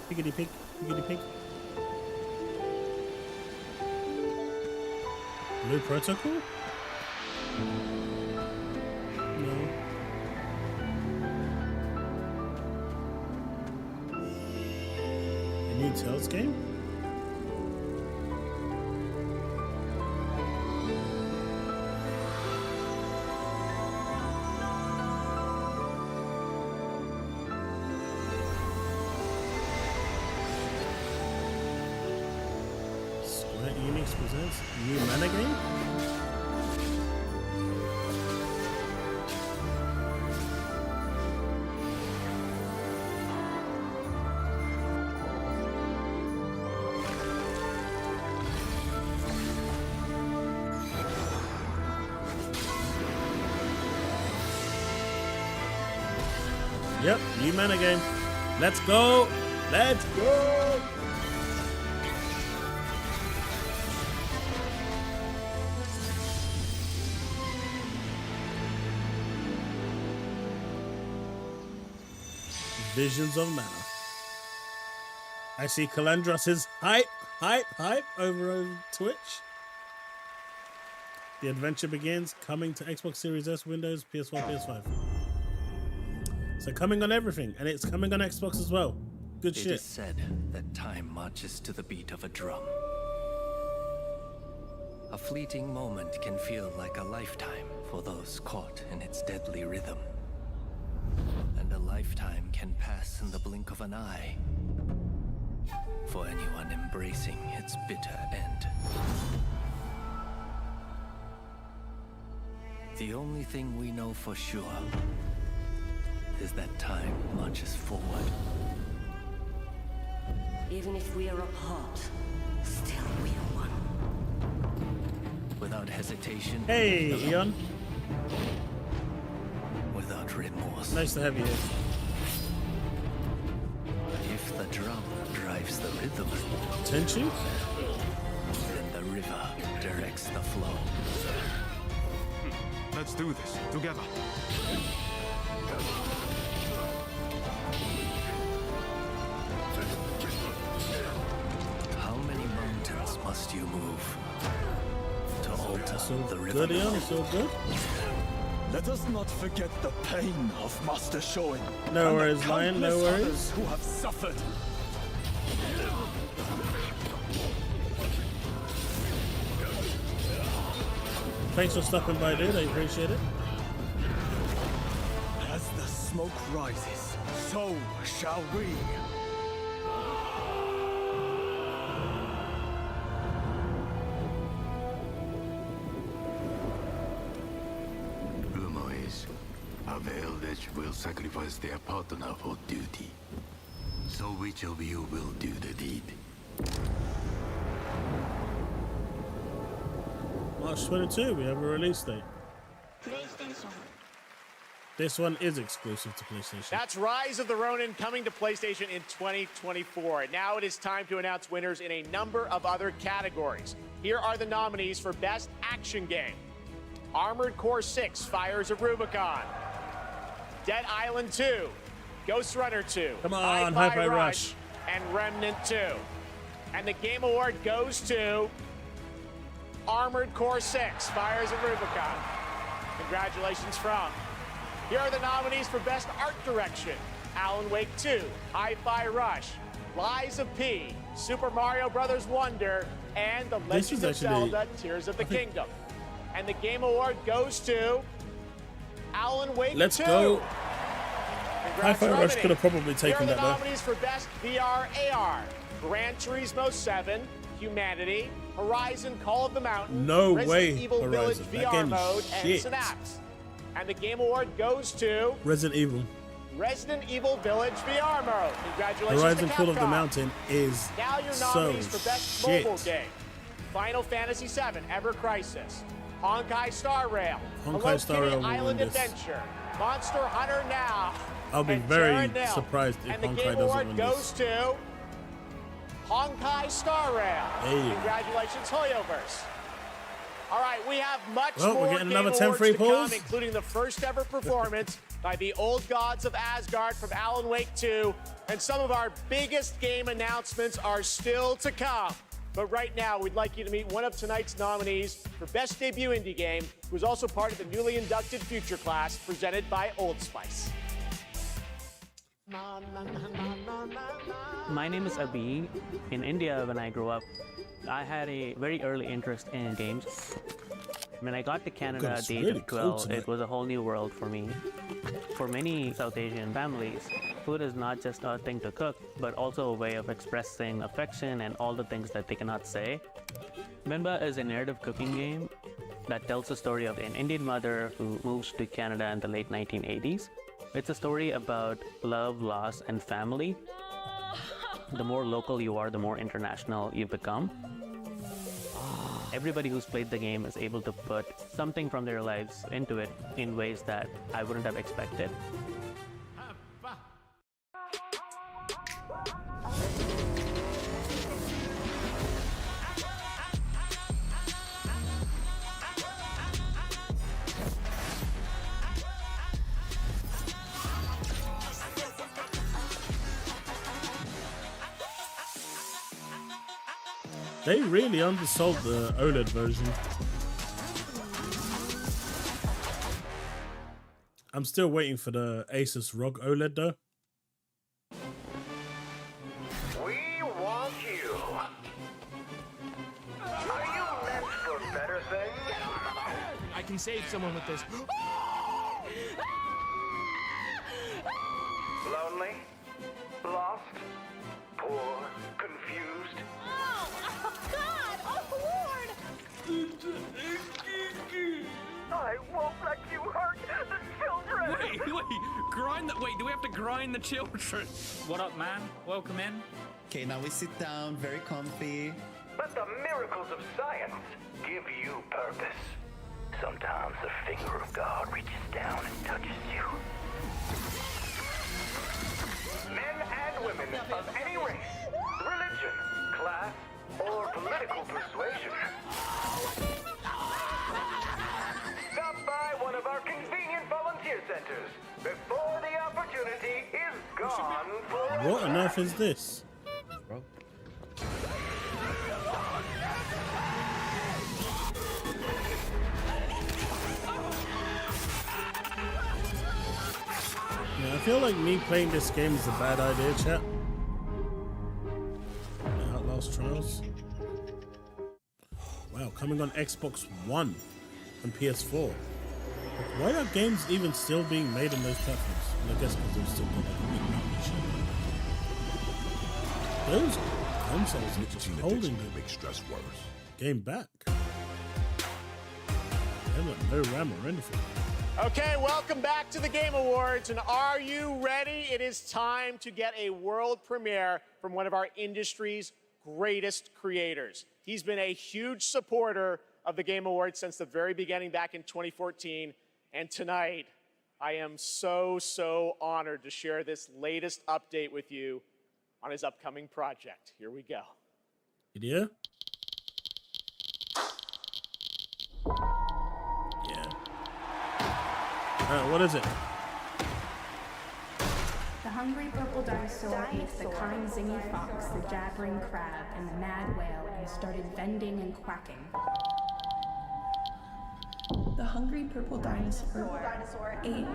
Piggity pig, piggity pig. Blue Protocol? No. New Tales game? Square Enix presents new mana game? Yep, new mana game. Let's go! Let's go! Visions of Mana. I see Calandros is hype over on Twitch. The adventure begins, coming to Xbox Series S, Windows, PS4, PS5. So coming on everything, and it's coming on Xbox as well. Good shit. It is said that time marches to the beat of a drum. A fleeting moment can feel like a lifetime for those caught in its deadly rhythm. And a lifetime can pass in the blink of an eye for anyone embracing its bitter end. The only thing we know for sure is that time marches forward. Even if we are apart, still we are one. Without hesitation. Hey, Eon. Without remorse. Nice to have you here. If the drum drives the rhythm, Tenchu? then the river directs the flow. Let's do this together. How many mountains must you move to alter the river? Good, Eon, it's all good. Let us not forget the pain of Master Shoin. No and worries, the Lion, no countless worries. others who have suffered. Thanks for stopping by, dude. I appreciate it. As the smoke rises, so shall we. Rumor is, a veiled edge will sacrifice their partner for duty. So which of you will do the deed? March 22, we have a release date. This one is exclusive to PlayStation. That's Rise of the Ronin coming to PlayStation in 2024. And now it is time to announce winners in a number of other categories. Here are the nominees for Best Action Game. Armored Core 6, Fires of Rubicon. Dead Island 2, Ghost Runner 2, Come on, Hi-Fi Hi-Fi Rush, and Remnant 2. And the Game Award goes to Armored Core 6, Fires of Rubicon. Congratulations from. Here are the nominees for Best Art Direction. Alan Wake 2, Hi-Fi Rush, Lies of P, Super Mario Bros. Wonder, and The Legend of Zelda Tears of the Kingdom. And the Game Award goes to Alan Wake 2. Let's go. Hi-Fi Rush could have probably taken that Here are the though. nominees for Best VR AR. Gran Turismo 7, Humanity, Horizon Call of the Mountain, No Resident way, Evil Village Horizon. That VR game is mode, and shit. Synapse. And the Game Award goes to Resident Evil. Resident Evil Village VR mode. Congratulations Horizon to Call of the Capcom. Mountain is Now your so nominees for Best shit. Mobile Game. Final Fantasy VII, Ever Crisis, Honkai Star Rail, Honkai Hello Star Kitty Rail will Island win this. Adventure, Monster Hunter Now, I'll be and very Terra Nil. surprised if And the Honkai Game doesn't Award win goes this. to Honkai Star Rail. Congratulations, Hoyoverse. All right, we have much Well, we're more getting Game another 10 Awards free to come, polls. including the first ever performance by the Old Gods of Asgard from Alan Wake 2, and some of our biggest game announcements are still to come. But right now, we'd like you to meet one of tonight's nominees for Best Debut Indie Game, who's also part of the newly inducted Future Class presented by Old Spice. Na, na, na, na, na, na. My name is Abhi. In India, when I grew up, I had a very early interest in games. When I got to Canada at the age of 12, it was a whole new world for me. For many South Asian families, food is not just a thing to cook, but also a way of expressing affection and all the things that they cannot say. Mimba is a narrative cooking game that tells the story of an Indian mother who moves to Canada in the late 1980s. It's a story about love, loss, and family. The more local you are, the more international you become. Everybody who's played the game is able to put something from their lives into it in ways that I wouldn't have expected. They really undersold the OLED version. I'm still waiting for the Asus ROG OLED though. We want you. Are you meant for better things? I can save someone with this. Lonely? Lost? Poor? Confused? Oh, God! Oh, Lord! I won't let you hurt the children! Wait, grind the. Wait, do we have to grind the children? What up, man? Welcome in. Okay, now we sit down, very comfy. Let the miracles of science give you purpose. Sometimes the finger of God reaches down and touches you. Men and women of any race, religion, class, or political persuasion. Stop by one of our convenient volunteer centers before the opportunity is gone forever. What on earth is this? Bro. Yeah, I feel like me playing this game is a bad idea, chat. Outlast Trials. Wow, coming on Xbox One and PS4. Like, why are games even still being made on those platforms? And I guess because they've still got like a big market share. Those consoles are just holding the game back. They have like no RAM or anything. Okay, welcome back to the Game Awards, and are you ready? It is time to get a world premiere from one of our industry's greatest creators. He's been a huge supporter of the Game Awards since the very beginning back in 2014, and tonight I am so honored to share this latest update with you on his upcoming project. Here we go. Yeah? What is it? The hungry purple dinosaur ate the kind zingy fox, the jabbering crab, and the mad whale and started bending and quacking. The hungry purple dinosaur ate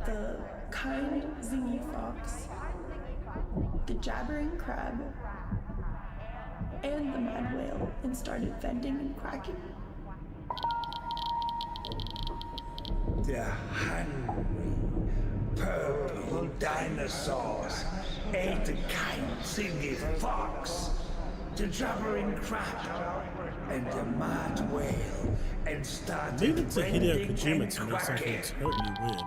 the kind zingy fox, the jabbering crab, and the mad whale and started bending and quacking. The hungry purple dinosaurs ate the kind zingy fox, the jabbering crab, and the mad whale, and started Leave it to Hideo bending Kojima and to make something quacking. totally weird.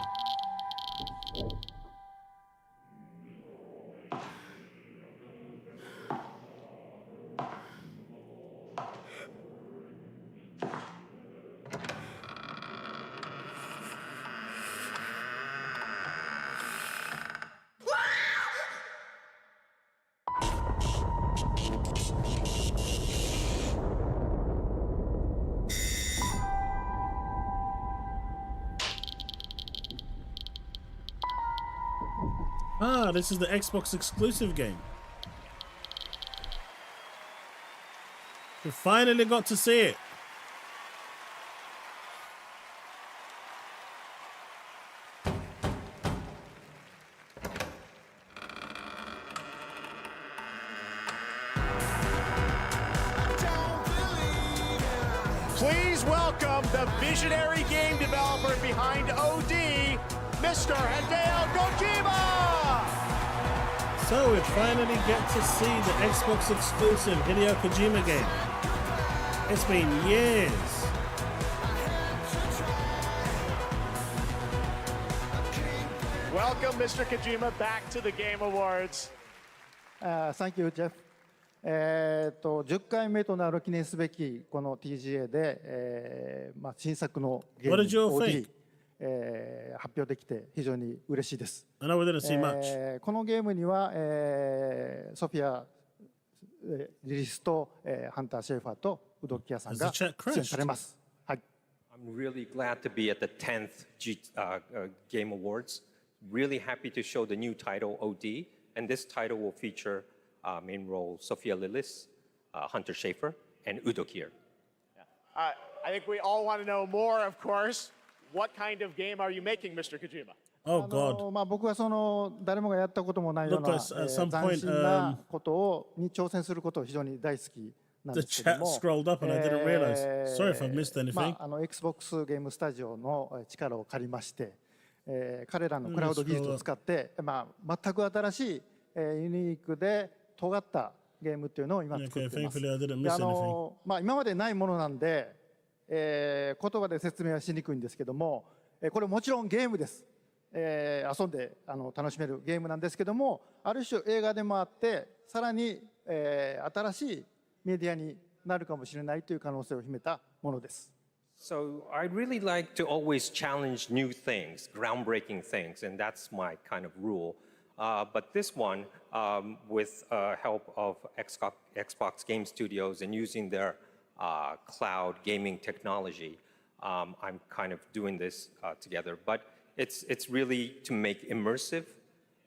Ah, this is the Xbox exclusive game. We finally got to see it. Please welcome the visionary game developer behind OD, Mr. Hideo Kojima! So we finally get to see the Xbox exclusive Hideo Kojima game. It's been years. Welcome, Mr. Kojima, back to the Game Awards. Thank you, Jeff. 10回目となる記念すべきこの TGA で、新作のゲーム OD、発表できて非常に嬉しいです。このゲームには、ソフィア・リリスと、ハンター・シェーファーとウドッキアさんが出演されます。はい。I'm really glad to be at the 10th Game Awards. Really happy to show the new title OD, and this title will feature main role Sophia Lillis, Hunter Schafer, and Udo Kier. I think we all want to know more, of course. What kind of game are you making, Mr. Kojima? Oh God! 僕はその誰もがやったこともないような斬新なことに挑戦することを非常に大好きなんですけども。The chat scrolled up and I didn't realize. Sorry if I missed anything. Xbox ゲームスタジオの力を借りまして、彼らのクラウド技術を使って、全く新しい、ユニークで尖ったゲームっていうのを今作っています。今までないものなんで、言葉で説明はしにくいんですけども、これもちろんゲームです。遊んで楽しめるゲームなんですけども、ある種映画でもあって、さらに、新しいメディアになるかもしれないという可能性を秘めたものです。So I'd really like to always challenge new things, groundbreaking things, and that's my kind of rule. But this one, with help of Xbox Game Studios and using their cloud gaming technology, I'm kind of doing this together. But it's really to make immersive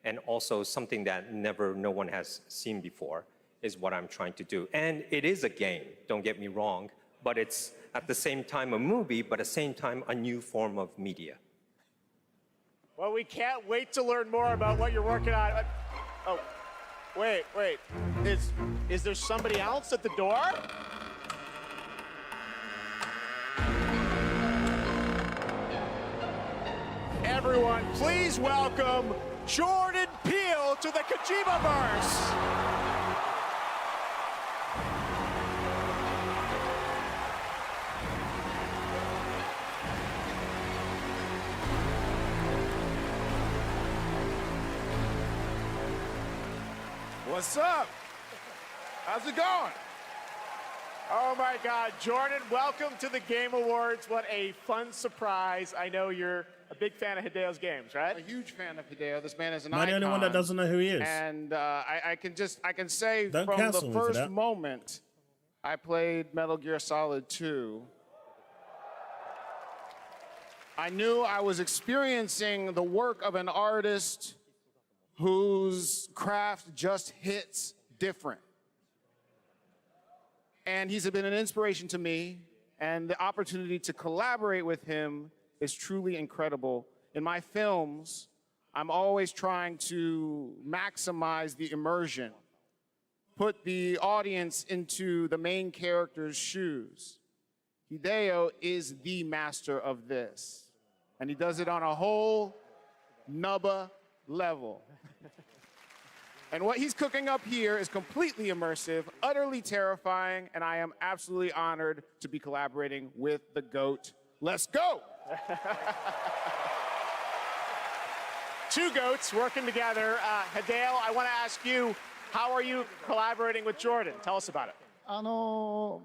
and also something that no one has seen before is what I'm trying to do. And it is a game, don't get me wrong, but it's at the same time a movie, but at the same time a new form of media. Well, we can't wait to learn more about what you're working on. Oh, wait. Is there somebody else at the door? Everyone, please welcome Jordan Peele to the Kojima-verse. What's up? How's it going? Oh my God, Jordan, welcome to the Game Awards. What a fun surprise. I know you're a big fan of Hideo's games, right? A huge fan of Hideo. This man is an icon. I'm the only one that doesn't know who he is. And I can say Don't from the first moment I played Metal Gear Solid 2, I knew I was experiencing the work of an artist whose craft just hits different. And he's been an inspiration to me, and the opportunity to collaborate with him is truly incredible. In my films, I'm always trying to maximize the immersion, put the audience into the main character's shoes. Hideo is the master of this, and he does it on a whole nubba level. And what he's cooking up here is completely immersive, utterly terrifying, and I am absolutely honored to be collaborating with the GOAT. Let's go! Two GOATs working together. Hideo, I want to ask you, how are you collaborating with Jordan? Tell us about it. ジョ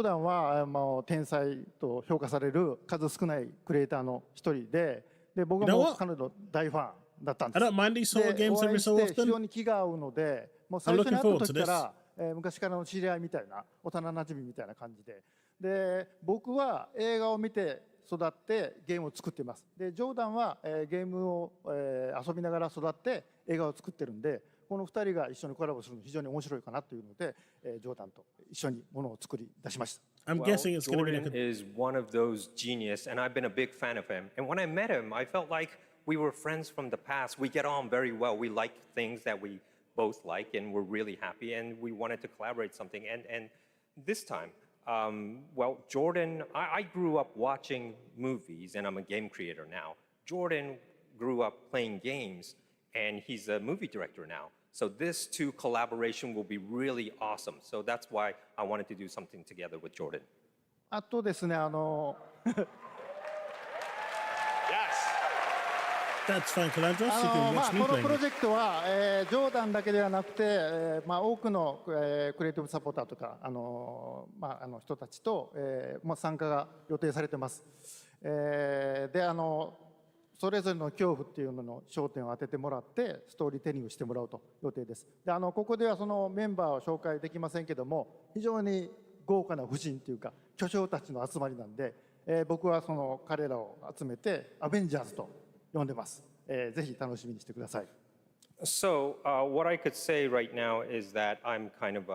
ーダンは天才と評価される数少ないクリエイターの一人で、僕も彼の大ファンだったんです。I don't mind these sort of games every so お会いして often. 非常に気が合うので、もう最初に会った時から昔からの知り合いみたいな、幼馴染みたいな感じで、僕は映画を見て育ってゲームを作っています。で、ジョーダンはゲームを遊びながら育って映画を作ってるんで、この2人が一緒にコラボするの非常に面白いかなというので、ジョーダンと一緒にものを作り出しました。I'm guessing it's going to be Jordan is one of those genius, and I've been a big fan of him. And when I met him, I felt like we were friends from the past. We get on very well. We like things that we both like, and we're really happy, and we wanted to collaborate something. And this time, Well, Jordan, I grew up watching movies, and I'm a game creator now. Jordan grew up playing games, and he's a movie director now. So this two collaboration will be really awesome. So that's why I wanted to do something together with Jordan. あとですね、That's fine, Calandros. You can まあ watch me この play. プロジェクトは、ジョーダンだけではなくて、まあ、多くの、クリエイティブサポーターとか、まあ、人たちと、もう参加が予定されてます。でそれぞれの恐怖っていうのの焦点を当ててもらってストーリーテリングしてもらうと予定です。でここではそのメンバーを紹介できませんけども、非常に豪華な夫人というか巨匠たちの集まりなんで、僕はその彼らを集めてアベンジャーズと呼んでます。ぜひ楽しみにしてください。So what I could say right now is that I'm kind of,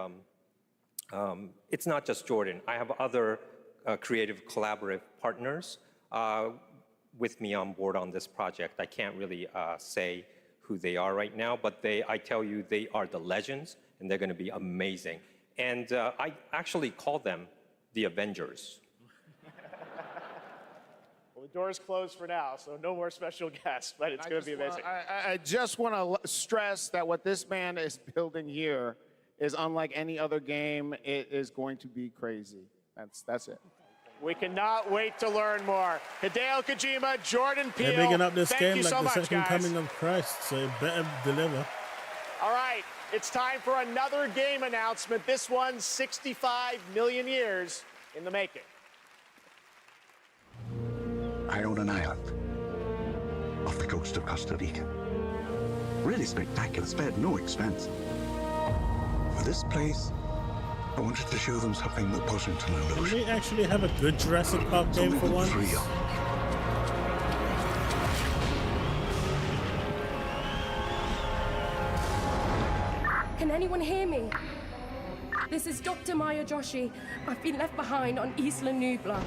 it's not just Jordan. I have other creative collaborative partners with me on board on this project. I can't really say who they are right now, but I tell you, they are the legends, and they're going to be amazing. And I actually call them the Avengers. Well, the door's closed for now, so no more special guests, but it's going to be amazing. I just want to stress that what this man is building here is unlike any other game. It is going to be crazy. That's it. We cannot wait to learn more. Hideo Kojima, Jordan Peele, They're bigging up this thank game you like so the much, second guys. coming of Christ, so it better deliver. All right, it's time for another game announcement. This one's 65 million years in the making. I own an island off the coast of Costa Rica. Really spectacular, spared no expense. For this place, I wanted to show them something that wasn't an Can illusion. we actually have a good Jurassic Park game for once? Real. Can anyone hear me? This is Dr. Maya Joshi. I've been left behind on Isla Nubla.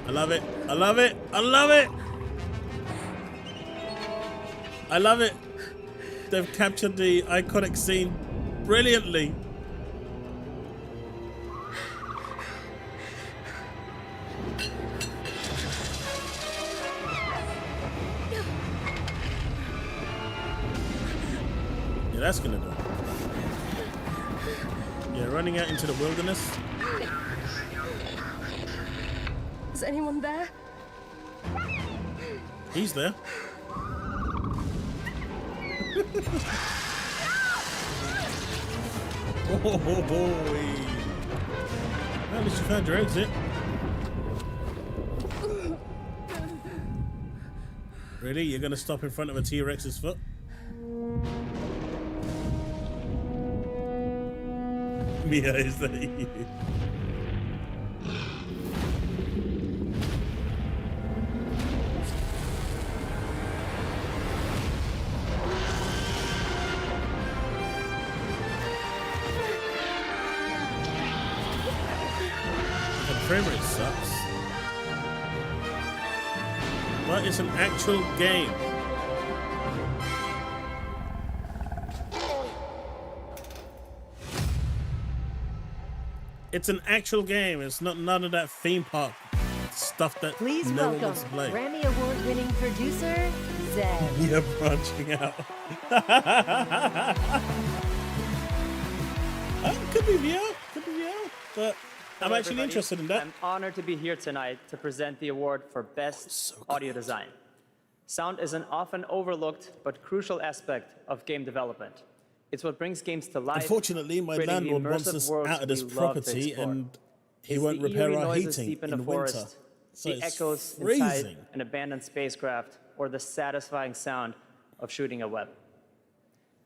I love it. I love it. I love it. I love it. They've captured the iconic scene brilliantly. Yeah, that's gonna do it. Yeah, running out into the wilderness. Is anyone there? He's there. Oh boy. At least you found your exit. Really? You're gonna stop in front of a T-Rex's foot? Mia, is that you? Frame rate sucks. But it's an actual game. It's an actual game. It's not none of that theme park stuff that Please no one welcome wants to play. Grammy Award-winning producer, Zed. Yeah, branching out. Could be VR, but I'm actually interested in that. I'm honored to be here tonight to present the award for Best Audio Design. Sound is an often overlooked but crucial aspect of game development. It's what brings games to life. Unfortunately, my creating the landlord wants immersive us worlds out of this we love to property explore. and he It's won't the repair eerie our noises heating deep in the the forest, winter. So the it's echoes freezing. inside an abandoned spacecraft, or the satisfying sound of shooting a web.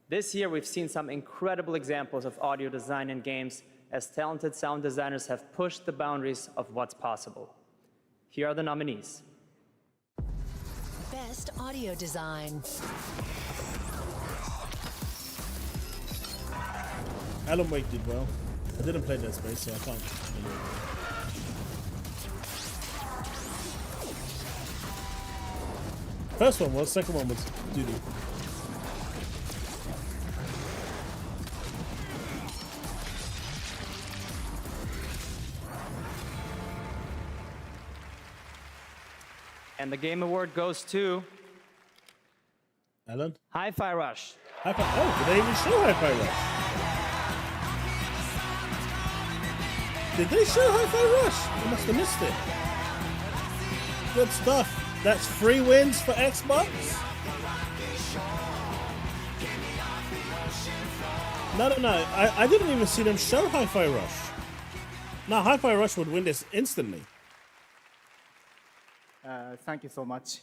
This year, we've seen some incredible examples of audio design in games as talented sound designers have pushed the boundaries of what's possible. Here are the nominees. Best Audio Design. Alan Wake did well. I didn't play Dead Space, so I can't. First one was, second one was doo-doo. And the Game Award goes to Alan? Hi-Fi Rush. Oh, did they even show Hi-Fi Rush? Did they show Hi-Fi Rush? I must have missed it. Good stuff. That's 3 wins for Xbox. No. I didn't even see them show Hi-Fi Rush. Now, Hi-Fi Rush would win this instantly. Thank you so much.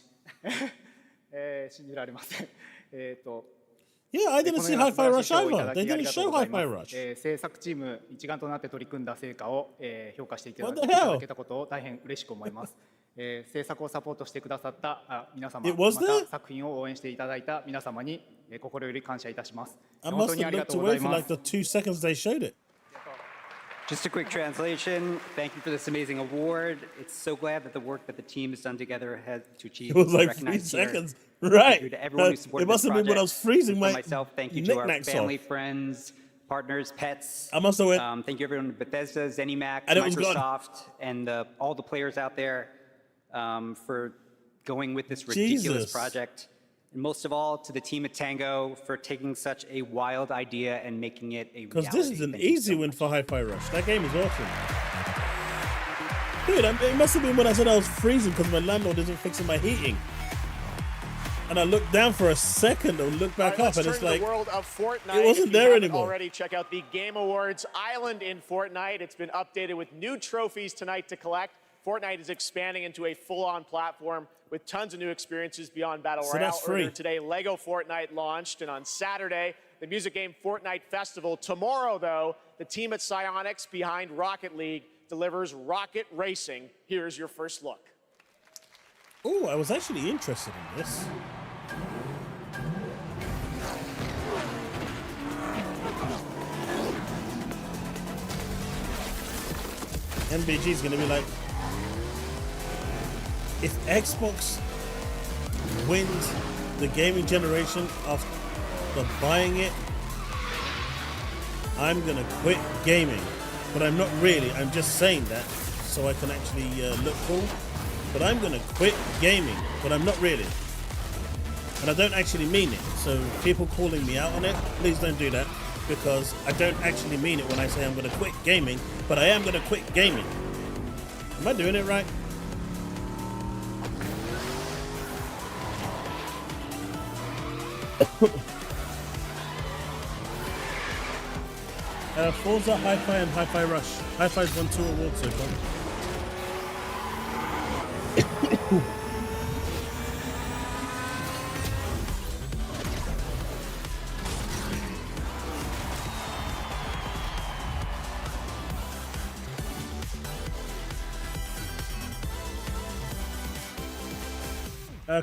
信じられません。Yeah, I didn't see Hi-Fi Rush either. They didn't show Hi-Fi Rush. 制作チーム一丸となって取り組んだ成果を評価していただけたことを大変嬉しく思います。制作をサポートしてくださった皆様、また作品を応援していただいた皆様に心より感謝いたします。本当にありがとうございます。I must have looked away for like the 2 seconds they showed it. Just a quick translation. Thank you for this amazing award. It's so glad that the work that the team has done together has to achieve. It was like 3 seconds. Right. To everyone who supported it must have been when I was freezing my myself. Thank you to our family, friends, partners, pets. I must have went. Thank you everyone, Bethesda, ZeniMax, and Microsoft, and all the players out there for going with this ridiculous project. And most of all, to the team at Tango for taking such a wild idea and making it a reality. Because this is an easy win for Hi-Fi Rush. That game is awesome. Dude, it must have been when I said I was freezing because my landlord isn't fixing my heating. And I looked down for a second and looked back up, and it's like the world of Fortnite. It wasn't there anymore. Already check out the Game Awards Island in Fortnite. It's been updated with new trophies tonight to collect. Fortnite is expanding into a full-on platform with tons of new experiences beyond Battle Royale. That's free. Earlier today, Lego Fortnite launched, and on Saturday, the music game Fortnite Festival. Tomorrow, though, the team at Psyonix behind Rocket League delivers Rocket Racing. Here's your first look. Oh, I was actually interested in this. MBG is going to be like, if Xbox wins the gaming generation after buying it, I'm going to quit gaming. But I'm not really, I'm just saying that so I can actually look cool. But I'm going to quit gaming, but I'm not really. And I don't actually mean it. So people calling me out on it, please don't do that. Because I don't actually mean it when I say I'm going to quit gaming, but I am going to quit gaming. Am I doing it right? Forza, Hi-Fi, and Hi-Fi Rush. Hi-Fi's won 2 awards so far.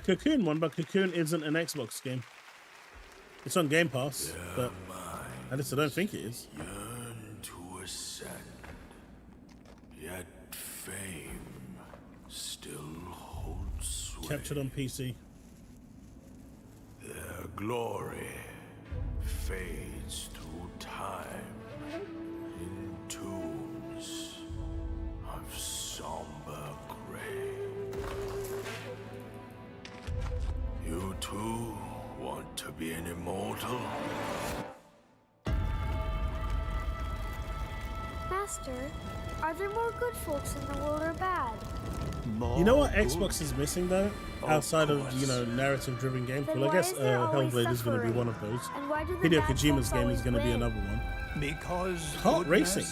Cocoon won, but Cocoon isn't an Xbox game. It's on Game Pass, but at least I don't think it is. Yearn to ascend, yet fame still holds sway. Captured on PC. Their glory fades through time in tombs of somber gray. You too want to be an immortal? Master, are there more good folks in the world or bad? You know what Xbox is missing though? Outside of, you know, narrative-driven games? Well, I guess Hellblade is going to be one of those. Hideo Kojima's game is going to be another one. Because kart racing.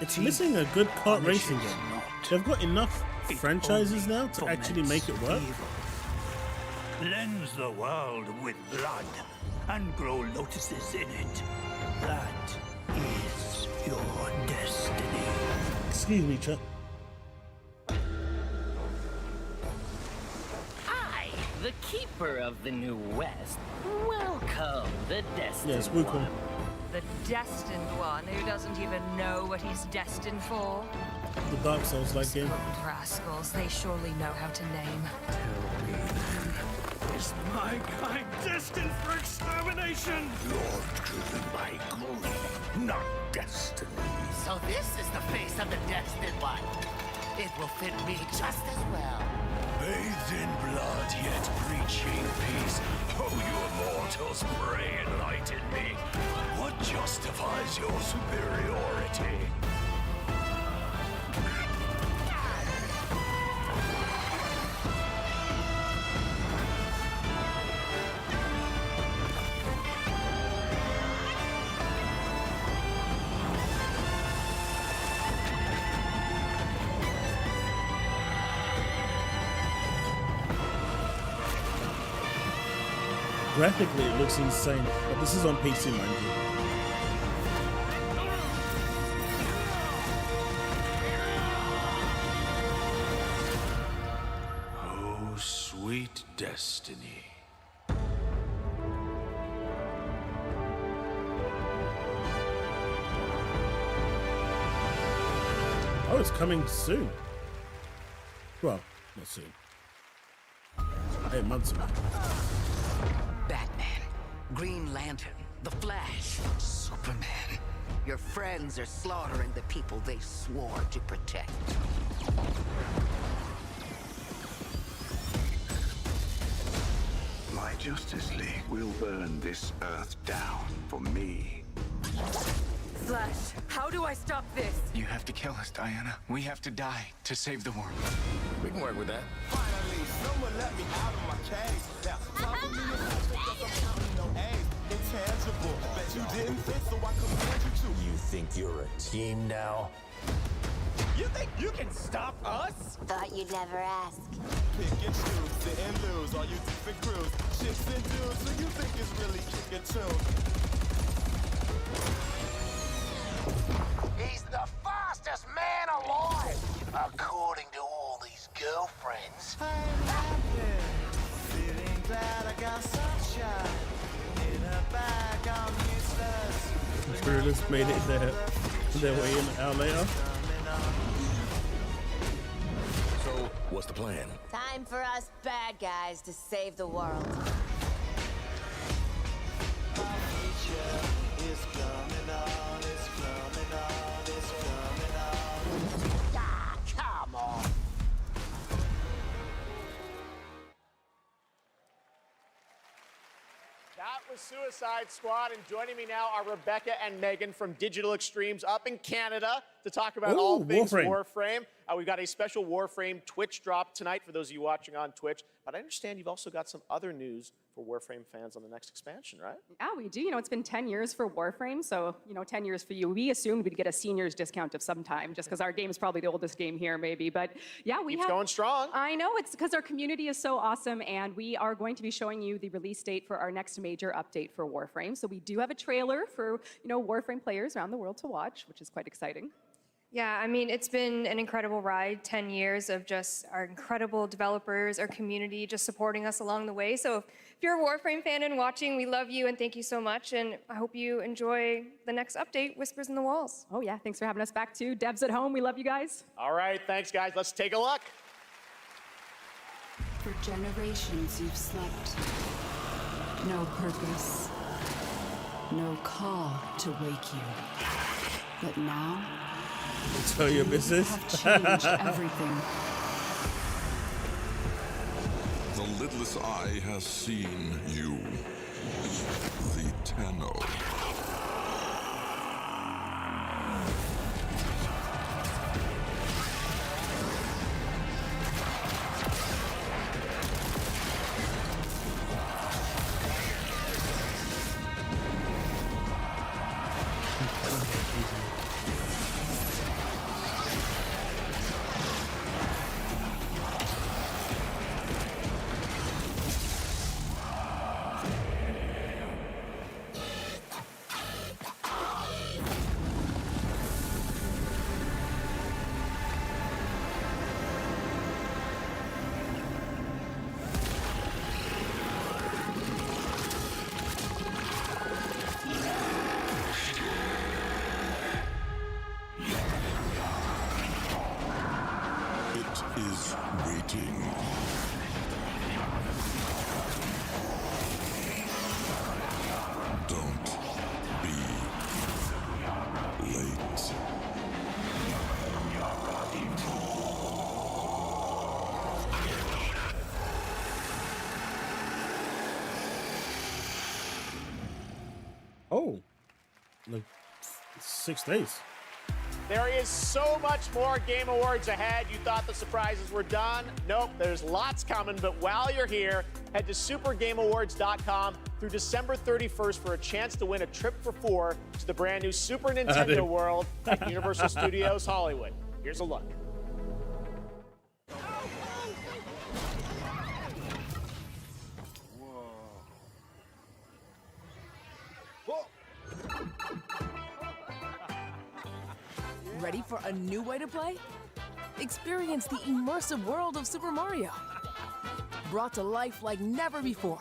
It's missing a good kart racing game. They've got enough franchises now to actually make it work. Cleanse the world with blood and grow lotuses in it. That is your destiny. Excuse me, Chuck. I, the keeper of the New West, welcome the destined Yes, one. The destined one who doesn't even know what he's destined for. The Dark Souls like game. Rascals, they surely know how to name. Tell me then. Is my kind destined for extermination? You're driven by greed, not destiny. So this is the face of the destined one. It will fit me just as well. Bathed in blood, yet preaching peace. Oh, you mortals, pray enlighten me. What justifies your superiority? Graphically, it looks insane, but this is on PC, mind you. Oh, sweet destiny. Oh, it's coming soon. Well, not soon. 8 months ago. Batman, Green Lantern, The Flash, Superman. Your friends are slaughtering the people they swore to protect. My Justice League will burn this Earth down for me. Flash, how do I stop this? You have to kill us, Diana. We have to die to save the world. We can work with that. Finally, someone let me out of my cage. Now, talk to me because I'm counting no A's. Intangible, bet you didn't fit, so I command you to. You think you're a team now? You think you can stop us? Thought you'd never ask. Pick and choose, sit and lose, all you different crews. Chicks and dudes, who you think is really kicking tunes? He's the fastest man alive, according to all these girlfriends. I'm happy, feeling glad I got sunshine. In a bag, I'm useless. Skrulers made it their way in an hour later. So, what's the plan? Time for us bad guys to save the world. It's coming on, it's coming on, it's coming on. Ah, come on. That was Suicide Squad, and joining me now are Rebecca and Megan from Digital Extremes up in Canada to talk about all things Warframe. We've got a special Warframe Twitch drop tonight for those of you watching on Twitch, but I understand you've also got some other news for Warframe fans on the next expansion, right? Yeah, we do. You know, it's been 10 years for Warframe, so, 10 years for you. We assumed we'd get a seniors discount of some time, just because our game is probably the oldest game here, maybe. But yeah, Keeps going strong. I know, it's because our community is so awesome, and we are going to be showing you the release date for our next major update for Warframe. So we do have a trailer for, Warframe players around the world to watch, which is quite exciting. Yeah, I mean, it's been an incredible ride, 10 years of just our incredible developers, our community just supporting us along the way. So if you're a Warframe fan and watching, we love you and thank you so much. And I hope you enjoy the next update, Whispers in the Walls. Oh yeah, thanks for having us back too. Devs at home, we love you guys. All right, thanks guys. Let's take a look. For generations you've slept. No purpose. No call to wake you. But now, tell your business. have changed everything. The lidless eye has seen you, the Tenno. like 6 days. There is so much more Game Awards ahead. You thought the surprises were done? Nope, there's lots coming. But while you're here, head to supergameawards.com through December 31st for a chance to win a trip for 4 to the brand new Super Nintendo World at Universal Studios Hollywood. Here's a look. Ready for a new way to play? Experience the immersive world of Super Mario, brought to life like never before.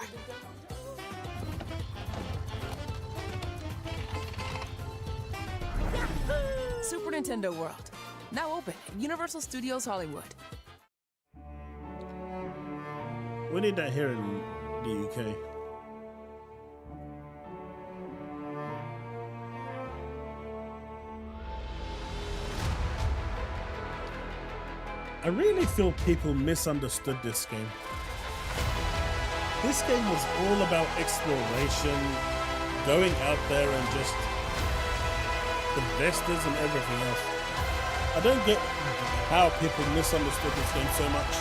Super Nintendo World, now open at Universal Studios Hollywood. We need that here in the UK. I really feel people misunderstood this game. This game was all about exploration, going out there and just the vistas and everything else. I don't get how people misunderstood this game so much.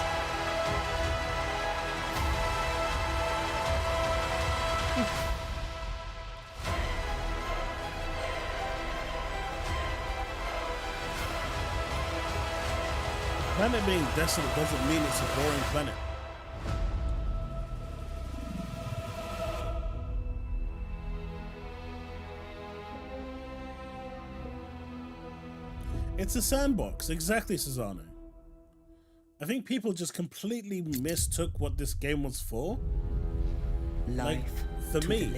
Planet being desolate doesn't mean it's a boring planet. It's a sandbox, exactly, Susano. I think people just completely mistook what this game was for. Like, for me,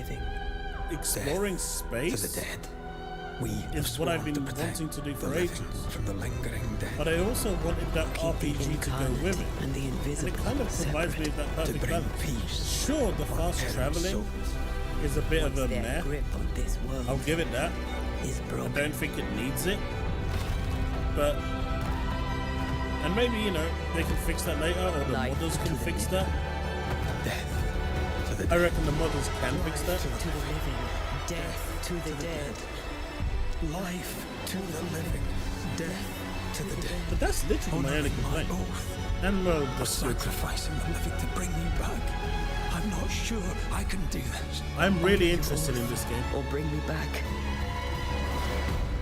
exploring space to the dead. It's what I've been wanting to do for ages. From the lingering death. But I also wanted that RPG to go with it. And it kind of provides me with that perfect balance. Sure, the fast traveling is a bit of a meh. I'll give it that. I don't think it needs it. But, and maybe, you know, they can fix that later, or the modders can fix that. I reckon the modders can fix that. To the living, death to the dead. Life to the living, death to the dead. But that's literally my only complaint. And well, the sacrificing the living to bring me back. I'm not sure I can do this. I'm really interested in this game. Or bring me back.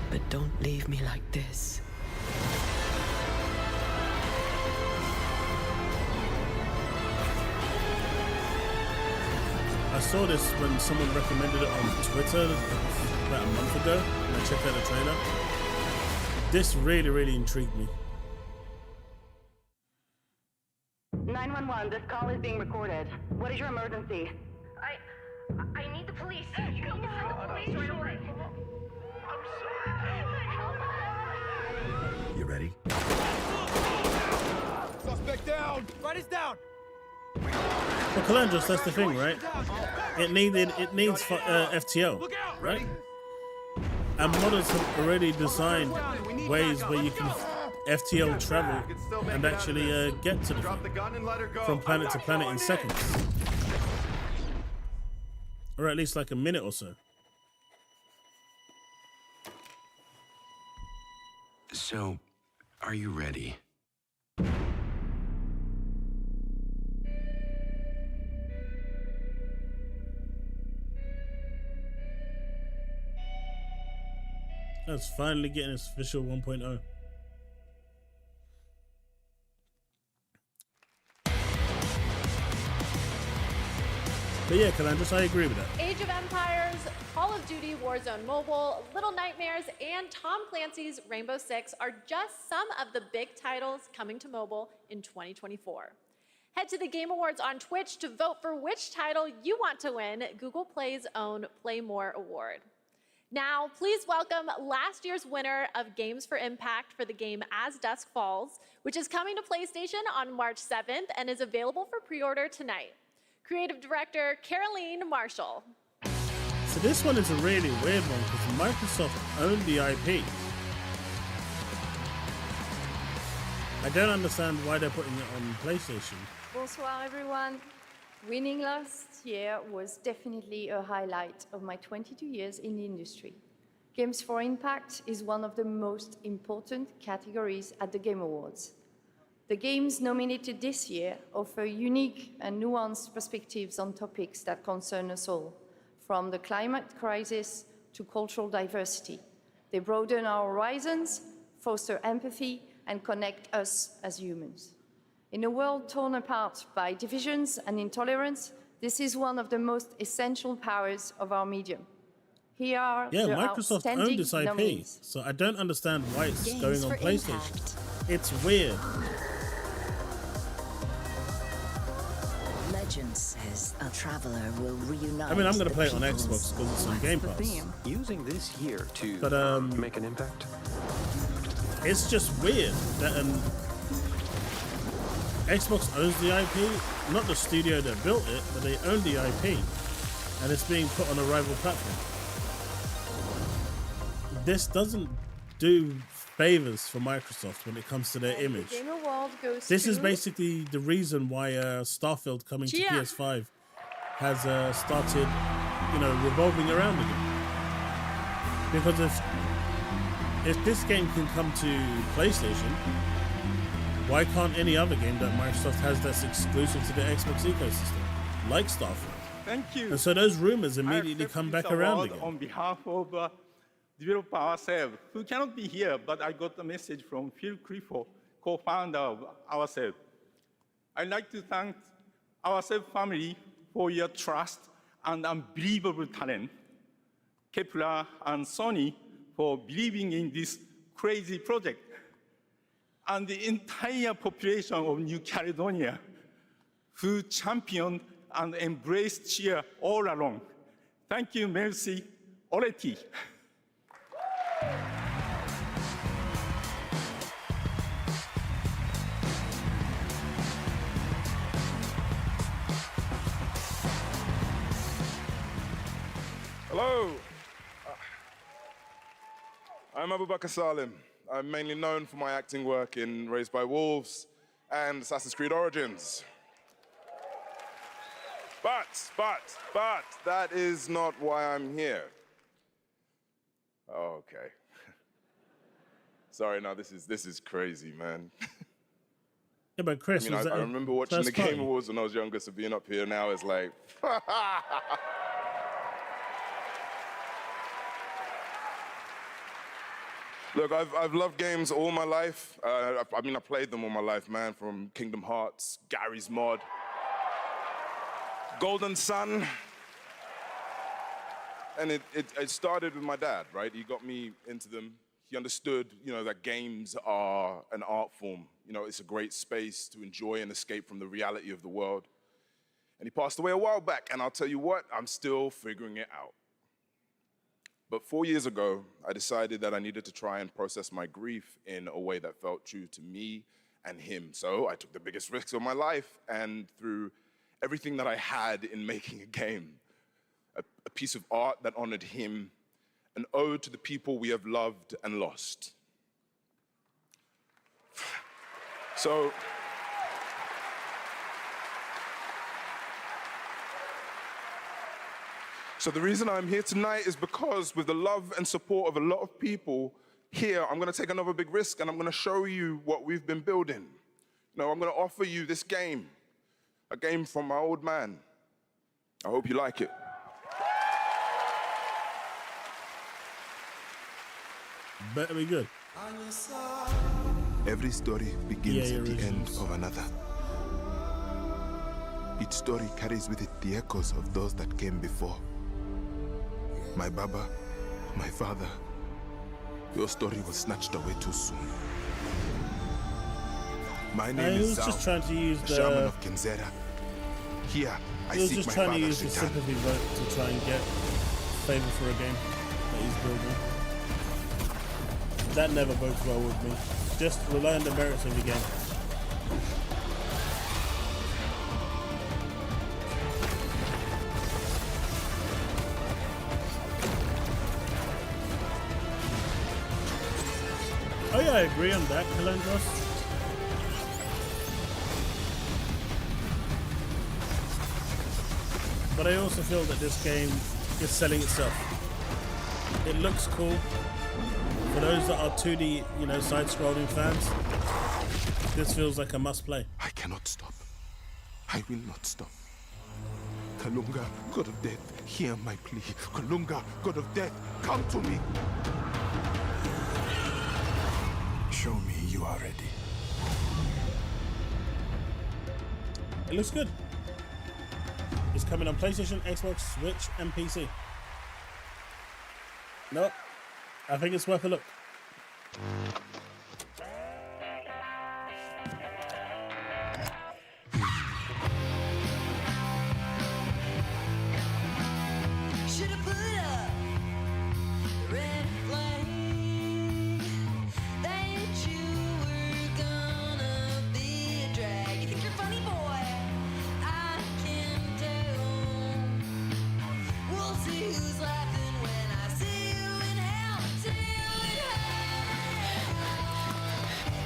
But don't leave me like this. I saw this when someone recommended it on Twitter about a month ago, and I checked out the trailer. This really intrigued me. 911, this call is being recorded. What is your emergency? I need the police. You need to send the police right away. You ready? Suspect down! Right is down! Well, Calandros, that's the thing, right? It needs FTL, right? And modders have already designed ways where you can FTL travel and actually get to the thing from planet to planet in seconds. Or at least like a minute or so. So, are you ready? That's finally getting its official 1.0. But yeah, Calandros, I agree with that. Age of Empires, Call of Duty Warzone Mobile, Little Nightmares, and Tom Clancy's Rainbow Six are just some of the big titles coming to mobile in 2024. Head to the Game Awards on Twitch to vote for which title you want to win Google Play's own Play More Award. Now, please welcome last year's winner of Games for Impact for the game As Dusk Falls, which is coming to PlayStation on March 7th and is available for pre-order tonight. Creative Director Caroline Marshall. So this one is a really weird one because Microsoft owned the IP. I don't understand why they're putting it on PlayStation. Bonsoir everyone. Winning last year was definitely a highlight of my 22 years in the industry. Games for Impact is one of the most important categories at the Game Awards. The games nominated this year offer unique and nuanced perspectives on topics that concern us all, from the climate crisis to cultural diversity. They broaden our horizons, foster empathy, and connect us as humans. In a world torn apart by divisions and intolerance, this is one of the most essential powers of our medium. Here are the Microsoft owned this IP, nominees. so I don't understand why it's Games going on for PlayStation. Impact. It's weird. Legend says a traveler will reunite. I mean, I'm going to the play it on peoples. Xbox because it's on Game Pass. Using this year to make an impact. It's just weird that Xbox owns the IP, not the studio that built it, but they own the IP, and it's being put on a rival platform. This doesn't do favors for Microsoft when it comes to their image. The Game Award goes This is to- basically the reason why Starfield coming to PS5 has started, revolving around again. Because if this game can come to PlayStation, why can't any other game that Microsoft has that's exclusive to the Xbox ecosystem, like Starfield? Thank you. And so those rumors immediately come back around again. On behalf of developer ourselves, who cannot be here, but I got a message from Phil Clifford, co-founder of ourselves. I'd like to thank ourselves family for your trust and unbelievable talent, Kepler and Sony for believing in this crazy project, and the entire population of New Caledonia who championed and embraced cheer all along. Thank you, merci, Oleti. Hello, I'm Abubakar Salim. I'm mainly known for my acting work in Raised by Wolves and Assassin's Creed Origins. But that is not why I'm here. Oh, okay. Sorry, no, this is crazy, man. Yeah, but Chris, I mean, I remember watching the Game Awards when I was younger, so being up here now is like, Look, I've loved games all my life. I played them all my life, man, from Kingdom Hearts, Gary's Mod, Golden Sun. And it started with my dad, right? He got me into them. He understood, that games are an art form. It's a great space to enjoy and escape from the reality of the world. And he passed away a while back, and I'll tell you what, I'm still figuring it out. But 4 years ago, I decided that I needed to try and process my grief in a way that felt true to me and him. So I took the biggest risks of my life, and through everything that I had in making a game, a piece of art that honored him, an ode to the people we have loved and lost. So the reason I'm here tonight is because with the love and support of a lot of people here, I'm gonna take another big risk and I'm gonna show you what we've been building. I'm gonna offer you this game, a game from my old man. I hope you like it. Better be good. Every story begins at the end of another. Each story carries with it the echoes of those that came before. My Baba, my father, your story was snatched away too soon. My name is Zhao, just trying to use the the shaman of Kinzera. Here, I he was seek just my trying to father's use the return. sympathy vote to try and get favor for a game that he's building. That never bodes well with me. Just rely on the merits of the game. Oh yeah, I agree on that, Kalandros. But I also feel that this game is selling itself. It looks cool. For those that are 2D, you know, side-scrolling fans, this feels like a must-play. I cannot stop. I will not stop. Kalunga, God of Death, hear my plea. Kalunga, God of Death, come to me. Show me you are ready. It looks good. It's coming on PlayStation, Xbox, Switch, and PC. Nope. I think it's worth a look. Should've put up the red flag that you were gonna be a drag. You think you're funny, boy? I can tell. We'll see who's laughing when I see you in hell. See you in hell.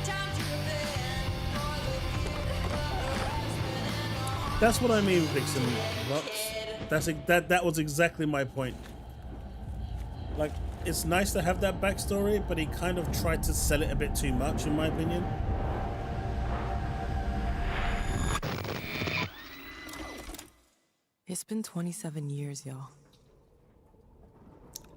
Time to repent for the harassment. That's what I mean with Vixen Rocks. That was exactly my point. Like, it's nice to have that backstory, but he kind of tried to sell it a bit too much, in my opinion. It's been 27 years, y'all.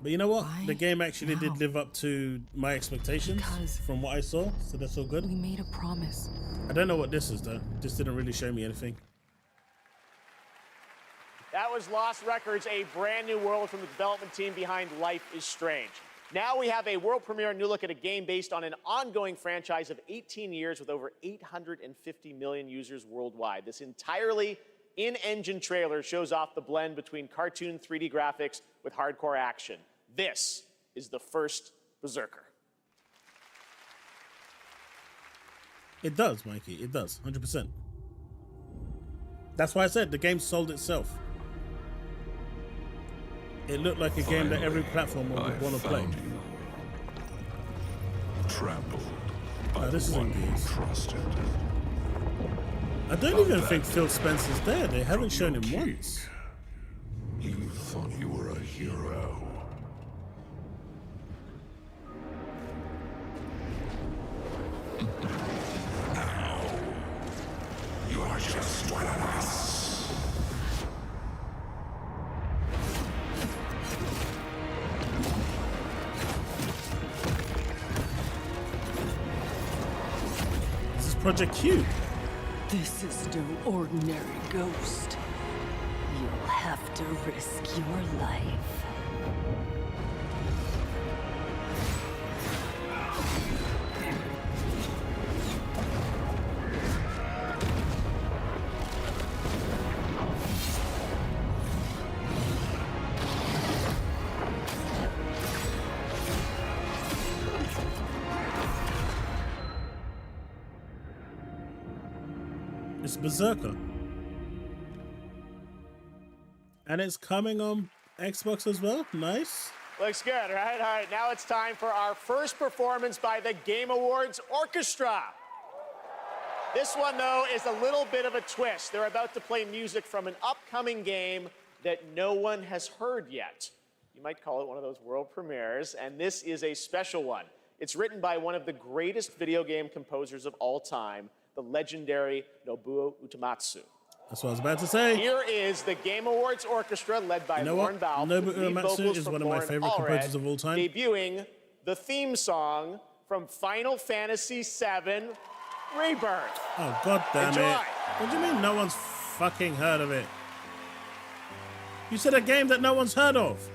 But you know what? The game actually did live up to my expectations from what I saw, so that's all good. We made a promise. I don't know what this is, though. This didn't really show me anything. That was Lost Records, a brand new world from the development team behind Life is Strange. Now we have a world premiere new look at a game based on an ongoing franchise of 18 years with over 850 million users worldwide. This entirely in-engine trailer shows off the blend between cartoon 3D graphics with hardcore action. This is the first Berserker. It does, Mikey. It does, 100%. That's why I said the game sold itself. It looked like a game that every platform would want to play. Trampled by this isn't good. Trusted. I don't even think Phil Spencer's there. They haven't shown him once. You thought you were a hero. Now, you are just one of us. This is Project Q. This is no ordinary ghost. You'll have to risk your life. It's Berserker. And it's coming on Xbox as well. Nice. Looks good, right? All right, now it's time for our first performance by the Game Awards Orchestra. This one, though, is a little bit of a twist. They're about to play music from an upcoming game that no one has heard yet. You might call it one of those world premieres, and this is a special one. It's written by one of the greatest video game composers of all time, the legendary Nobuo Uematsu. That's what I was about to say. Here is the Game Awards Orchestra led by Lauren Balfe. Nobuo Uematsu is one of my favorite composers of all time. Debuting the theme song from Final Fantasy VII Rebirth. Oh, God damn Enjoy. it. What do you mean no one's fucking heard of it? You said a game that no one's heard of.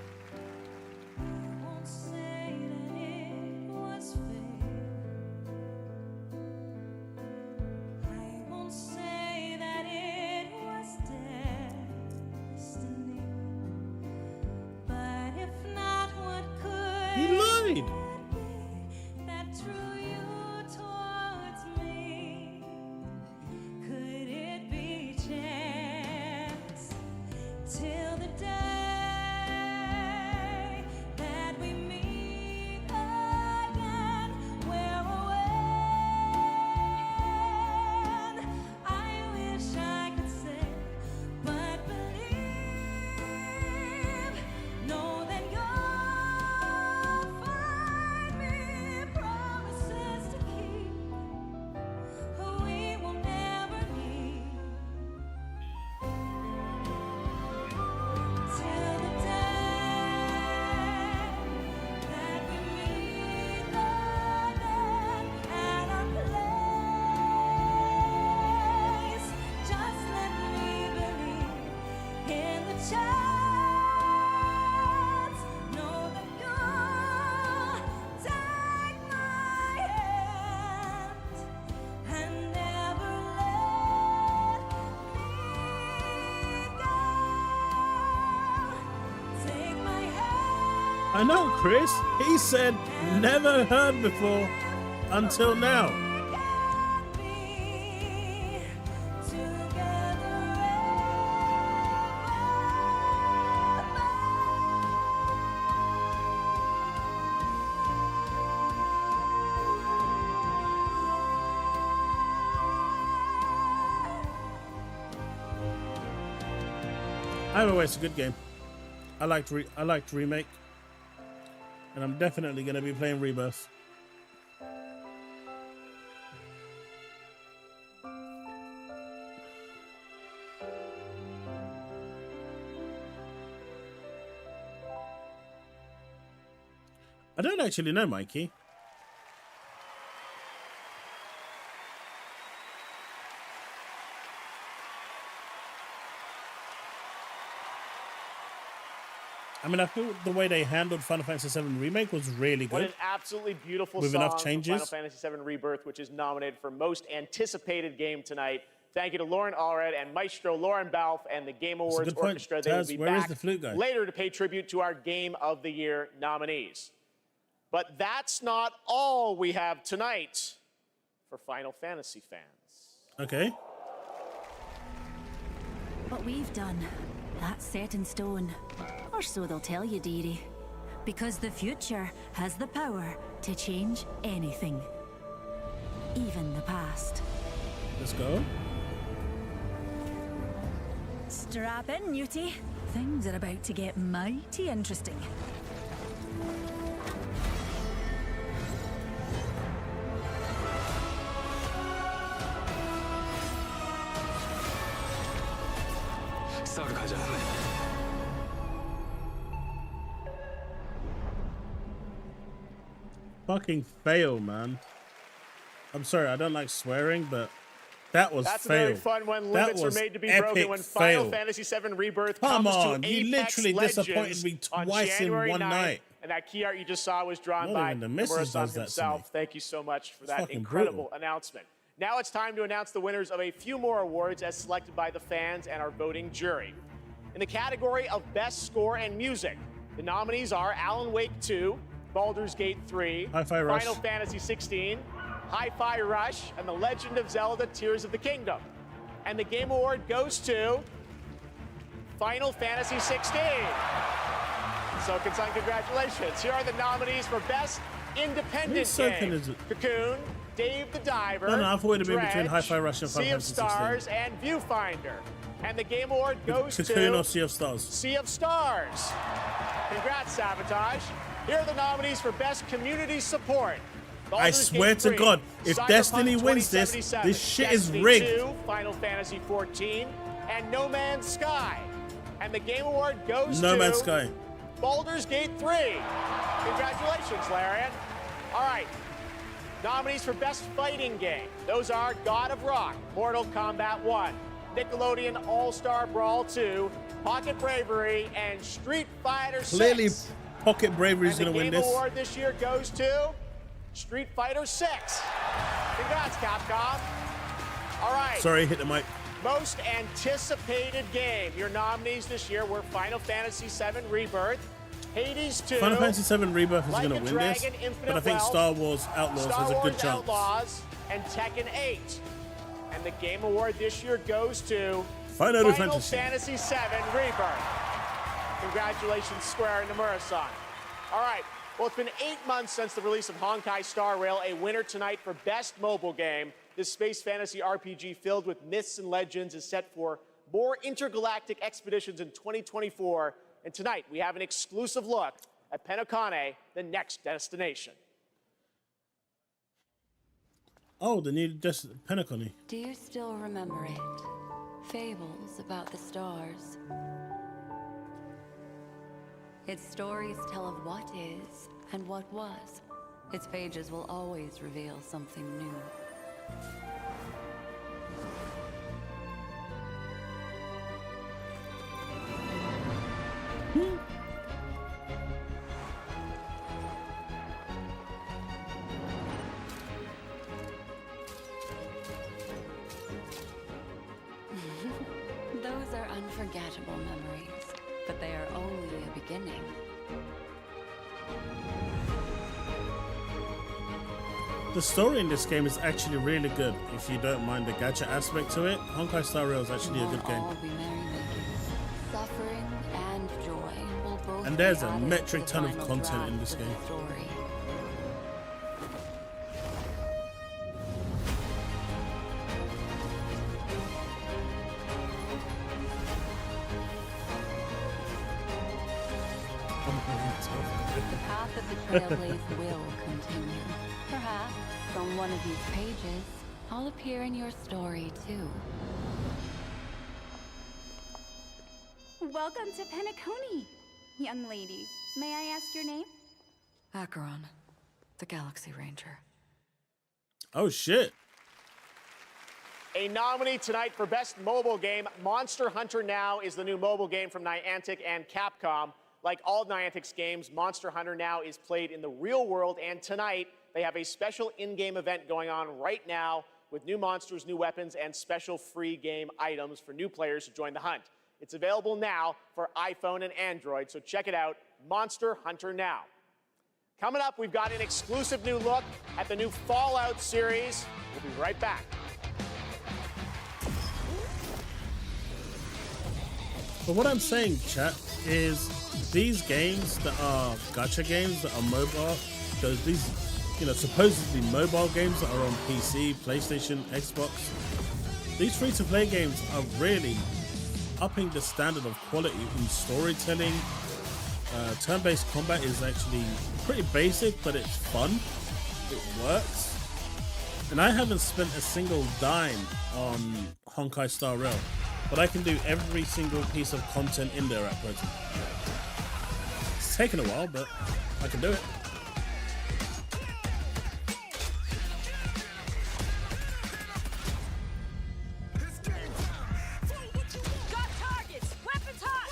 He lied. Till the day that we meet again, where or when, I wish I could say, but believe, know that you're I know, Chris. He said never heard before until now. Either way, it's a good game. I liked Remake, and I'm definitely going to be playing Rebirth. I don't actually know, Mikey. I mean, I feel the way they handled Final Fantasy VII Remake was really good. What an absolutely beautiful with song enough changes. From Final Fantasy VII Rebirth, which is nominated for Most Anticipated Game tonight. Thank you to Lauren Allred and Maestro Lauren Balfe and the Game Awards Orchestra. They will be back later to pay tribute to our Game of the Year nominees. But that's not all we have tonight for Final Fantasy fans. Okay. What we've done, that's set in stone. Or so they'll tell you, dearie. Because the future has the power to change anything. Even the past. Let's go. Strap in, Newtie. Things are about to get mighty interesting. Fucking fail, man. I'm sorry, I don't like swearing, but that was That's fail. very fun when limits are made to be broken. When fail. Final Fantasy VII Rebirth Come comes on, to you Apex literally Legends disappointed me on twice in January one 9th, night. And that key art you just saw was drawn Not by even the missus Murasaki does that to himself. me. Thank you so much for It's that fucking incredible brutal. announcement. Now it's time to announce the winners of a few more awards as selected by the fans and our voting jury. In the category of Best Score and Music, the nominees are Alan Wake 2, Baldur's Gate 3, Hi-Fi Rush. Final Fantasy 16, Hi-Fi Rush, and The Legend of Zelda Tears of the Kingdom. And the Game Award goes to Final Fantasy 16. So, congratulations. Here are the nominees for Best Independent Whose second Game. is it? Cocoon, Dave the Diver, No, I thought it would have been between Dredge, Hi-Fi Rush and Final Sea of Fantasy Stars, and Viewfinder. And the Game Award goes Cocoon to or Sea of Stars? Sea of Stars. Congrats, Sabotage. Here are the nominees for Best Community Support. I Baldur's swear Gate to 3, God, if Cyberpunk Destiny wins this, 2077, this shit is Destiny rigged. 2, Final Fantasy 14, and No Man's Sky. And the Game Award goes No to Man's Sky. Baldur's Gate 3. Congratulations, Larian. All right. Nominees for Best Fighting Game. Those are God of Rock, Mortal Kombat 1, Nickelodeon All-Star Brawl 2, Pocket Bravery, and Street Fighter 6. Clearly, Pocket Bravery is going to win And the this. Game Award this year goes to Street Fighter 6. Congrats, Capcom. All right. Sorry, hit the mic. Most anticipated game. Your nominees this year were Final Fantasy VII Rebirth, Hades 2, Final Fantasy VII Rebirth is Like going a to win this, Dragon, Infinite but I think Wealth, Star Wars Outlaws Star has a good Wars chance. Outlaws, and Tekken 8. And the Game Award this year goes to Final Fantasy. Fantasy VII Rebirth. Congratulations, Square and Nomura-san. All right. Well, it's been 8 months since the release of Honkai Star Rail, a winner tonight for Best Mobile Game. This space fantasy RPG filled with myths and legends is set for more intergalactic expeditions in 2024. And tonight, we have an exclusive look at Penokane, the next destination. Oh, the new Penacony. Do you still remember it? Fables about the stars. Its stories tell of what is and what was. Its pages will always reveal something new. Those are unforgettable memories, but they are only a beginning. The story in this game is actually really good if you don't mind the gacha aspect to it. Honkai Star Rail is actually a good game. Suffering and joy will both And there's be a added metric to the ton of final content in draft this of the game. story. The path of the Trailblaze will continue. Perhaps on one of these pages, I'll appear in your story too. Welcome to Penacony, young lady. May I ask your name? Acheron, the Galaxy Ranger. Oh shit. A nominee tonight for Best Mobile Game, Monster Hunter Now is the new mobile game from Niantic and Capcom. Like all Niantic's games, Monster Hunter Now is played in the real world, and tonight they have a special in-game event going on right now with new monsters, new weapons, and special free game items for new players to join the hunt. It's available now for iPhone and Android, so check it out, Monster Hunter Now. Coming up, we've got an exclusive new look at the new Fallout series. We'll be right back. But what I'm saying, chat, is these games that are gacha games that are mobile, these, you know, supposedly mobile games that are on PC, PlayStation, Xbox, these free-to-play games are really upping the standard of quality in storytelling. Turn-based combat is actually pretty basic, but it's fun. It works. And I haven't spent a single dime on Honkai Star Rail, but I can do every single piece of content in there at present. It's taken a while, but I can do it. Got targets! Weapons hot!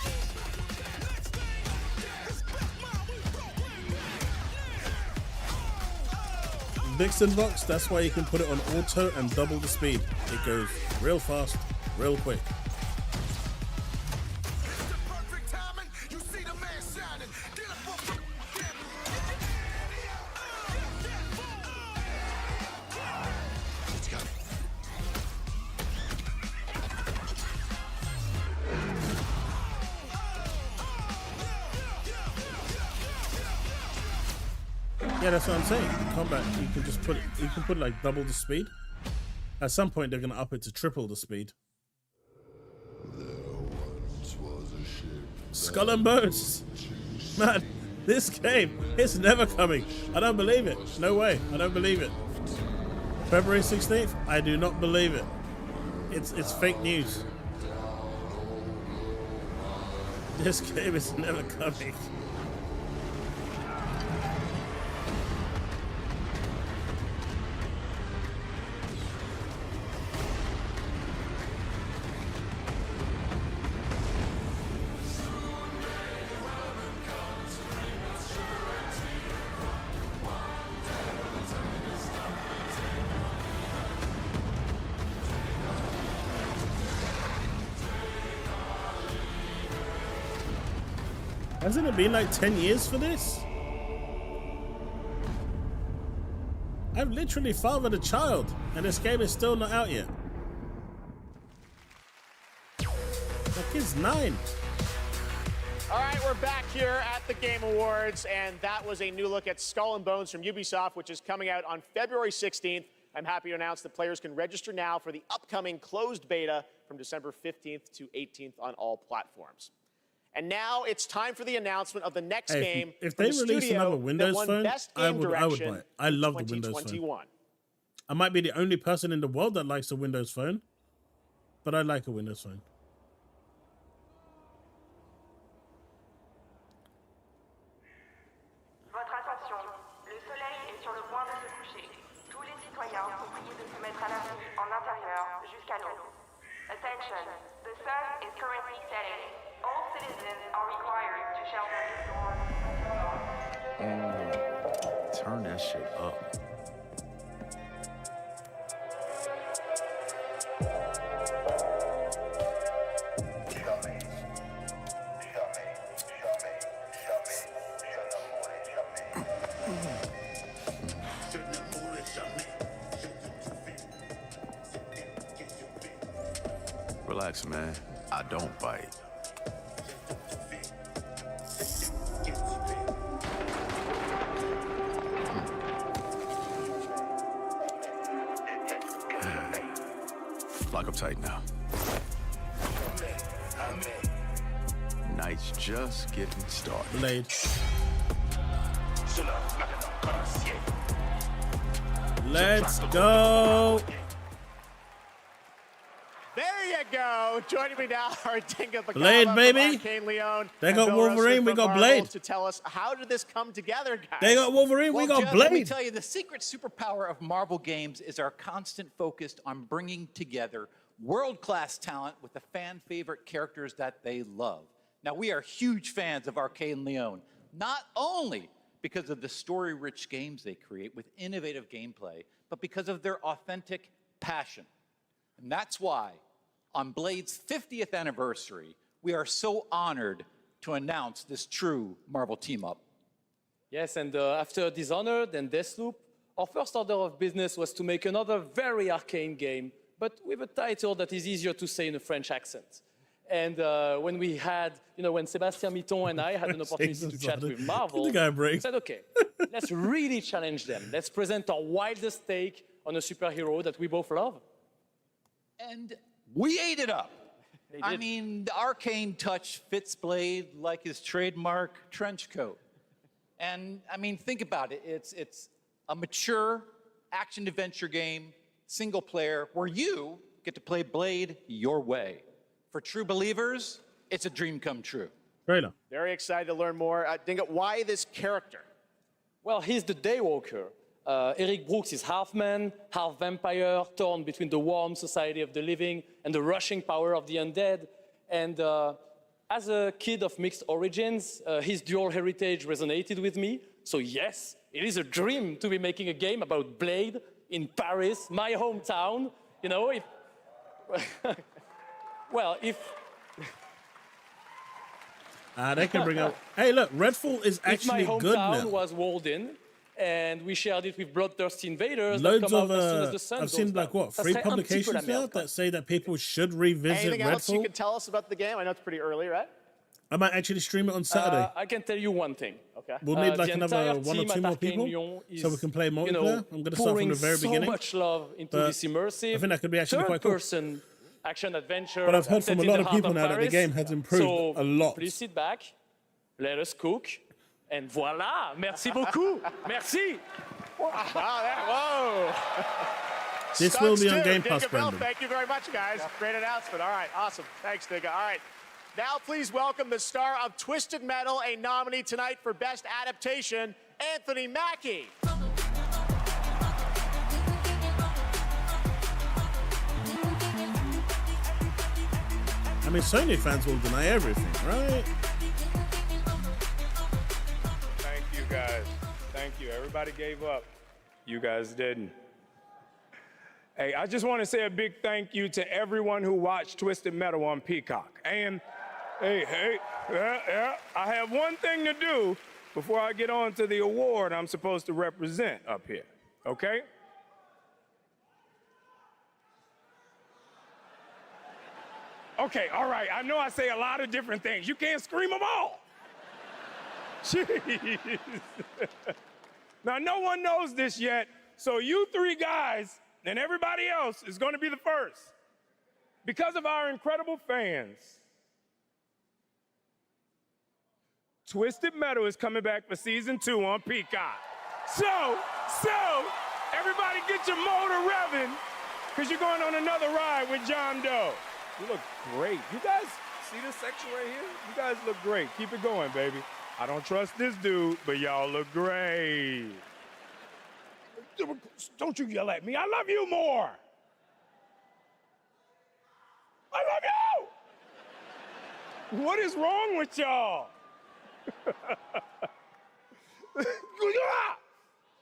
Vixen box, that's why you can put it on auto and double the speed. It goes real fast, real quick. Yeah, that's what I'm saying. Combat, you can just put it, you can put like double the speed. At some point, they're gonna up it to triple the speed. Skull and Bones, man, this game, it's never coming. I don't believe it. No way. I don't believe it. February 16th, I do not believe it. It's fake news. This game is never coming. Hasn't it been like 10 years for this? I've literally fathered a child, and this game is still not out yet. My kid's 9. All right, we're back here at the Game Awards, and that was a new look at Skull and Bones from Ubisoft, which is coming out on February 16th. I'm happy to announce that players can register now for the upcoming closed beta from December 15th to 18th on all platforms. And now it's time for the announcement of the next game. If they release another Windows phone, I would buy it. I love the Windows phone. I might be the only person in the world that likes a Windows phone, but I like a Windows phone. Votre attention, le soleil est sur le point de se coucher. Tous les citoyens sont priés de se mettre à l'abri en intérieur jusqu'à l'aube. Attention, the sun is currently setting. All citizens are required to shelter indoors. Turn that shit up. Relax, man. I don't bite. Lock up tight now. Night's just getting started. Blade. Let's go. There you go. Joining me now are Dinga Blade, baby. Arcane Leon. They got Wolverine, we got Blade. To tell us, how did this come together, guys? They got Wolverine, we got Jeff, Blade. Let me tell you, the secret superpower of Marvel games is our constant focus on bringing together world-class talent with the fan-favorite characters that they love. Now, we are huge fans of Arcane Leon, not only because of the story-rich games they create with innovative gameplay, but because of their authentic passion. And that's why, on Blade's 50th anniversary, we are so honored to announce this true Marvel team-up. Yes, and after Dishonored and Deathloop, our first order of business was to make another very arcane game, but with a title that is easier to say in a French accent. And when we had, when Sébastien Mitton and I had an opportunity to chat with Marvel, we said, okay, let's really challenge them. Let's present our wildest take on a superhero that we both love. And we ate it up. I mean, the arcane touch fits Blade like his trademark trench coat. And I mean, think about it. It's a mature action-adventure game, single player, where you get to play Blade your way. For true believers, it's a dream come true. Trailer. Very excited to learn more. Dinga, why this character? Well, he's the Daywalker. Eric Brooks is half man, half vampire, torn between the warm society of the living and the rushing power of the undead. And as a kid of mixed origins, his dual heritage resonated with me. So yes, it is a dream to be making a game about Blade in Paris, my hometown. They can bring up. Hey, look, Redfall is actually good now. If my hometown was walled in, and we shared it with bloodthirsty invaders. Loads that come of out as soon as the sun I've seen like what 3 publications now that say that people should revisit Anything Redfall. else you can tell us about the game? I know it's pretty early, right? I might actually stream it on Saturday. I can tell you one thing. Okay. We'll need like another 1 or 2 more people so we can play multiplayer. I'm going to start from the very beginning. So much love into this immersive. I think that could be actually quite cool. Third-person action adventure. But I've heard from a lot of people now Paris. that the game has improved a lot. Please sit back, let us cook, and voila! Merci beaucoup. Merci. Whoa. This will be on Game Pass, Brendan. Thank you very much, guys. Great announcement. All right, awesome. Thanks, Dinga. All right. Now, please welcome the star of Twisted Metal, a nominee tonight for Best Adaptation, Anthony Mackie. I mean, Sony fans will deny everything, right? Thank you, guys. Thank you. Everybody gave up. You guys didn't. Hey, I just want to say a big thank you to everyone who watched Twisted Metal on Peacock. And, I have one thing to do before I get on to the award I'm supposed to represent up here, okay? Okay, all right, I know I say a lot of different things. You can't scream them all. Jeez. Now, no one knows this yet, so you 3 guys and everybody else is going to be the first. Because of our incredible fans, Twisted Metal is coming back for season 2 on Peacock. So, everybody get your motor revving, because you're going on another ride with John Doe. You look great. You guys see this section right here? You guys look great. Keep it going, baby. I don't trust this dude, but y'all look great. Don't you yell at me. I love you more. I love you. What is wrong with y'all?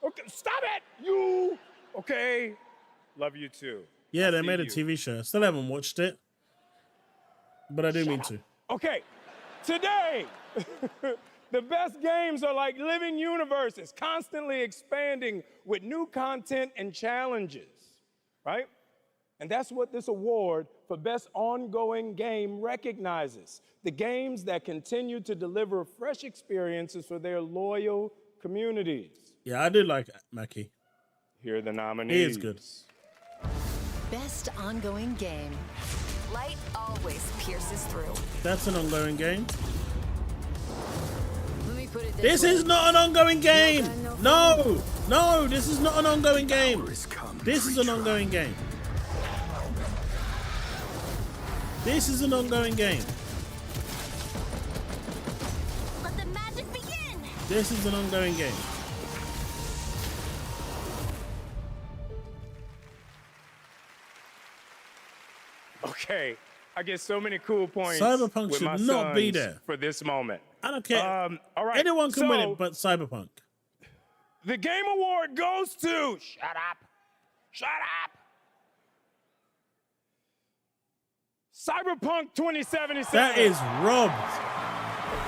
Okay, stop it. You. Okay. Love you too. Yeah, they made a TV show. Still haven't watched it, but I do mean to. Okay. Today, The best games are like living universes, constantly expanding with new content and challenges, right? And that's what this award for Best Ongoing Game recognizes. The games that continue to deliver fresh experiences for their loyal communities. Yeah, I do like Mackie. Here are the nominees. He is good. Best ongoing game. Light always pierces through. That's an ongoing game. Let me put it This way. is not an ongoing game. No, no, this is not an ongoing game. This is an ongoing game. This is an ongoing game. Let the magic begin. This is an ongoing game. Okay, I get so many cool points. Cyberpunk with my should not be sons there for this moment. I don't care. All right, Anyone can win so it, but Cyberpunk. The Game Award goes to... Shut up. Shut up. Cyberpunk 2077. That is robbed.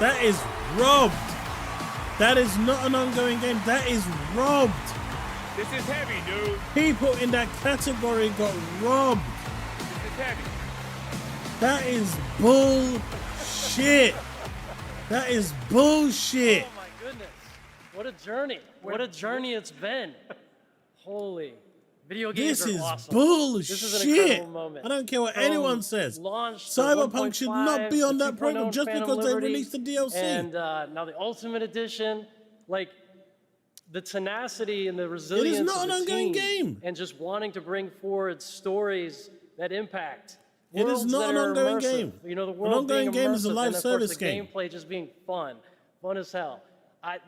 That is robbed. That is not an ongoing game. That is robbed. This is heavy, dude. People in that category got robbed. This is heavy. That is bullshit. That is bullshit. Oh my goodness. What a journey. What a journey it's been. Holy. Video games This are is awesome. bullshit. This is an incredible moment. I don't care what From anyone says. launch to Cyberpunk should not be 1.5 on to that program 2.0 just Phantom because they Liberty, released the DLC. And now the Ultimate Edition, like the tenacity and the resilience not of an the ongoing team game. and just wanting to bring forward stories that impact. It is worlds not that an are ongoing immersive. game. You know, the An world ongoing being game is a immersive, live and of service course the game. gameplay just being fun as hell.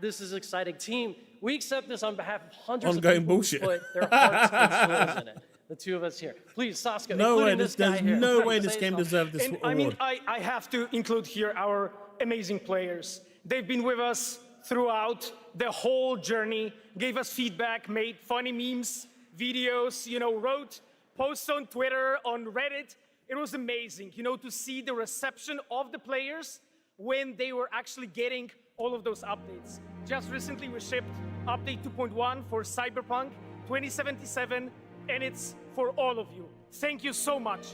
This is exciting. Team, we accept this on behalf of hundreds Ongoing of people bullshit. who put their hearts and souls in it. The two of us here. Please, Saskia, No way, including this guy there's here. no Please way say this game something. deserved this And award. I mean, I have to include here our amazing players. They've been with us throughout the whole journey, gave us feedback, made funny memes, videos, you know, wrote posts on Twitter, on Reddit. It was amazing, you know, to see the reception of the players when they were actually getting all of those updates. Just recently we shipped update 2.1 for Cyberpunk 2077, and it's for all of you. Thank you so much.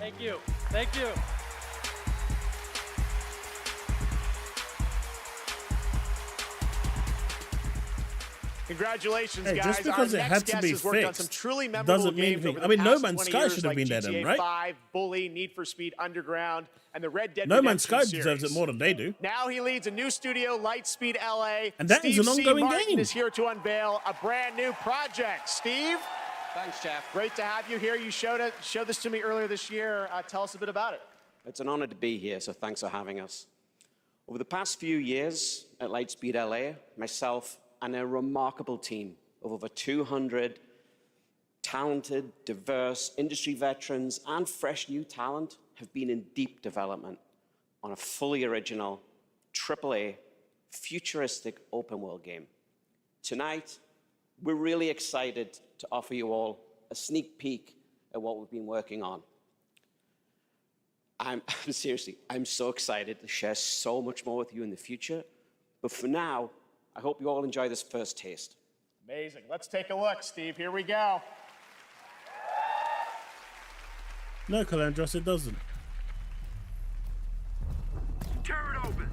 Thank you. Thank you. Congratulations, Hey, guys. just because Our it next had to guest be has worked on fixed some truly memorable doesn't mean games anything. over the I mean, No past Man's 20 Sky years, should have like been there GTA then, right? 5, Bully, Need for Speed Underground, and the Red Dead No Man's Redemption Sky deserves series. it more than they do. Now he leads a new studio, Lightspeed LA. And that is Steve an C. ongoing Martin game. is here to unveil a brand new project. Steve? Thanks, Jeff. Great to have you here. You showed this to me earlier this year. Tell us a bit about it. It's an honor to be here, so thanks for having us. Over the past few years at Lightspeed LA, myself and a remarkable team of over 200 talented, diverse industry veterans and fresh new talent have been in deep development on a fully original, AAA, futuristic open world game. Tonight, we're really excited to offer you all a sneak peek at what we've been working on. I'm seriously, I'm so excited to share so much more with you in the future. But for now, I hope you all enjoy this first taste. Amazing. Let's take a look, Steve. Here we go. No, Calandros, it doesn't. Tear it open.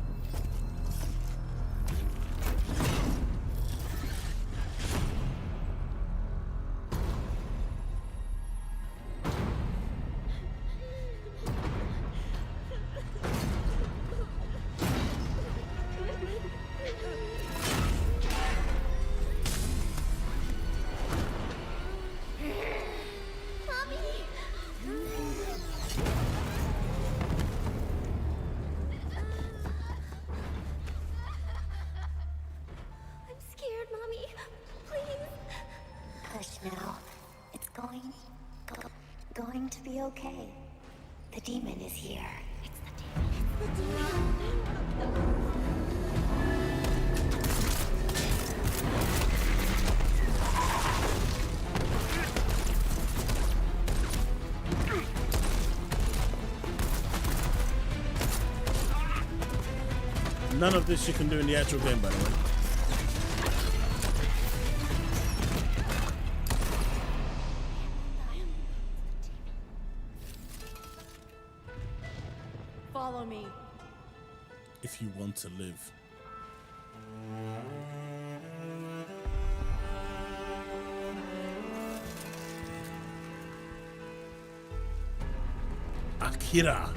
I'm scared, Mommy. Please. Hush now. It's going to be okay. The demon is here. It's the demon. None of this you can do in the actual game, by the way. Follow me. If you want to live. Akira.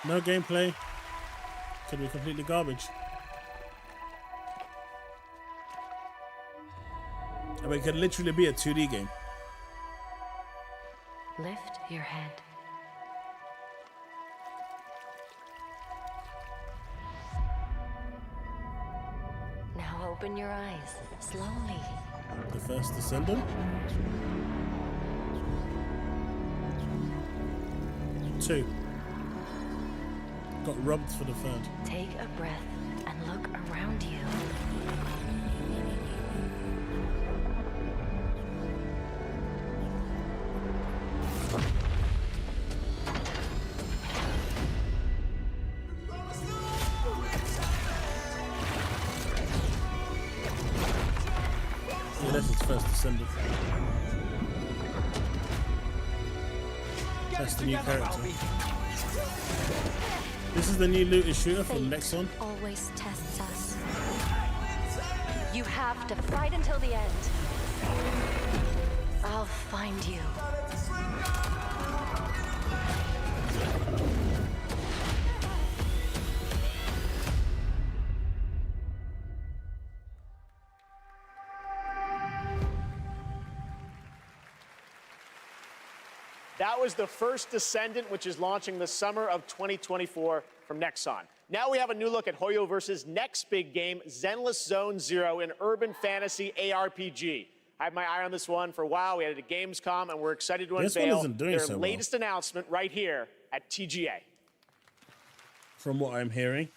No gameplay. Could be completely garbage. I mean, it could literally be a 2D game. Lift your head. Now open your eyes, slowly. The first descendant? 2. Got robbed for the 3rd. Take a breath and look around you. Yeah, that's its first descendant. That's the new character. This is the new looter shooter from Nexon. Always tests us. You have to fight until the end. I'll find you. That was the first Descendant, which is launching the summer of 2024 from Nexon. Now we have a new look at Hoyo versus next big game, Zenless Zone Zero, an urban fantasy ARPG. I had my eye on this one for a while. We had it at Gamescom, and we're excited to unveil their latest announcement right here at TGA. From what I'm hearing.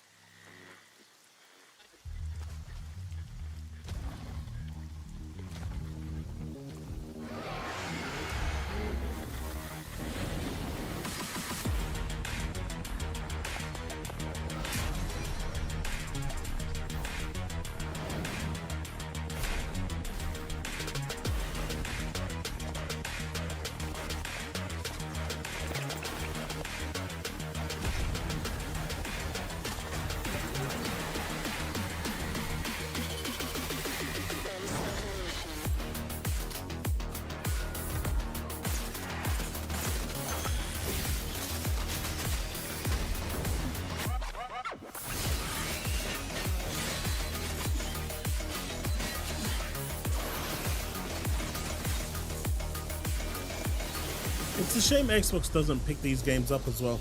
It's a shame Xbox doesn't pick these games up as well,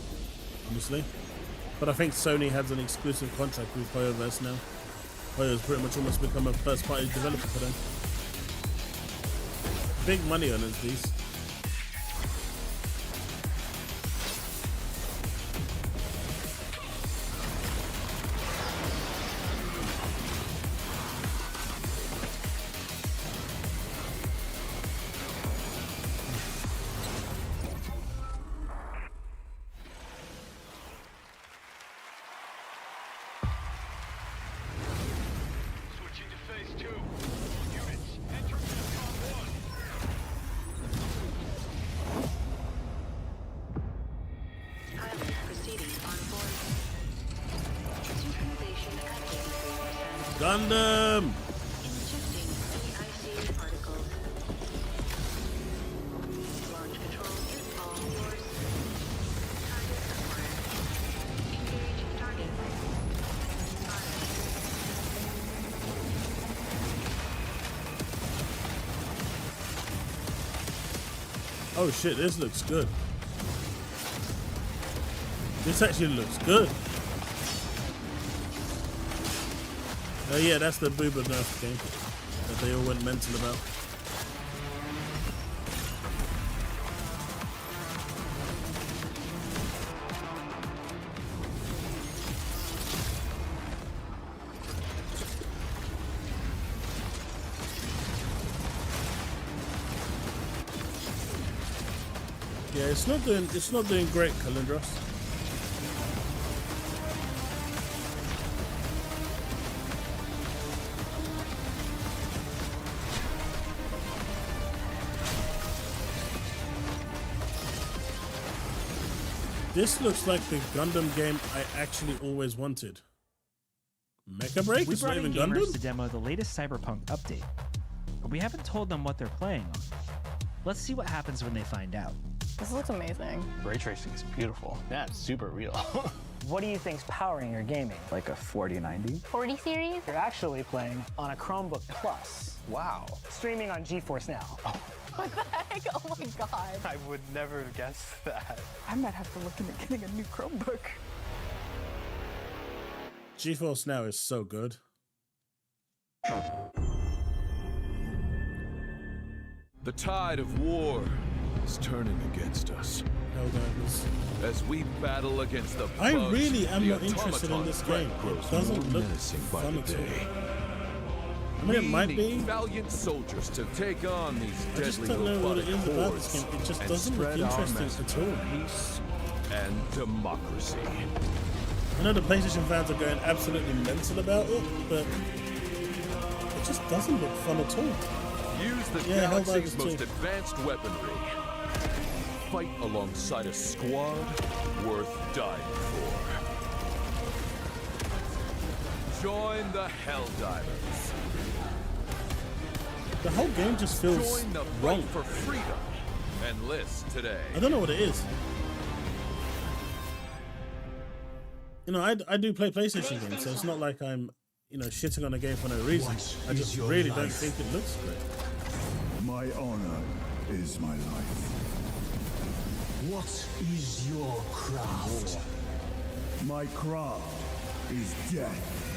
honestly. But I think Sony has an exclusive contract with Hoyoverse now. Hoyo's pretty much almost become a first-party developer for them. Big money on it, these. Gundam! Oh shit, this looks good. This actually looks good. Oh yeah, that's the Booba Nerf game that they all went mental about. Yeah, it's not doing great, Kalindros. This looks like the Gundam game I actually always wanted. Mecha Break? We It's brought not in even gamers Gundam? to demo the latest Cyberpunk update, but we haven't told them what they're playing on. Let's see what happens when they find out. This looks amazing. Ray tracing is beautiful. Yeah, it's super real. What do you think's powering your gaming? Like a 4090? 40 series? You're actually playing on a Chromebook Plus. Wow. Streaming on GeForce Now. What the heck? Oh my god. I would never guess that. I might have to look into getting a new Chromebook. GeForce Now is so good. The tide of war is turning against us. As we battle against the I bugs, really am the not interested in automaton this threat game. grows It doesn't more look menacing by fun the at all. day. I mean, it might We be. need valiant soldiers to take on these I just deadly don't know what it robotic is about hordes this game. It just and doesn't look spread our interesting message at all. of peace and democracy. I know the PlayStation fans are going absolutely mental about it, but it just doesn't look fun at all. Use the Yeah, Hellblade galaxy's is most too. advanced weaponry. Fight alongside a squad worth dying for. Join the Helldivers. The whole game just feels Join the wrong. fight for freedom. Enlist today. I don't know what it is. You know, I do play PlayStation games, so it's not like I'm, you know, shitting on a game for no reason. I just really don't think it looks great. My honor is my life. What is your craft? My craft is death.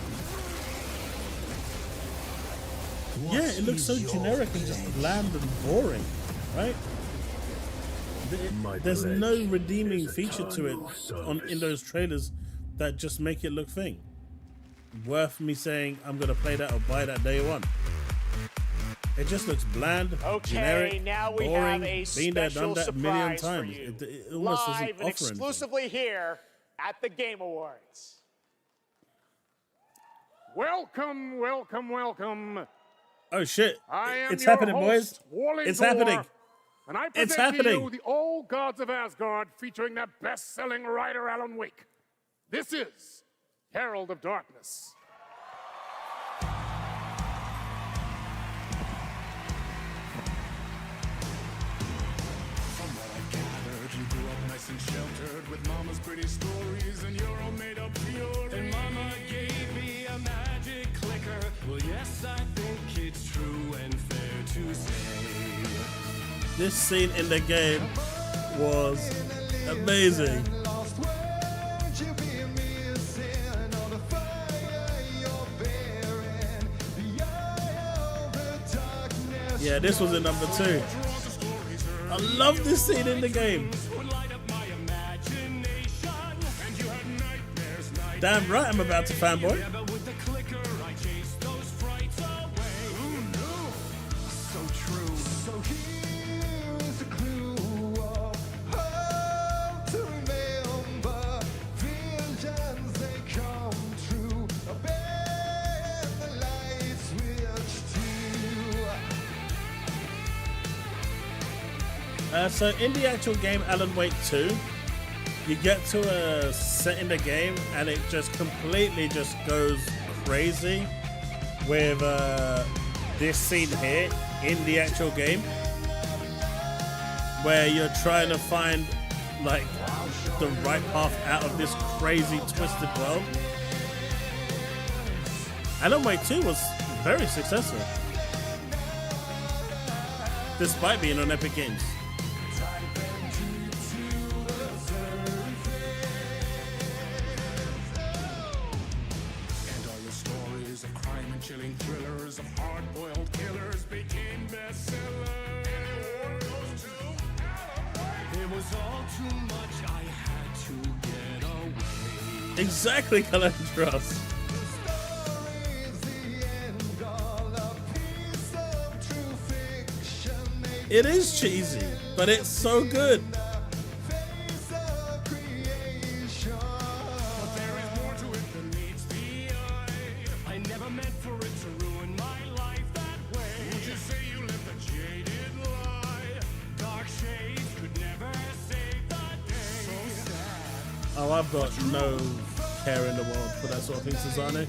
Yeah, it looks so generic and just bland and boring, right? There's no redeeming feature to it in those trailers that just make it look thing. Worth me saying I'm gonna play that or buy that day one. It just looks bland, generic, now we boring, have a been there, special done that a million surprise for times. you. It almost doesn't Live and offer anything. exclusively here at the Game Awards. Welcome, welcome, welcome. Oh shit! I am It's your happening, host, boys. Warling's It's War, happening. And I It's present to you happening. the Old Gods of Asgard featuring the best-selling writer Alan Wake. This is Herald of Darkness. From what I've gathered, you grew up nice and sheltered with mama's pretty stories and your own made-up theory. And mama gave me a magic clicker. Well, yes, I think it's true and fair to say. This scene in the game was amazing. Yeah, this was at number 2. I love this scene in the game. Damn right I'm about to fanboy. So true. So here's a clue of how to remember. Visions, they come true. Obey the light switch to. So in the actual game Alan Wake 2, you get to a set in the game and it just completely just goes crazy with this scene here in the actual game where you're trying to find like the right path out of this crazy twisted world. Alan Wake 2 was very successful despite being on Epic Games. Chilling thrillers of hard-boiled killers became bestsellers. It was all too much. I had to get away. Exactly, Calandros. It is cheesy, but it's so good. Oh, I've got no care in the world for that sort of thing, Susanne.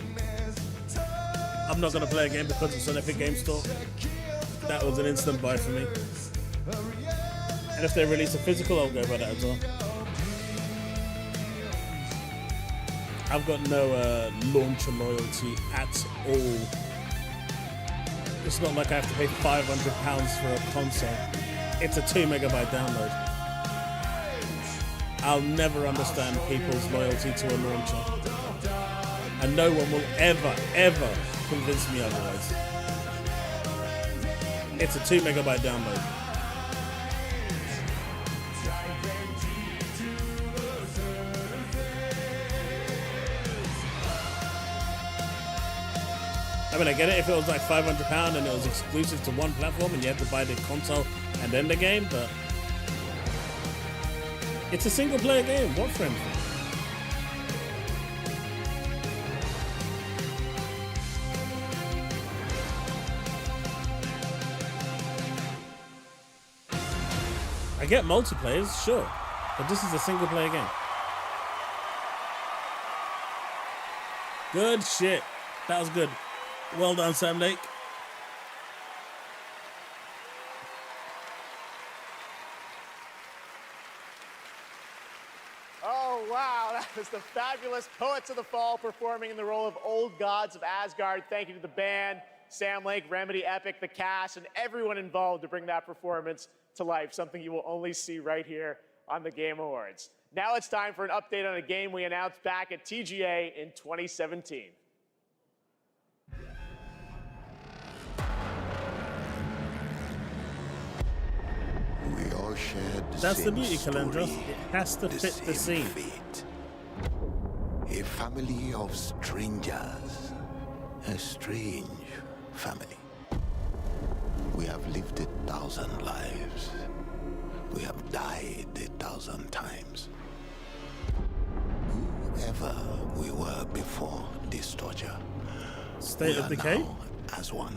I'm not going to play a game because it's on Epic Game Store. That was an instant buy for me. And if they release a physical, I'll go by that as well. I've got no launcher loyalty at all. It's not like I have to pay £500 for a console. It's a 2 megabyte download. I'll never understand people's loyalty to a launcher. And no one will ever, ever convince me otherwise. It's a 2 megabyte download. I mean, I get it if it was like £500 and it was exclusive to one platform and you had to buy the console and then the game, but it's a single player game. Warframe. I get multiplayers, sure, but this is a single player game. Good shit. That was good. Well done, Sam Lake. Oh, wow. That was the fabulous Poets of the Fall performing in the role of Old Gods of Asgard. Thank you to the band, Sam Lake, Remedy, Epic, the cast, and everyone involved to bring that performance to life, something you will only see right here on the Game Awards. Now it's time for an update on a game we announced back at TGA in 2017. We all shared the That's the same beauty, Calendros. story, It has to fit the same scene. fate. A family of strangers. A strange family. We have lived 1,000 lives. We have died 1,000 times. Whoever we were before this torture, State we of are Decay? now as one.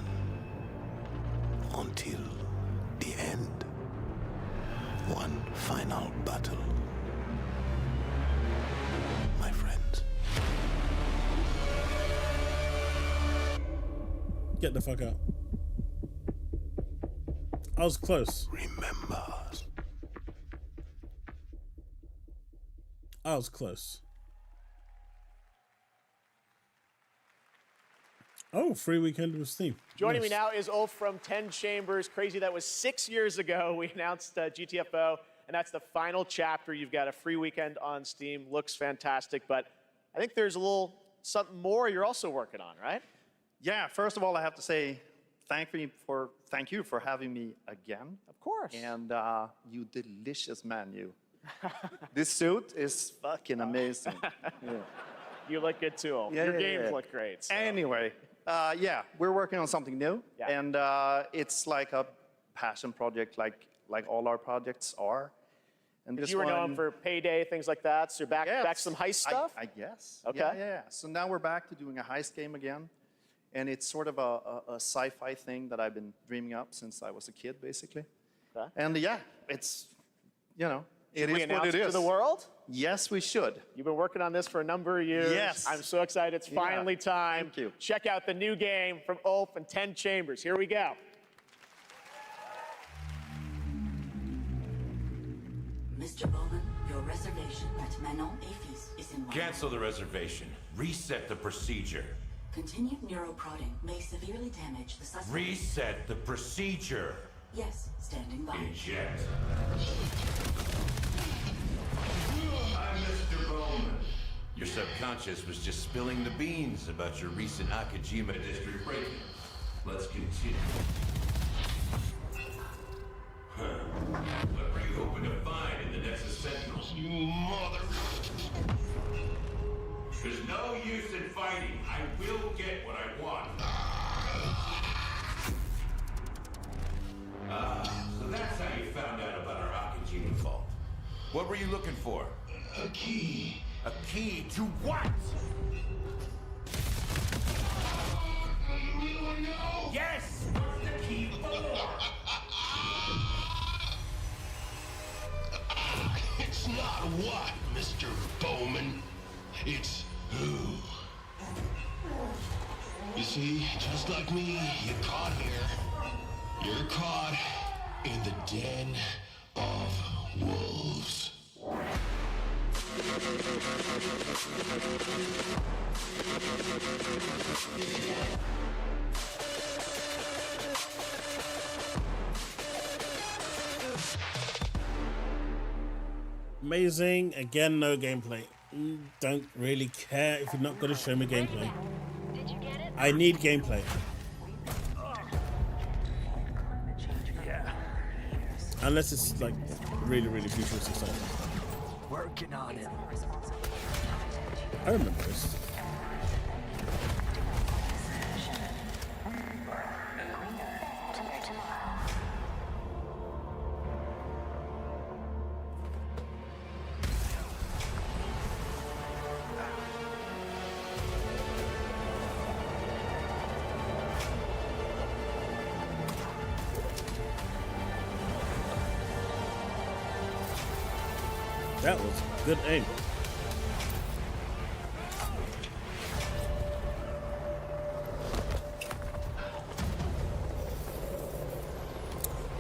Until the end. One final battle. My friends. Get the fuck out. I was close. Remember. I was close. Oh, free weekend with Steam. Joining Nice. me now is Ulf from 10 Chambers. Crazy, that was 6 years ago. We announced GTFO, and that's the final chapter. You've got a free weekend on Steam. Looks fantastic, but I think there's a little something more you're also working on, right? Yeah, first of all, I have to say thank you for having me again. Of course. And you delicious menu. This suit is fucking amazing. Yeah. You look good too, Ulf. Yeah, Your yeah, games yeah. look great. So. Anyway, yeah, we're working on something new, and it's like a passion project, like all our projects are. And this You were known one, for Payday, things like that, so you're back to some heist stuff? I guess. Okay. Yeah. So now we're back to doing a heist game again, and it's sort of a sci-fi thing that I've been dreaming up since I was a kid, basically. Okay. And yeah, it's, you know, it Should we is what announce it it is. to the world? Yes, we should. You've been working on this for a number of years. Yes. I'm so excited. It's Yeah. finally time. Thank you. Check out the new game from Ulf and 10 Chambers. Here we go. Mr. Bowman, your reservation at Manon Afis is in Cancel the reservation. Reset the procedure. Continued neuroprodding may severely damage the suspect. Reset the procedure. Yes, standing by. Eject. I'm Mr. Bowman. Your subconscious was just spilling the beans about your recent Kojima district break-in. Let's continue. Huh. What were you hoping to find in the Nexus Sentinels? You mother... There's no use in fighting. I will get what I want. So that's how you found out about our Kojima vault. What were you looking for? A key. A key to what? You really know? Yes! What's the key for? It's not What, Mr. Bowman? It's who? You see, just like me, you're caught here. You're caught in the den of wolves. Amazing. Again, no gameplay. Don't really care if you're not going to show me gameplay. I need gameplay. Unless it's like really, really futuristic stuff. Working on it. I remember this. That was good aim.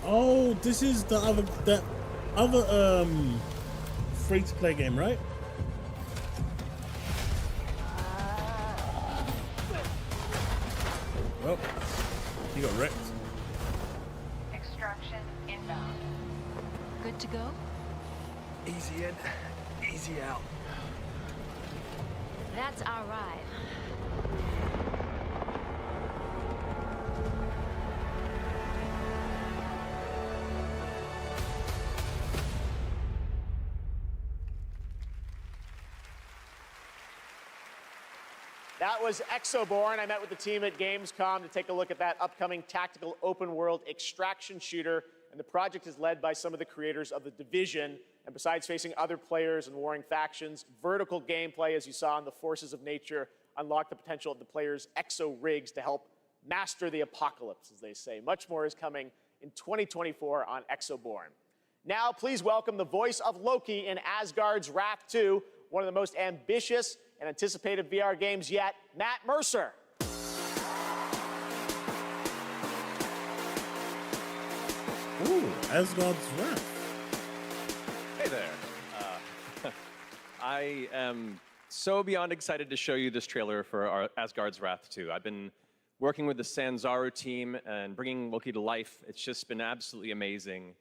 Oh, this is the other free-to-play game, right? Well, he got wrecked. Extraction inbound. Good to go? Easy in, easy out. That's our ride. That was Exoborn. I met with the team at Gamescom to take a look at that upcoming tactical open-world extraction shooter, and the project is led by some of the creators of The Division. And besides facing other players and warring factions, vertical gameplay, as you saw in the Forces of Nature, unlock the potential of the players' exo rigs to help master the apocalypse, as they say. Much more is coming in 2024 on Exoborn. Now, please welcome the voice of Loki in Asgard's Wrath 2, one of the most ambitious and anticipated VR games yet, Matt Mercer. Ooh, Asgard's Wrath. Hey there. I am so beyond excited to show you this trailer for our Asgard's Wrath 2. I've been working with the Sanzaru team and bringing Loki to life. It's just been absolutely amazing.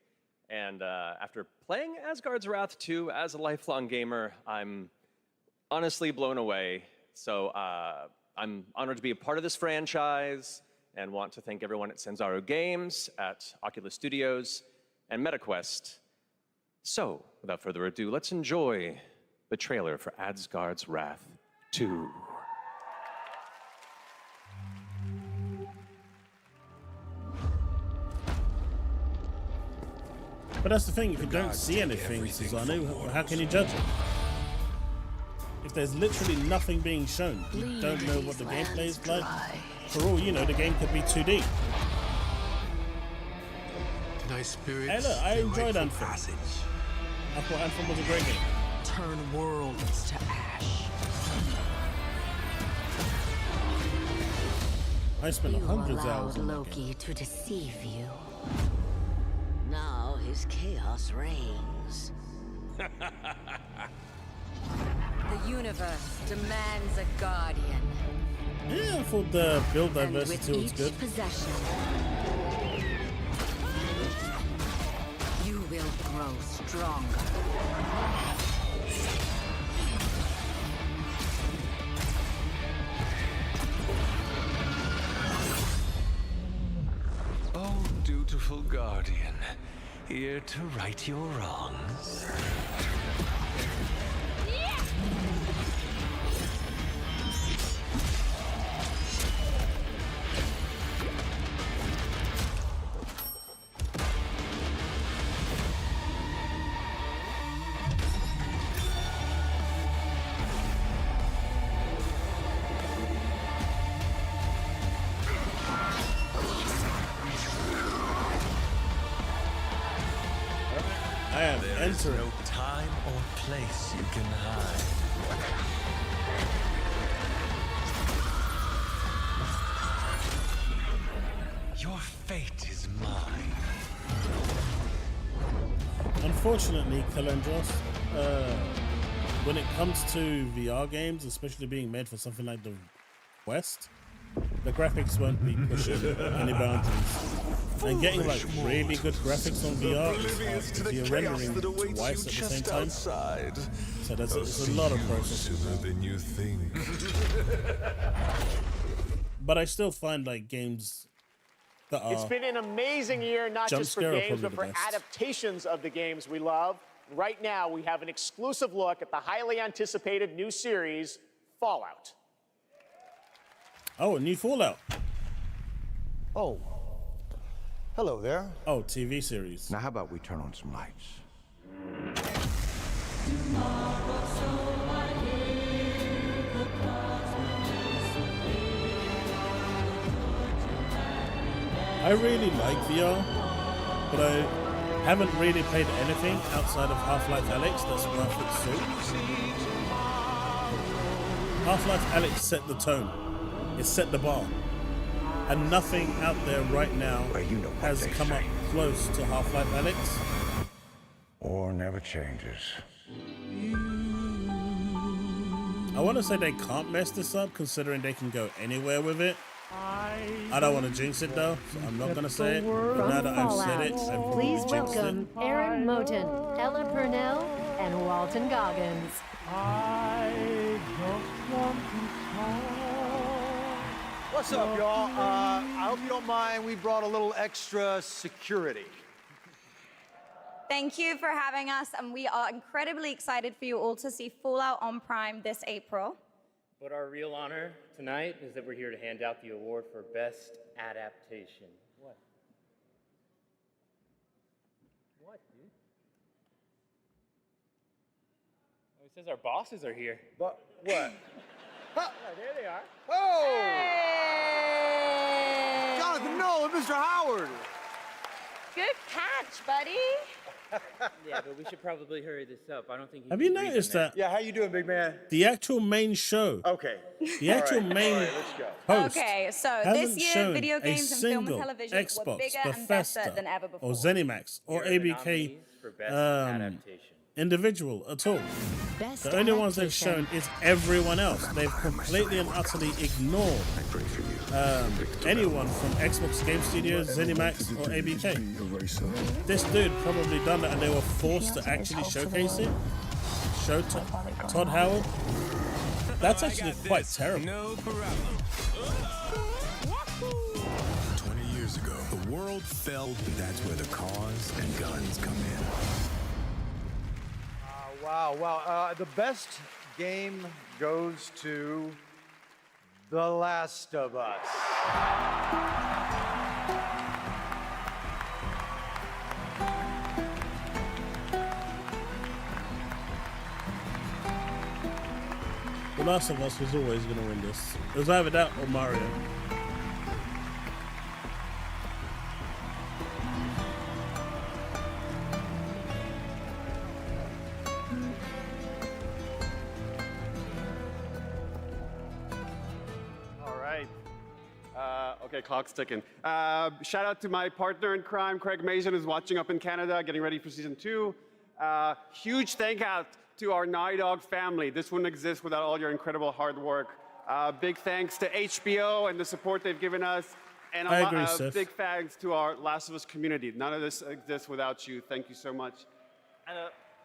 And after playing Asgard's Wrath 2 as a lifelong gamer, I'm honestly blown away. So I'm honored to be a part of this franchise and want to thank everyone at Sanzaru Games, at Oculus Studios, and MetaQuest. So, without further ado, let's enjoy the trailer for Asgard's Wrath 2. But that's the thing, if you don't see anything, Susanoo, how can you judge it? If there's literally nothing being shown, you don't know what the gameplay is like. For all you know, the game could be 2D. Nice spirits. Hey look, I enjoyed Anthem. I thought Anthem was a great game. Turn worlds to ash. I spent hundreds of hours on Loki to deceive you. Now his chaos reigns. The universe demands a guardian. Yeah, I thought the build diversity was good. Possession, you will grow stronger. Oh, dutiful guardian, here to right your wrongs. I am There is entering. no time or place you can hide. Your fate is mine. Unfortunately, Kalendros, when it comes to VR games, especially being made for something like the West, the graphics won't be pushing any boundaries. And getting like really good graphics on VR is hard if you're rendering twice at the same time. So that's it's a lot of processing. Than you think. But I still find like games that are It's been an amazing year, not Jump just for scare are games, but probably for the best. adaptations of the games we love. Right now, we have an exclusive look at the highly anticipated new series, Fallout. Oh, a new Fallout. Oh. Hello there. Oh, TV series. Now, how about we turn on some lights? I really like VR, but I haven't really played anything outside of Half-Life Alyx that's worth its salt. Half-Life Alyx set the tone. It set the bar. And nothing out there right now has come up close to Half-Life Alyx. War never changes. I want to say they can't mess this up considering they can go anywhere with it. I don't want to jinx it though, so I'm not going to say it. But now that I've said it, I've probably Please jinxed welcome it. Aaron Moten, Ella Purnell, and Walton Goggins. What's up, y'all? I hope you don't mind. We brought a little extra security. Thank you for having us, and we are incredibly excited for you all to see Fallout on Prime this April. But our real honor tonight is that we're here to hand out the award for Best Adaptation. What? What, dude? Oh, it says our bosses are here. But what? Yeah, there they are. Oh! Hey! Jonathan Nolan, Mr. Howard. Good catch, buddy. Yeah, but we should probably hurry this up. I don't think Have you noticed that? Yeah, how you doing, big man? The actual main show. Okay. The actual main host. Okay, so hasn't this year, shown video a games and film and single television were Xbox, bigger and better Bethesda, than ever before. or ZeniMax, or Here are the ABK nominees for Best Adaptation. individual at all. The only ones they've shown is everyone else. They've completely and utterly ignored anyone from Xbox Game Studios, ZeniMax, or ABK. This dude probably done that and they were forced to actually showcase it. Show Todd Howard. That's actually quite terrible. No problem. 20 years ago, the world felt that's where the cars and guns come in. Wow. The best game goes to The Last of Us. The Last of Us was always going to win this. It was either that or Mario. All right. Okay, clock's ticking. Shout out to my partner in crime, Craig Mason, who's watching up in Canada, getting ready for season 2. Huge thank out to our Naughty Dog family. This wouldn't exist without all your incredible hard work. Big thanks to HBO and the support they've given us. And I agree, Seth. big thanks to our Last of Us community. None of this exists without you. Thank you so much. And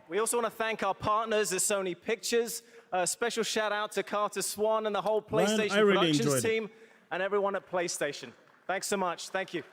we also want to thank our partners at Sony Pictures. A special shout out to Carter Swan and the whole PlayStation I really Productions enjoyed it. team and everyone at PlayStation. Thanks so much. Thank you.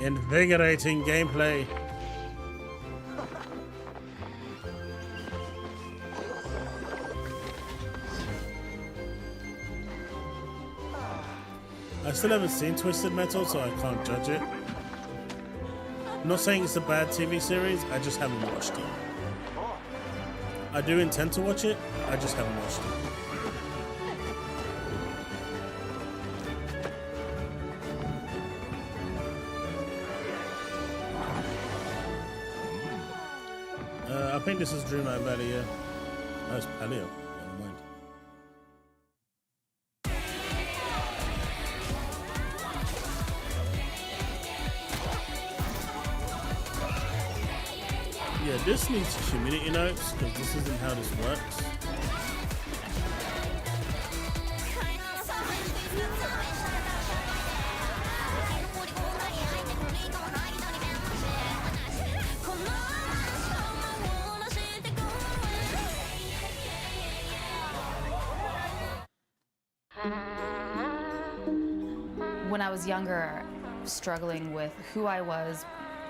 Invigorating gameplay. I still haven't seen Twisted Metal, so I can't judge it. I'm not saying it's a bad TV series, I just haven't watched it. I do intend to watch it, I just haven't watched it. I think this is Dreamlight Valley, yeah. Oh, it's Paleo. Never mind. Yeah, this needs community notes, because this isn't how this works. When I was younger, struggling with who I was,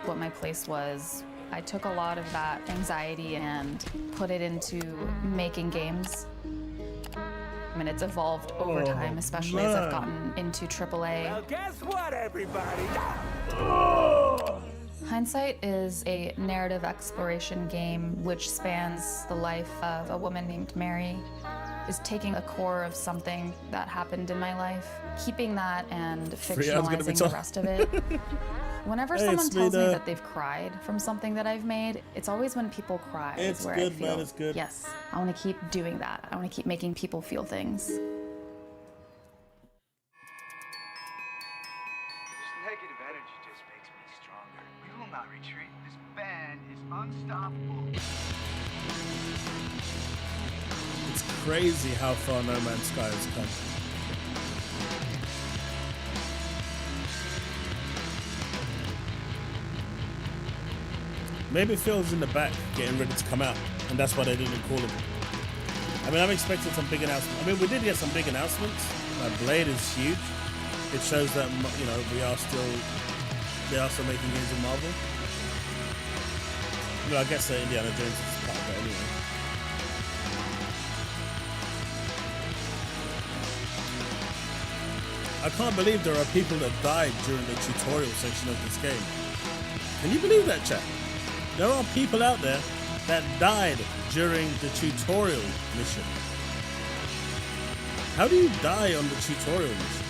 what my place was, I took a lot of that anxiety and put it into making games. And it's evolved over time, especially as I've gotten into AAA. Well, guess what, everybody? Hindsight is a narrative exploration game which spans the life of a woman named Mary. Is taking a core of something that happened in my life, keeping that and fictionalizing the rest of it. Whenever someone tells me that they've cried from something that I've made, it's always when people cry is where I feel, yes, I want to keep doing that. I want to keep making people feel things. This negative energy just makes me stronger. We will not retreat. This band is unstoppable. It's crazy how far No Man's Sky has come. Maybe Phil's in the back getting ready to come out, and that's why they didn't call him. I mean, I'm expecting some big announcements. I mean, we did get some big announcements. Blade is huge. It shows that, you know, they are still making games in Marvel. You know, I guess Indiana Jones is part of it anyway. I can't believe there are people that died during the tutorial section of this game. Can you believe that, chat? There are people out there that died during the tutorial mission. How do you die on the tutorial mission?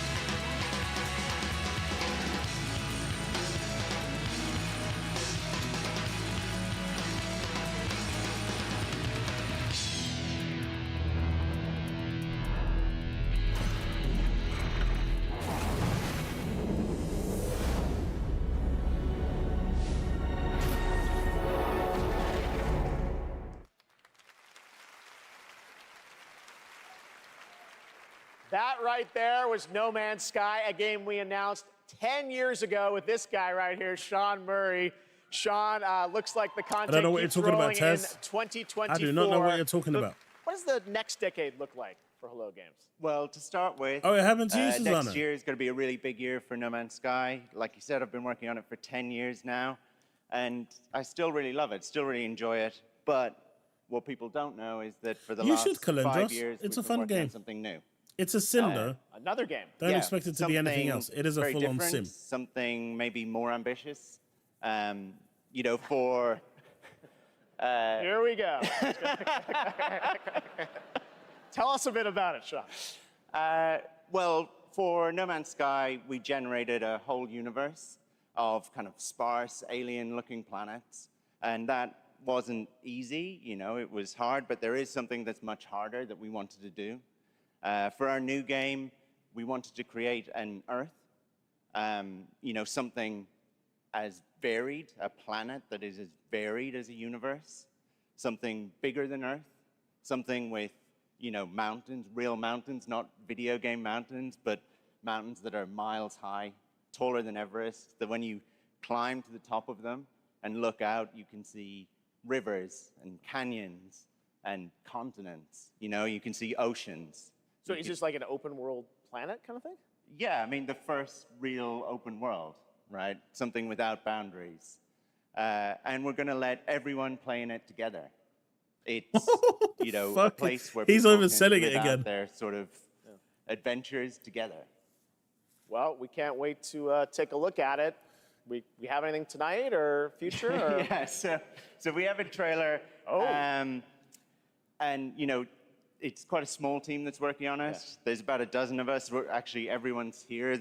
That right there was No Man's Sky, a game we announced 10 years ago with this guy right here, Sean Murray. Sean, looks like the content I don't know what you're talking about, Tez. 2024. I do not know what you're talking about. What does the next decade look like for Hello Games? Well, to start with, oh, it happens next year is going to be a really big year for No Man's Sky. Like you said, I've been working on it for 10 years now, and I still really love it, still really enjoy it. But what people don't know is that for the last 5 years, it's we've a been fun working on game. something new. It's a sim, though. Another game. Don't expect it to be anything else. It is a full-on sim. Something maybe more ambitious. You know, for... Here we go. Tell us a bit about it, Sean. Well, for No Man's Sky, we generated a whole universe of kind of sparse, alien-looking planets. And that wasn't easy, you know, it was hard, but there is something that's much harder that we wanted to do. For our new game, we wanted to create an Earth, you know, something as varied, a planet that is as varied as a universe, something bigger than Earth, something with, you know, mountains, real mountains, not video game mountains, but mountains that are miles high, taller than Everest, that when you climb to the top of them and look out, you can see rivers and canyons and continents, you know, you can see oceans. So is this like an open world planet kind of thing? Yeah, I mean, the first real open world. right? Something without boundaries. And we're going to let everyone play in it together. It's, you know, a place where He's people overselling can it live again. out their sort of adventures together. Well, we can't wait to take a look at it. We have anything tonight or future? Or? Yeah, so we have a trailer. Oh. And, you know, it's quite a small team that's working on it. Yeah. There's about a dozen of us. Actually, everyone's here.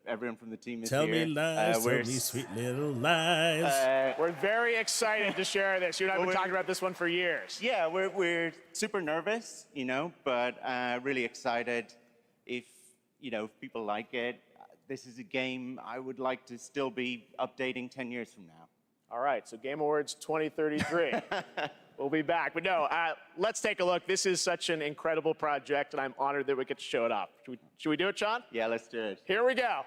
Everyone from the team is tell here. Me lies, tell me sweet little lies. We're very excited to share this. You and I have been talking about this one for years. Yeah, we're super nervous, you know, but really excited. If, you know, if people like it, this is a game I would like to still be updating 10 years from now. All right, so Game Awards 2033. We'll be back. But no, let's take a look. This is such an incredible project, and I'm honored that we get to show it off. Should we do it, Sean? Yeah, let's do it. Here we go.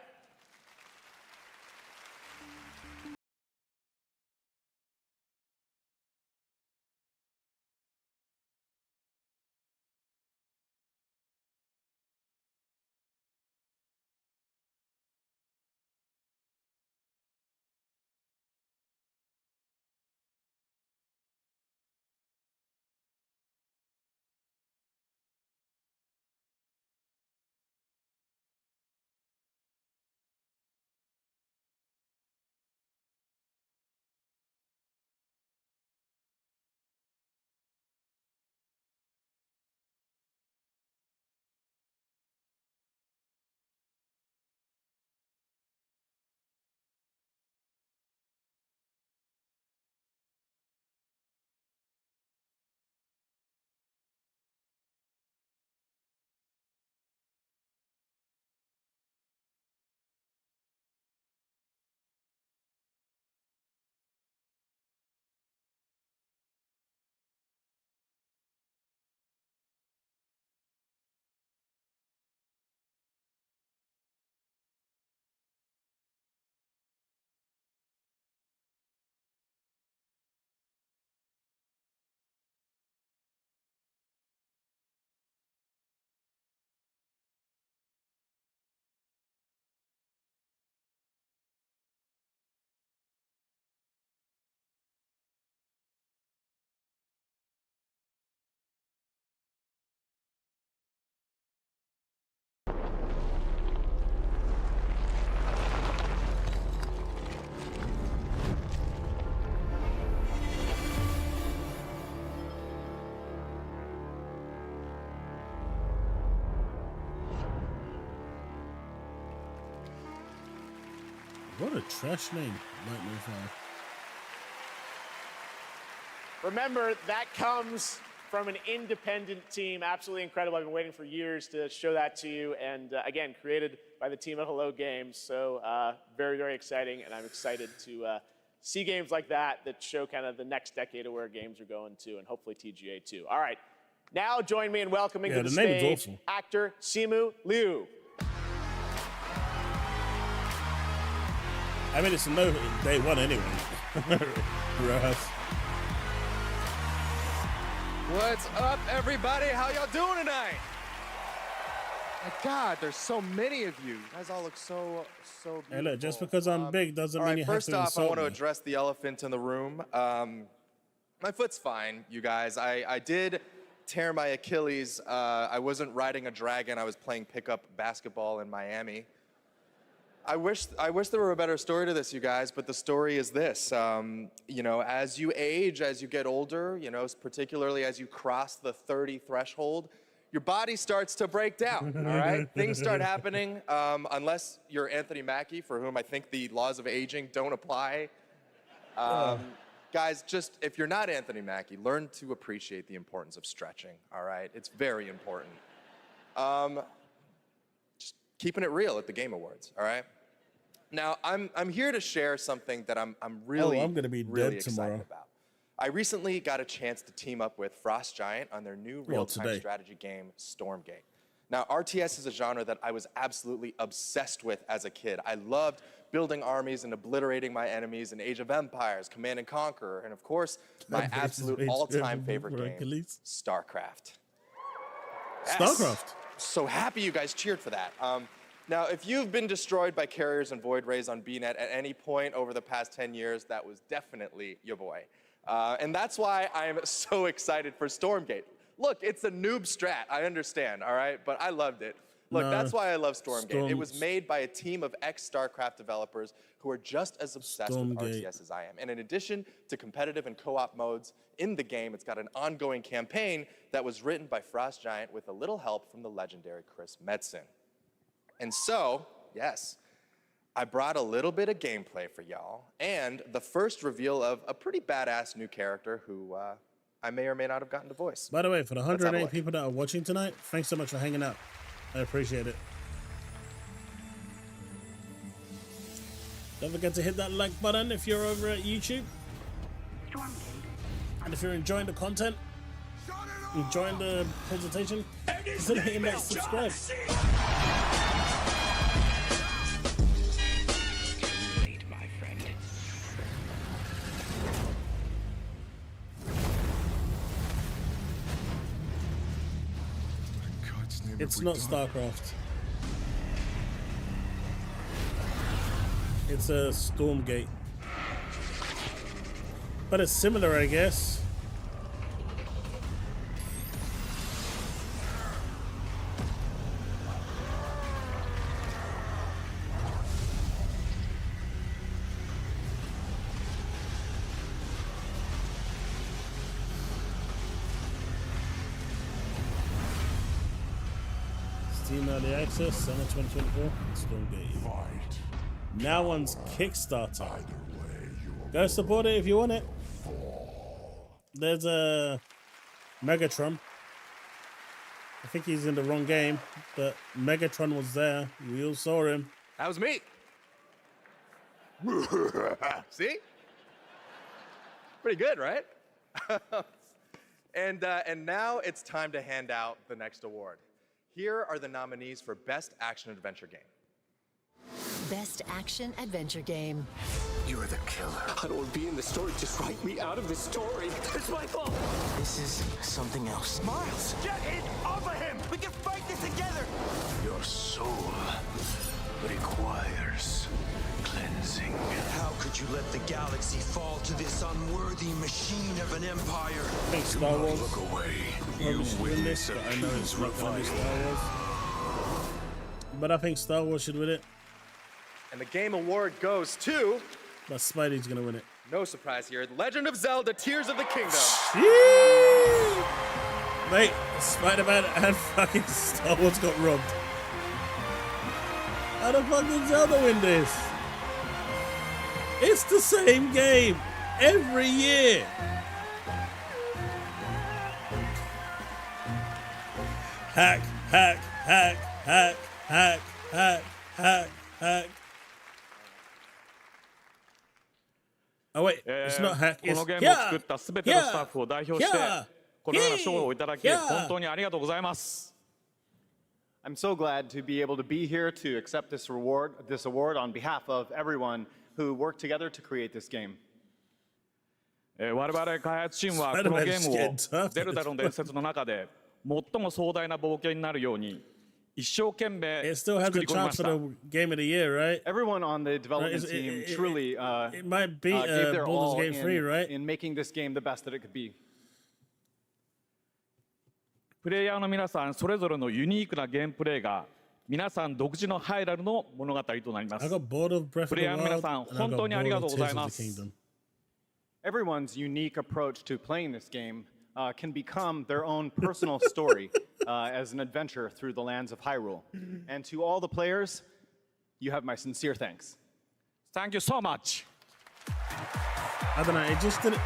What a trash name, Nightmare 5. Remember, that comes from an independent team. Absolutely incredible. I've been waiting for years to show that to you. And again, created by the team at Hello Games. So very, very exciting. And I'm excited to see games like that that show kind of the next decade of where games are going to, and hopefully TGA too. All right. Now join me in welcoming to the stage actor Simu Liu. I mean, it's no day one anyway. Rough. What's up, everybody? How y'all doing tonight? My God, there's so many of you. You guys all look so beautiful. Hey, look, just because I'm big doesn't mean you have to insult me. First off, I want to me. address the elephant in the room. My foot's fine, you guys. I did tear my Achilles. I wasn't riding a dragon. I was playing pickup basketball in Miami. I wish there were a better story to this, you guys, but the story is this. You know, as you age, as you get older, you know, particularly as you cross the 30 threshold, your body starts to break down, all right? Things start happening, unless you're Anthony Mackie, for whom I think the laws of aging don't apply. Guys, just, if you're not Anthony Mackie, learn to appreciate the importance of stretching, all right? It's very important. Just keeping it real at the Game Awards, all right? Now, I'm here to share something that I'm really, I'm gonna be really dead excited tomorrow. about. I recently got a chance to team up with Frost Giant on their new real-time today. strategy game, Stormgate. Now, RTS is a genre that I was absolutely obsessed with as a kid. I loved building armies and obliterating my enemies in Age of Empires, Command and Conquer, and of course, my absolute all-time favorite game, StarCraft. Yes. StarCraft. So happy you guys cheered for that. Now, if you've been destroyed by carriers and void rays on BNet at any point over the past 10 years, that was definitely your boy. And that's why I'm so excited for Stormgate. Look, it's a noob strat, I understand, all right? But I loved it. Look, that's why I love Stormgate. It was made by a team of ex-StarCraft developers who are just as obsessed with RTS as I am. And in addition to competitive and co-op modes in the game, it's got an ongoing campaign that was written by Frost Giant with a little help from the legendary Chris Metzen. And so, yes, I brought a little bit of gameplay for y'all and the first reveal of a pretty badass new character who I may or may not have gotten to voice. By the way, for the 108 people that are watching tonight, thanks so much for hanging out. I appreciate it. Don't forget to hit that like button if you're over at YouTube. And if you're enjoying the content, enjoying the presentation, consider hitting that subscribe. It's not StarCraft. It's a Stormgate. But it's similar, I guess. Steam Early Access, summer 2024, Stormgate. Now one's Kickstarter. Go support it if you want it. There's a Megatron. I think he's in the wrong game, but Megatron was there. We all saw him. That was me. See? Pretty good, right? And now it's time to hand out the next award. Here are the nominees for Best Action Adventure Game. Best Action Adventure Game. You're the killer. I don't want to be in the story. Just write me out of the story. It's my fault. This is something else. Miles, get it off of him. We can fight this together. Your soul requires cleansing. How could you let the galaxy fall to this unworthy machine of an empire? I think Star Wars. Look away. You win this, but I know it's not going to be Star Wars. But I think Star Wars should win it. And the game award goes to... But Spidey's going to win it. No surprise here. Legend of Zelda: Tears of the Kingdom. Yee! Mate, Spider-Man and fucking Star Wars got robbed. How the fuck did Zelda win this? It's the same game every year. Hack, hack, hack, hack, hack, hack, hack, hack. Oh wait, it's not hack, it's このゲームを作ったすべてのスタッフを代表してこのような賞をいただき本当にありがとうございます。 I'm so glad to be able to be here to accept this award on behalf of everyone who worked together to create this game. 我々開発チームはこのゲームをゼルダの伝説の中で最も壮大な冒険になるように一生懸命作り込みました。 Game of the year, right? Everyone on the development team truly it might be gave their all Baldur's Gate 3, right? in making this game the best that it could be. プレイヤーの皆さんそれぞれのユニークなゲームプレイが皆さん独自のハイラルの物語となります。プレイヤーの皆さん本当にありがとうございます。 Everyone's unique approach to playing this game can become their own personal story as an adventure through the lands of Hyrule. And to all the players, you have my sincere thanks. Thank you so much. I don't know, it just didn't...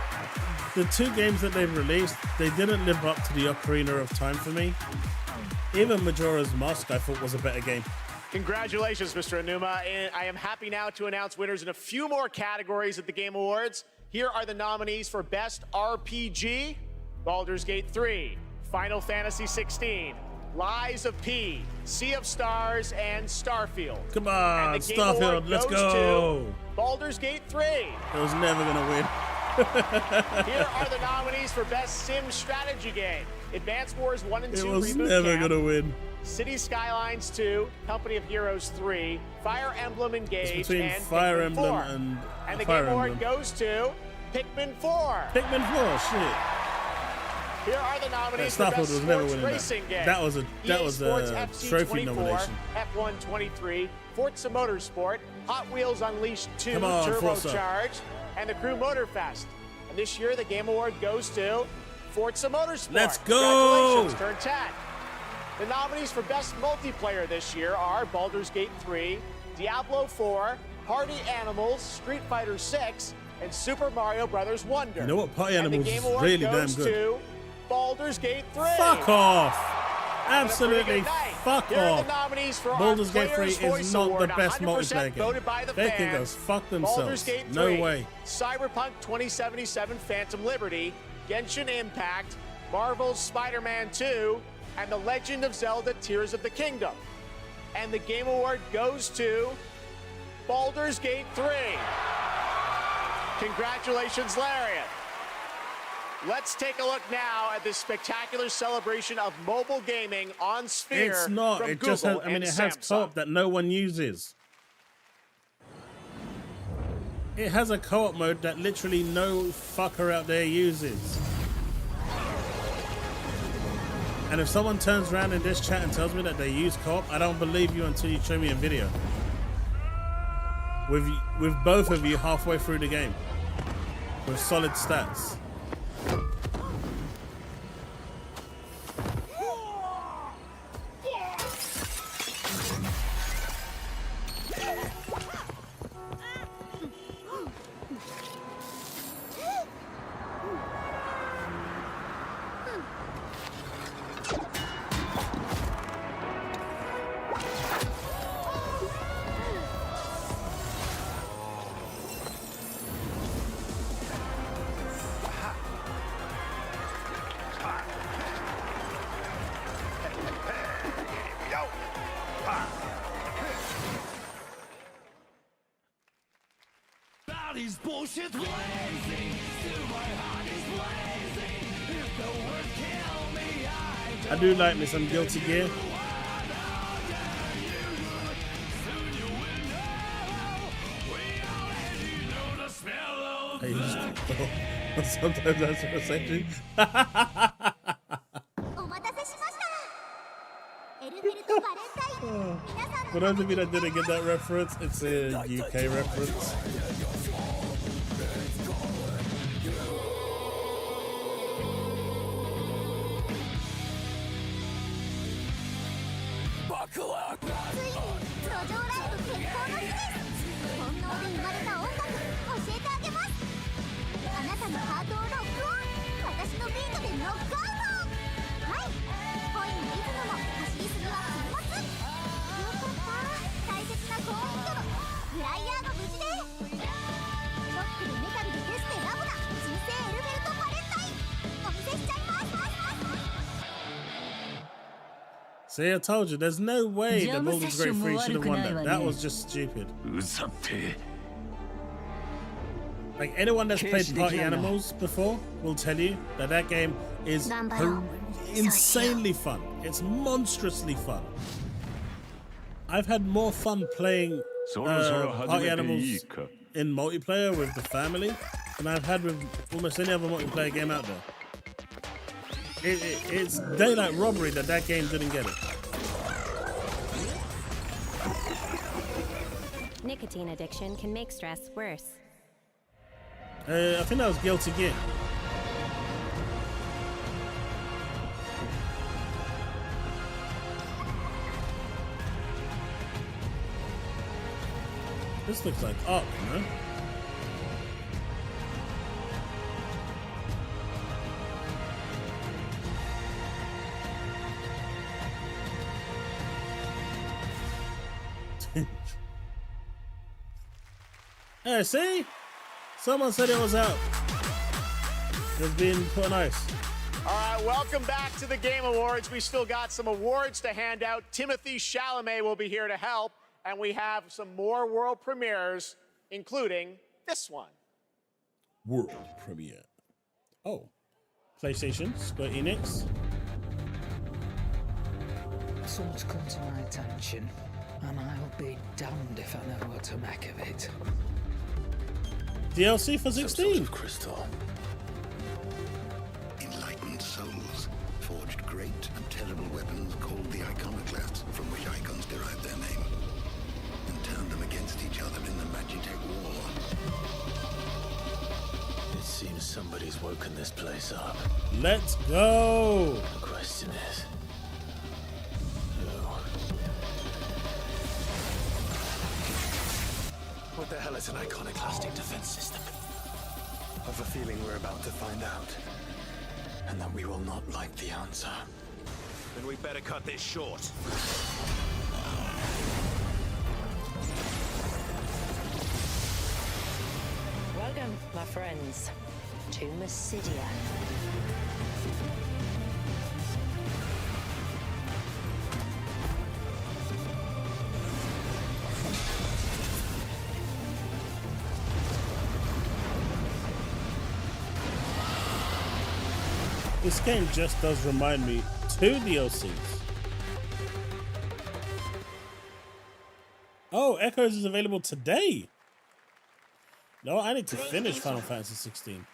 The two games that they've released, they didn't live up to the Ocarina of Time for me. Even Majora's Mask, I thought, was a better game. Congratulations, Mr. Anuma. And I am happy now to announce winners in a few more categories at the Game Awards. Here are the nominees for Best RPG, Baldur's Gate 3, Final Fantasy 16, Lies of P, Sea of Stars, and Starfield. Come on, and the Game Starfield, Award let's goes go. to Baldur's Gate 3. It was never going to win. Here are the nominees for Best Sim Strategy Game. Advance Wars 1 and 2 It was Reboot never Camp, gonna win. City Skylines 2, Company of Heroes 3, Fire Emblem Engage, It's between and Fire Pikmin Emblem 4. and the Fire Game Award Emblem. goes to Pikmin 4. Pikmin 4, shit. Here are the nominees for Starfield Best was never Sports winning Racing Game. that. That was Esports a FC trophy 24, nomination. F1 23, Forza Motorsport, Hot Wheels Unleashed 2 Come on, Forza. Turbocharged, and the Crew Motorfest. And this year, the Game Award goes to Forza Motorsport. Let's go! Congratulations, turn 10. The nominees for Best Multiplayer this year are Baldur's Gate 3, Diablo 4, Party Animals, Street Fighter 6, and Super Mario Bros. Wonder. You know what? Party And the Animals Game is Award really damn goes good. to Baldur's Gate 3. Fuck off! Having a Absolutely pretty good night. fuck Here are off. the nominees for Baldur's our Gate 3 Players' is Voice not Award, the best 100% multiplayer game. voted by the They can go fans. fuck Baldur's themselves. Gate 3, No way. Cyberpunk 2077 Phantom Liberty, Genshin Impact, Marvel's Spider-Man 2, and The Legend of Zelda Tears of the Kingdom. And the Game Award goes to Baldur's Gate 3. Congratulations, Lariat. Let's take a look now at this spectacular celebration of mobile gaming on Sphere. It's not. From It Google just has, and it has Samsung. co-op that no one uses. It has a co-op mode that literally no fucker out there uses. And if someone turns around in this chat and tells me that they use co-op, I don't believe you until you show me a video. With both of you halfway through the game. With solid stats. Body's bullshit blazing, still my heart is blazing. If the words kill me, I I do like me some Guilty Gear. Sometimes that's what I say to you. For those of you that didn't get that reference, it's a UK reference. Buckle up! See, I told you, there's no way that Baldur's Gate 3 should have won that. That was just stupid. Like, anyone that's played Party Animals before will tell you that that game is insanely fun. It's monstrously fun. I've had more fun playing Party Animals in multiplayer with the family than I've had with almost any other multiplayer game out there. It's daylight robbery that that game didn't get it. Nicotine addiction can make stress worse. I think that was Guilty Gear. This looks like Ark, no? Hey, see? Someone said it was out. It's being put on ice. All right, welcome back to the Game Awards. We still got some awards to hand out. Timothy Chalamet will be here to help, and we have some more world premieres, including this one. world premiere. Oh, PlayStation, Square Enix. Someone's come to my attention, and I'll be damned if I know what to make of it. DLC for 16. Some sort of crystal. Enlightened souls forged great and terrible weapons called the iconoclasts, from which icons derive their name, and turned them against each other in the Magitech War. It seems somebody's woken this place up. Let's go. The question is, what the hell is an iconoclastic defense system? I have a feeling we're about to find out, and that we will not like the answer. Then we better cut this short. Welcome, my friends, to Mysidia. This game just does remind me 2 DLCs. Oh, Echoes is available today. No, I need to finish Final Fantasy 16.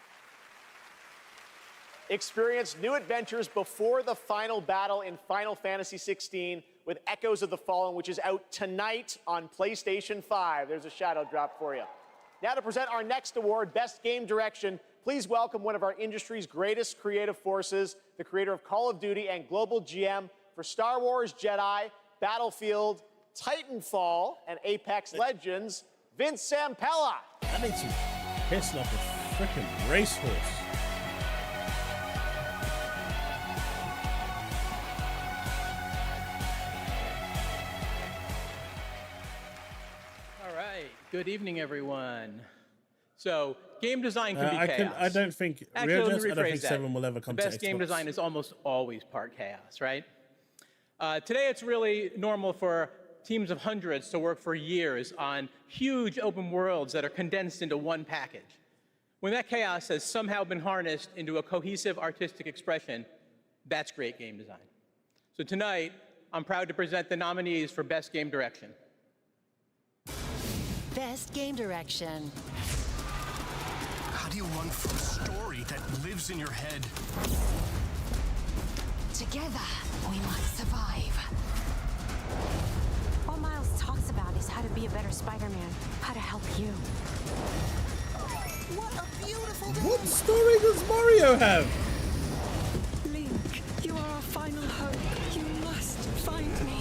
Experience new adventures before the final battle in Final Fantasy 16 with Echoes of the Fallen, which is out tonight on PlayStation 5. There's a shadow drop for you. Now to present our next award, Best Game Direction, please welcome one of our industry's greatest creative forces, the creator of Call of Duty and global GM for Star Wars Jedi, Battlefield, Titanfall, and Apex Legends, Vince Zampella. I need to piss like a freaking racehorse. All right. Good evening, everyone. So, game design can be chaos. I don't think Actually, let me rephrase FF16 that. will ever come The to best game Xbox. design is almost always part chaos, right? Today, it's really normal for teams of hundreds to work for years on huge open worlds that are condensed into one package. When that chaos has somehow been harnessed into a cohesive artistic expression, that's great game design. So tonight, I'm proud to present the nominees for Best Game Direction. Best Game Direction. How do you run from a story that lives in your head? Together, we must survive. All Miles talks about is how to be a better Spider-Man, how to help you. What a beautiful day! What story does Mario have? Link, you are our final hope. You must find me.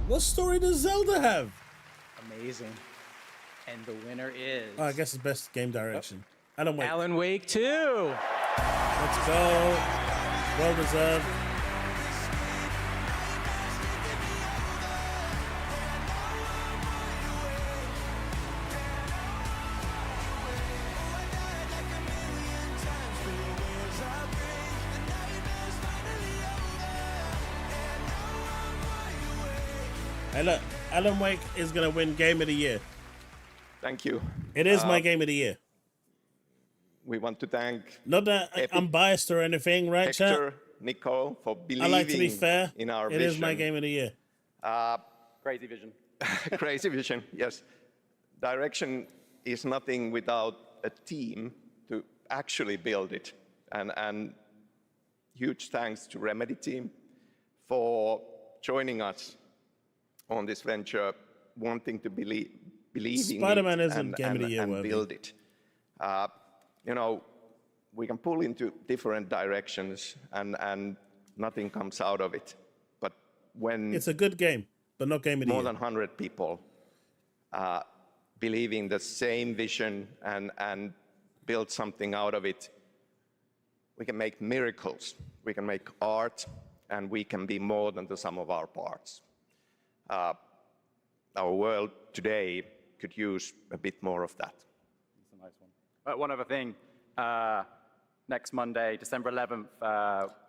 What story does Zelda have? Amazing. And the winner is... Oh, I guess it's Best Game Direction. Alan Wake. Alan Wake 2. Let's go. Well deserved. Hey, look, Alan Wake is going to win Game of the Year. Thank you. It is my Game of the Year. We want to thank... Not that I'm biased or anything, right, Hector, chat? Nico, for believing I like to be fair. in our It vision. is my Game of the Year. Crazy vision. Crazy vision, yes. Direction is nothing without a team to actually build it. And huge thanks to Remedy team for joining us on this venture, wanting to believe Spider-Man in it isn't Game of the Year and worthy. build it. You know, we can pull into different directions and nothing comes out of it. But when It's a good game, but not Game of the more Year. than 100 people believing the same vision and build something out of it, we can make miracles. We can make art, and we can be more than the sum of our parts. Our world today could use a bit more of that. That's a nice one. One other thing. Next Monday, December 11th,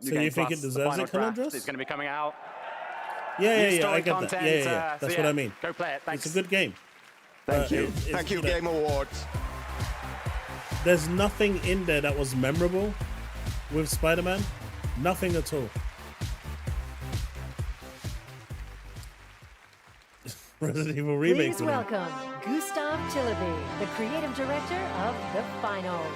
New So Game you think Plus, it the deserves final it, draft Calandros? is going to be coming out. Yeah, New I story get that. content, Yeah. so That's what I mean. Go play it. Thanks. It's a good game. Thank you. It's, Thank you, know, Game Awards. There's nothing in there that was memorable with Spider-Man. Nothing at all. Resident Evil Remake. Please welcome Gustav Chillaby, the creative director of The Finals.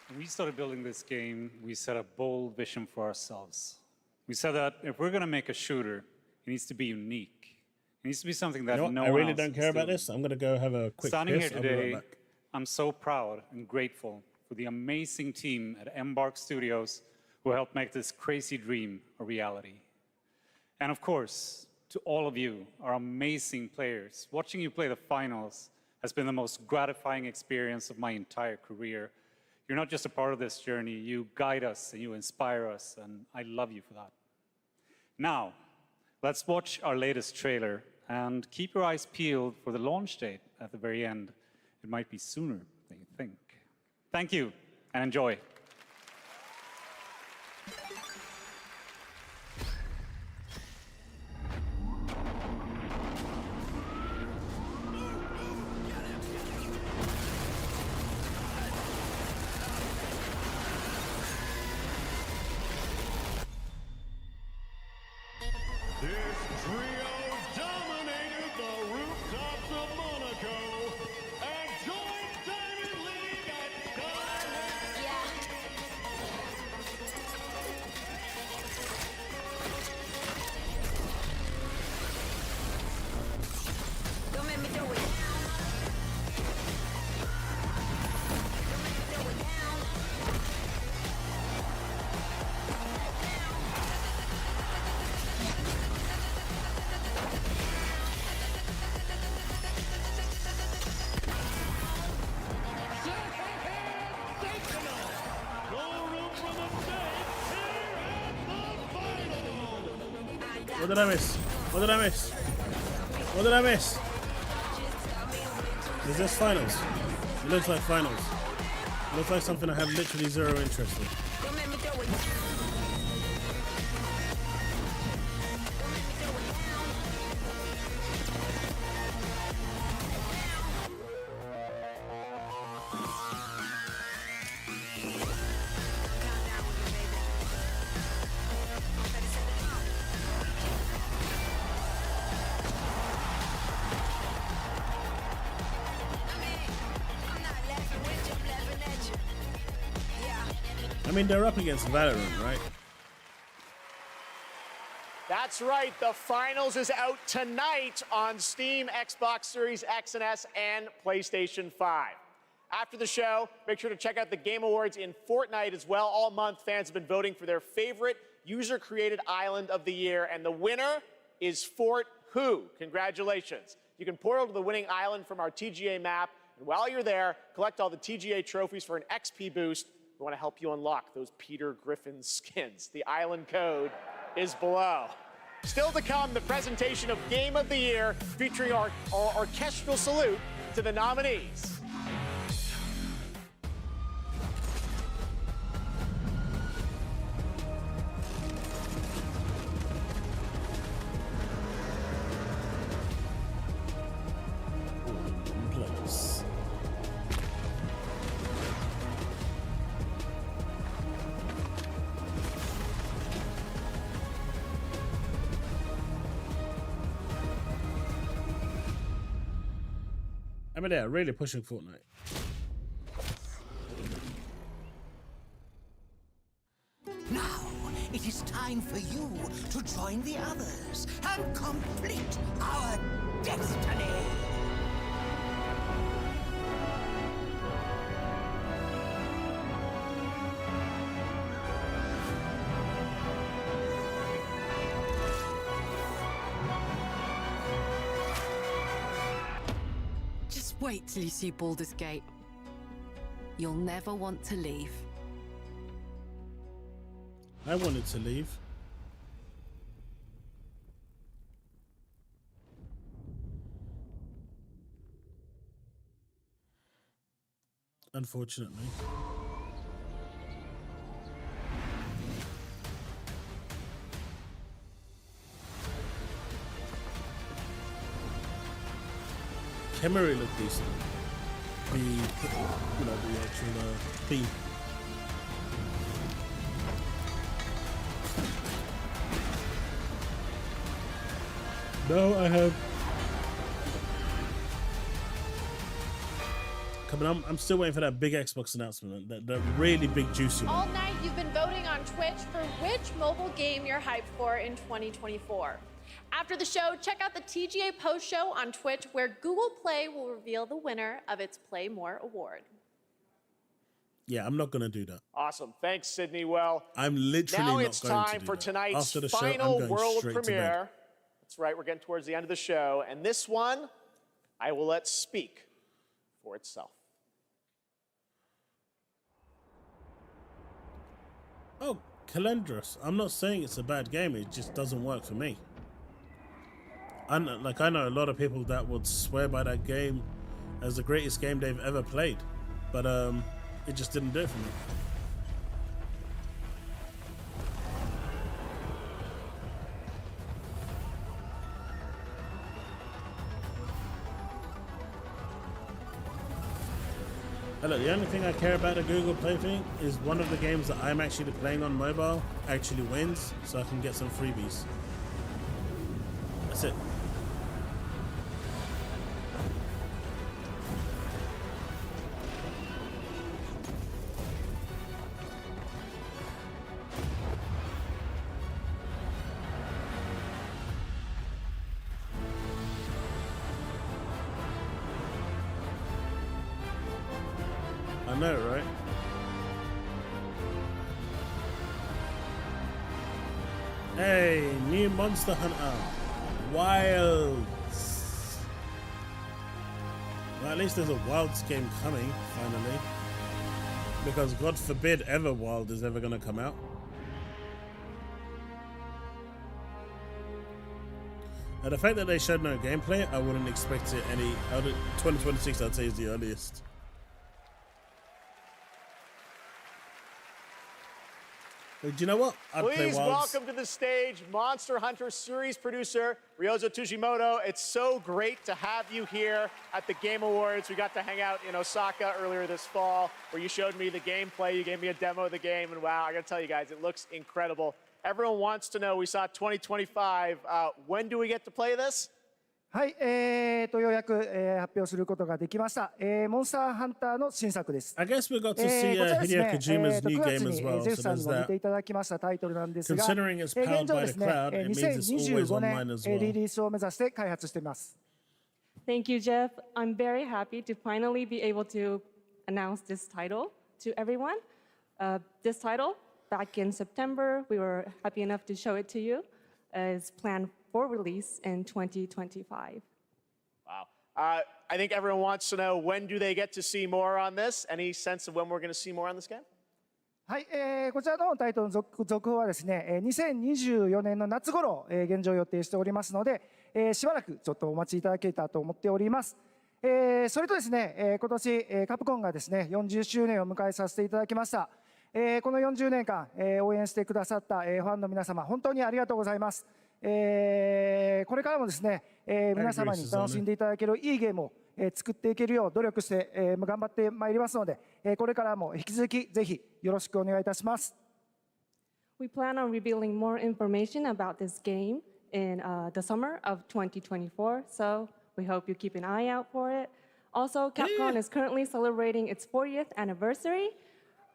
When we started building this game, we set a bold vision for ourselves. We said that if we're going to make a shooter, it needs to be unique. It needs to be something that You know no what? I one really else don't is care about doing. this. I'm going to go have a quick Standing piss. here I'll be right today, back. I'm so proud and grateful for the amazing team at Embark Studios who helped make this crazy dream a reality. And of course, to all of you, our amazing players, watching you play the finals has been the most gratifying experience of my entire career. You're not just a part of this journey, you guide us and you inspire us, and I love you for that. Now, let's watch our latest trailer and keep your eyes peeled for the launch date at the very end. It might be sooner than you think. Thank you, and enjoy. This trio dominated the rooftops of Monaco and joined Diamond League at Starfield. Don't make me do it. What did I miss? What did I miss? What did I miss? Is this finals? It looks like finals. It looks like something I have literally zero interest in. I mean, they're up against Valorant, right? That's right. The finals is out tonight on Steam, Xbox Series X and S, and PlayStation 5. After the show, make sure to check out the Game Awards in Fortnite as well. All month, fans have been voting for their favorite user-created island of the year, and the winner is Fort Who. Congratulations. You can portal to the winning island from our TGA map, and while you're there, collect all the TGA trophies for an XP boost. We want to help you unlock those Peter Griffin skins. The island code is below. Still to come, the presentation of Game of the Year featuring our orchestral salute to the nominees. Place. I mean, they're really pushing Fortnite. Now, it is time for you to join the others and complete our destiny. Just wait till you see Baldur's Gate. You'll never want to leave. I wanted to leave. Unfortunately. Camera looked decent. The actual theme. No, I have. Coming on, I'm still waiting for that big Xbox announcement. That really big juicy one. All night you've been voting on Twitch for which mobile game you're hyped for in 2024. After the show, check out the TGA post show on Twitch where Google Play will reveal the winner of its Play More award. Yeah, I'm not going to do that. Awesome. Thanks, Sydney. Well, I'm literally now not it's going to time do for that. tonight's After the show, final I'm going world straight to bed. premiere. That's right, we're getting towards the end of the show. And this one, I will let speak for itself. Oh, Calendrus. I'm not saying it's a bad game. It just doesn't work for me. I know a lot of people that would swear by that game as the greatest game they've ever played, but it just didn't do it for me. Look, the only thing I care about the Google Play thing is one of the games that I'm actually playing on mobile actually wins, so I can get some freebies. That's it. I know, right? Hey, new Monster Hunter Wilds. Well, at least there's a Wilds game coming, finally. Because God forbid ever Wild is ever going to come out. And the fact that they showed no gameplay, I wouldn't expect it 2026 I'd say is the earliest. Do you know what? I'd play Please Wilds. welcome to the stage Monster Hunter series producer Ryozo Tujimoto. It's so great to have you here at the Game Awards. We got to hang out in Osaka earlier this fall where you showed me the gameplay. You gave me a demo of the game, and wow, I gotta tell you guys, it looks incredible. Everyone wants to know, we saw 2025. When do we get to play this? はい、ようやく、発表することができました。モンスターハンターの新作です。I guess we got to see Hideo Kojima's new game as well, ジェフ so さん there's にも見 that. ていただきましたタイトルなんですが、 Considering it's powered 現状 by で the すね、 cloud, it means it's always 2025 online 年 as well. リリースを目指して開発しています。Thank you, Jeff. I'm very happy to finally be able to announce this title to everyone. This title, back in September, we were happy enough to show it to you, is planned for release in 2025. Wow. I think everyone wants to know, when do they get to see more on this? Any sense of when we're going to see more on this game? はい、こちらのタイトルの続報はですね、2024年の夏頃、現状予定しておりますので、しばらくちょっとお待ちいただけたらと思っております。それとですね、今年、カプコンがですね、40周年を迎えさせていただきました。この40年間、応援してくださった、ファンの皆様、本当にありがとうございます。これからもですね、皆様に楽しんでいただけるいいゲームを、作っていけるよう努力して、頑張ってまいりますので、これからも引き続きぜひよろしくお願いいたします。We plan on revealing more information about this game in the summer of 2024, so we hope you keep an eye out for it. Also, Capcom is currently celebrating its 40th anniversary.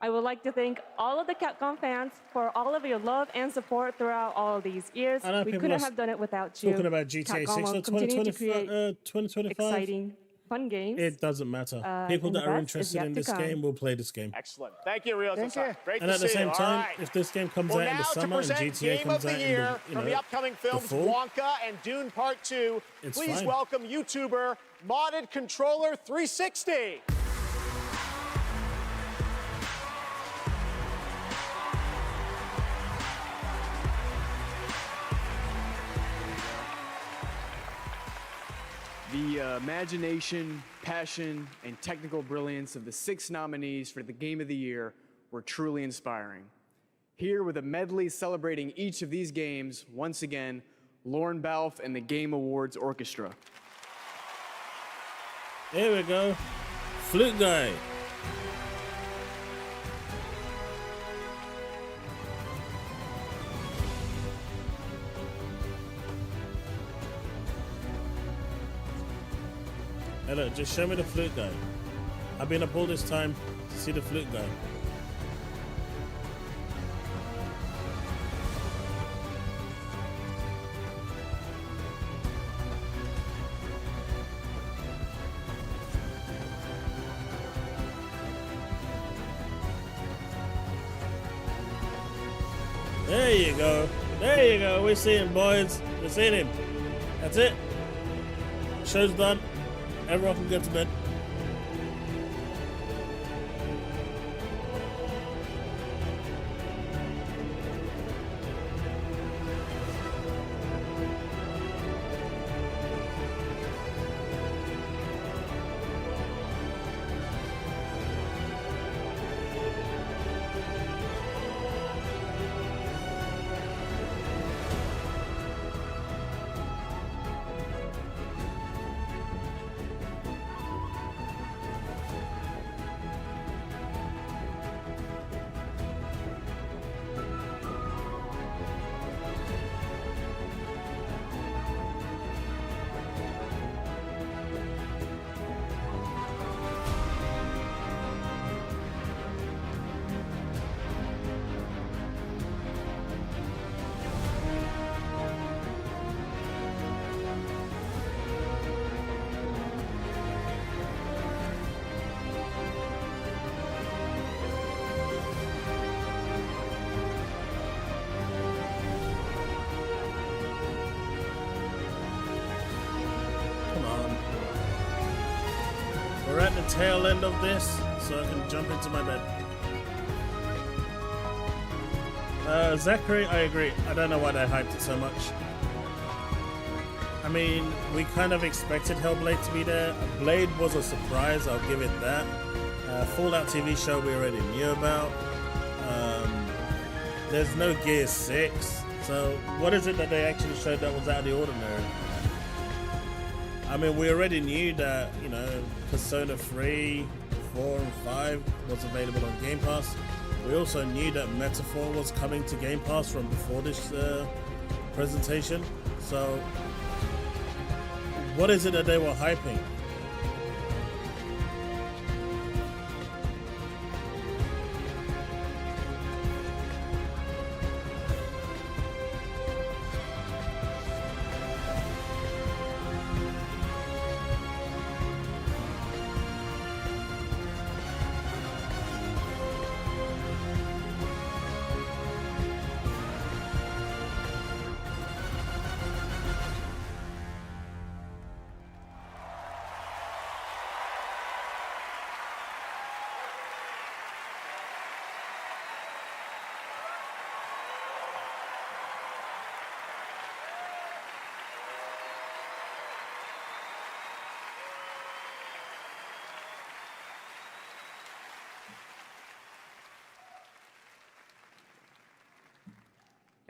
I would like to thank all of the Capcom fans for all of your love and support throughout all of these years. We couldn't have done it without you. Talking about GTA 6 Capcom will or continue to create 2025? exciting, fun games. It doesn't matter. People that are interested in this game will play this game. Excellent. Thank you, Ryozo. Thank you. Great And to at the see same you. time, All right. if this game comes Well, out in the now to summer and present GTA Game comes of the out in Year the, from the upcoming films fall, Wonka and Dune Part 2, It's please fine. welcome YouTuber Modded Controller 360. The imagination, passion, and technical brilliance of the 6 nominees for the Game of the Year were truly inspiring. Here with a medley celebrating each of these games, once again, Lauren Balfe and the Game Awards Orchestra. Here we go. Flute guy. Hey look, just show me the flute guy. I've been up all this time to see the flute guy. There you go. There you go. We're seeing, boys. We're seeing him. That's it. Show's done. Everyone can go to bed. We're at the tail end of this, so I can jump into my bed. Zachary, I agree. I don't know why they hyped it so much. I mean, we kind of expected Hellblade to be there. Blade was a surprise, I'll give it that. Fallout TV show we already knew about. There's no Gear 6. So what is it that they actually showed that was out of the ordinary? I mean, we already knew that, you know, Persona 3, 4, and 5 was available on Game Pass. We also knew that Metaphor was coming to Game Pass from before this presentation. So, what is it that they were hyping?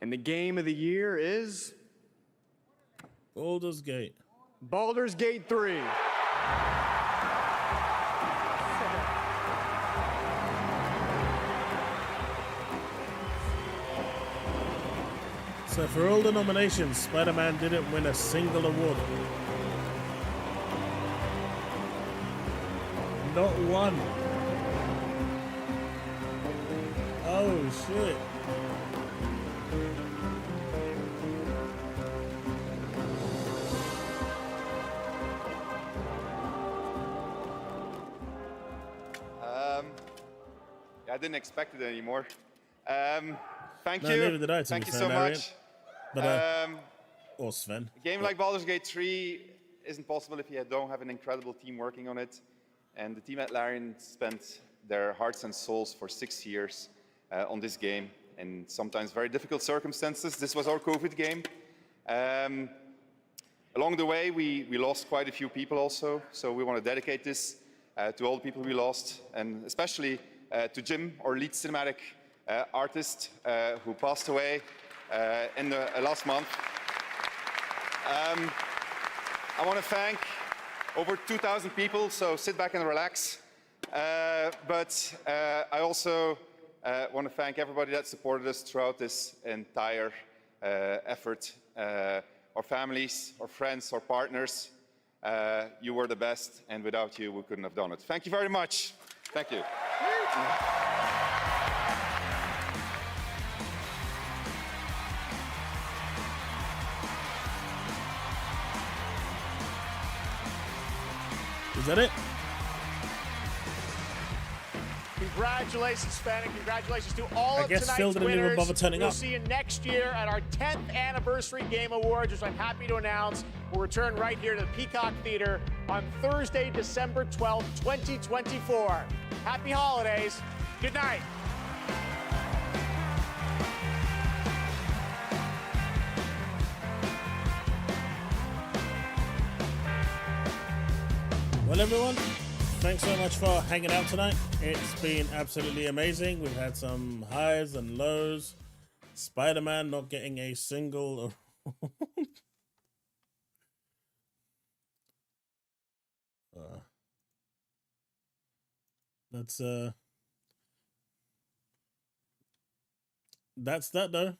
And the game of the year is Baldur's Gate. Baldur's Gate 3. So for all the nominations, Spider-Man didn't win a single award. Not one. Oh shit. I didn't expect it anymore. Thank No, you. neither did I, to Thank be you fair, so Arian. much. But, or Sven. A game like Baldur's Gate 3 isn't possible if you don't have an incredible team working on it. And the team at Larian spent their hearts and souls for 6 years on this game in sometimes very difficult circumstances. This was our COVID game. Along the way, we lost quite a few people also. So we want to dedicate this to all the people we lost, and especially to Jim, our lead cinematic artist, who passed away in the last month. I want to thank over 2,000 people, so sit back and relax. But I also want to thank everybody that supported us throughout this entire effort. Our families, our friends, our partners, you were the best, and without you, we couldn't have done it. Thank you very much. Thank you. Is that it? Congratulations, Sven, and congratulations to all of tonight's Phil didn't even winners. bother turning We'll up. see you next year at our 10th Anniversary Game Awards, which I'm happy to announce will return right here to the Peacock Theater on Thursday, December 12th, 2024. Happy holidays. Good night. Well, everyone, thanks so much for hanging out tonight. It's been absolutely amazing. We've had some highs and lows. Spider-Man not getting a single. That's that though.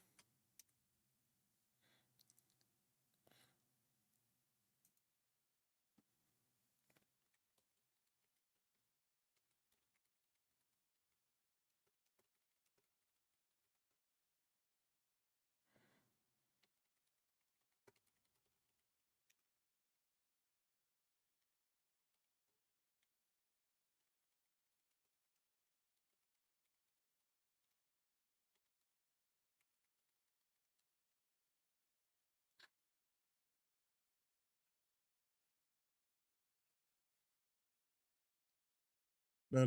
No.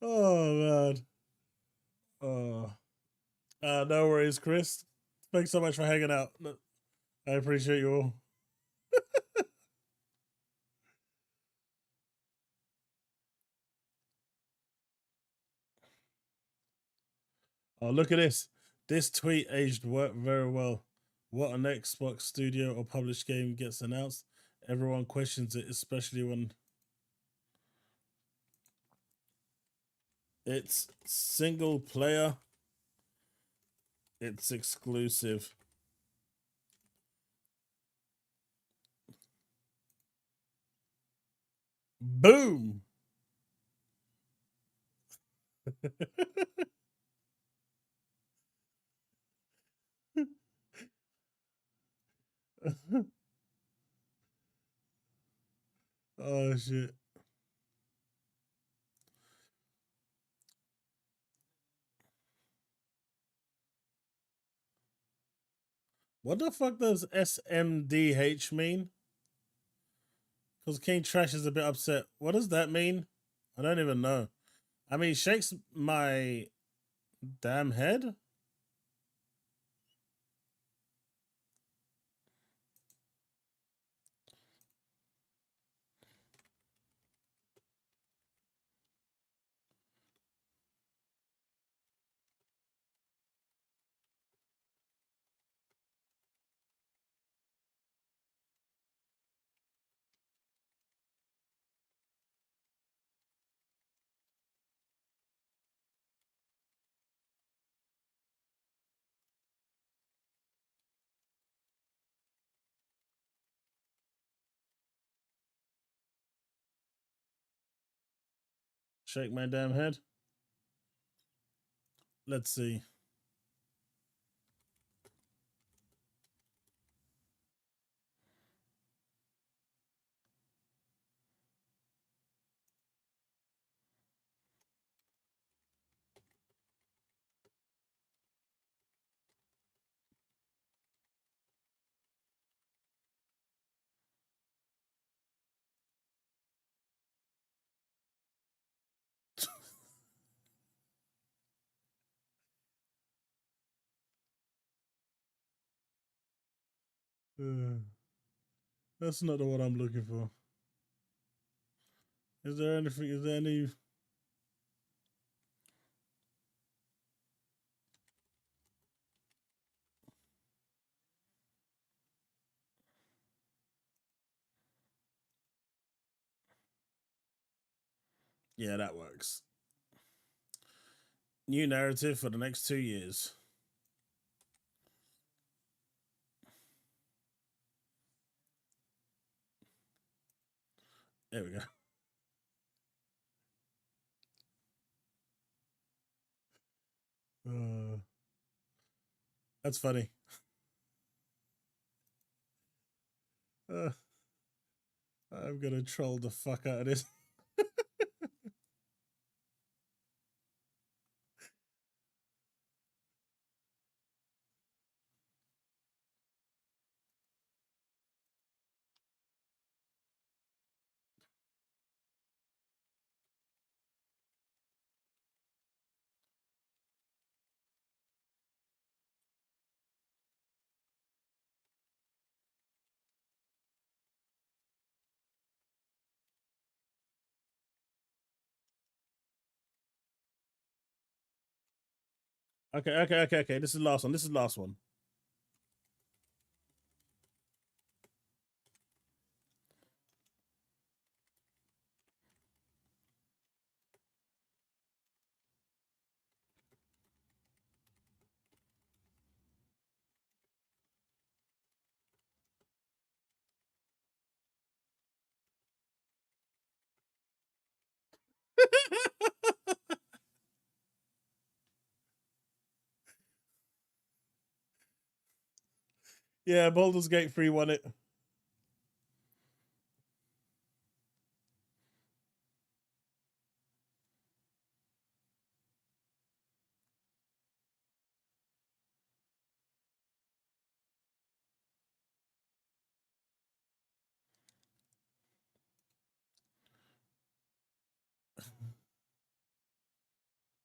Oh man. No worries, Chris. Thanks so much for hanging out. I appreciate you all. Oh, look at this. This tweet aged very well. What an Xbox studio or published game gets announced, everyone questions it, especially when it's single player. It's exclusive. Boom. Oh shit. What the fuck does SMDH mean? Because King Trash is a bit upset. What does that mean? I don't even know. I mean, shakes my damn head. Shake my damn head. Let's see. That's not the one I'm looking for. Is there anything? Is there any? Yeah, that works. New narrative for the next 2 years. There we go. That's funny. I'm gonna troll the fuck out of this. Okay. This is the last one. This is the last one. Yeah, Baldur's Gate 3 won it.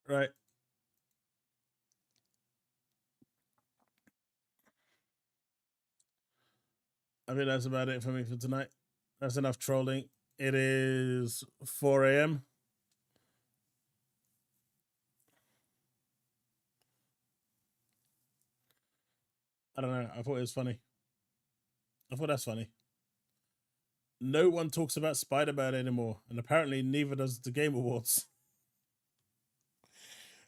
Right. I think that's about it for me for tonight. That's enough trolling. It is 4 a.m. I don't know. I thought it was funny. I thought that's funny. No one talks about Spider-Man anymore, and apparently neither does the Game Awards.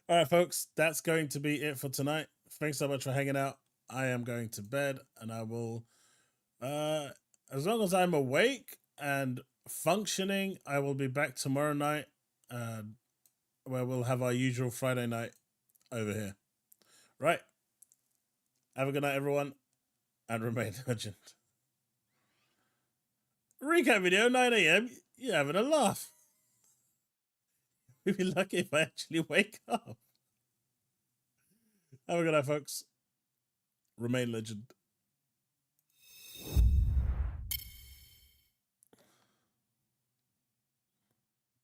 All right, folks, that's going to be it for tonight. Thanks so much for hanging out. I am going to bed, and I will, as long as I'm awake and functioning, I will be back tomorrow night, where we'll have our usual Friday night over here. Right. Have a good night, everyone, and remain legend. Recap video, 9 a.m. You're having a laugh. We'd be lucky if I actually wake up. Have a good night, folks. Remain legend.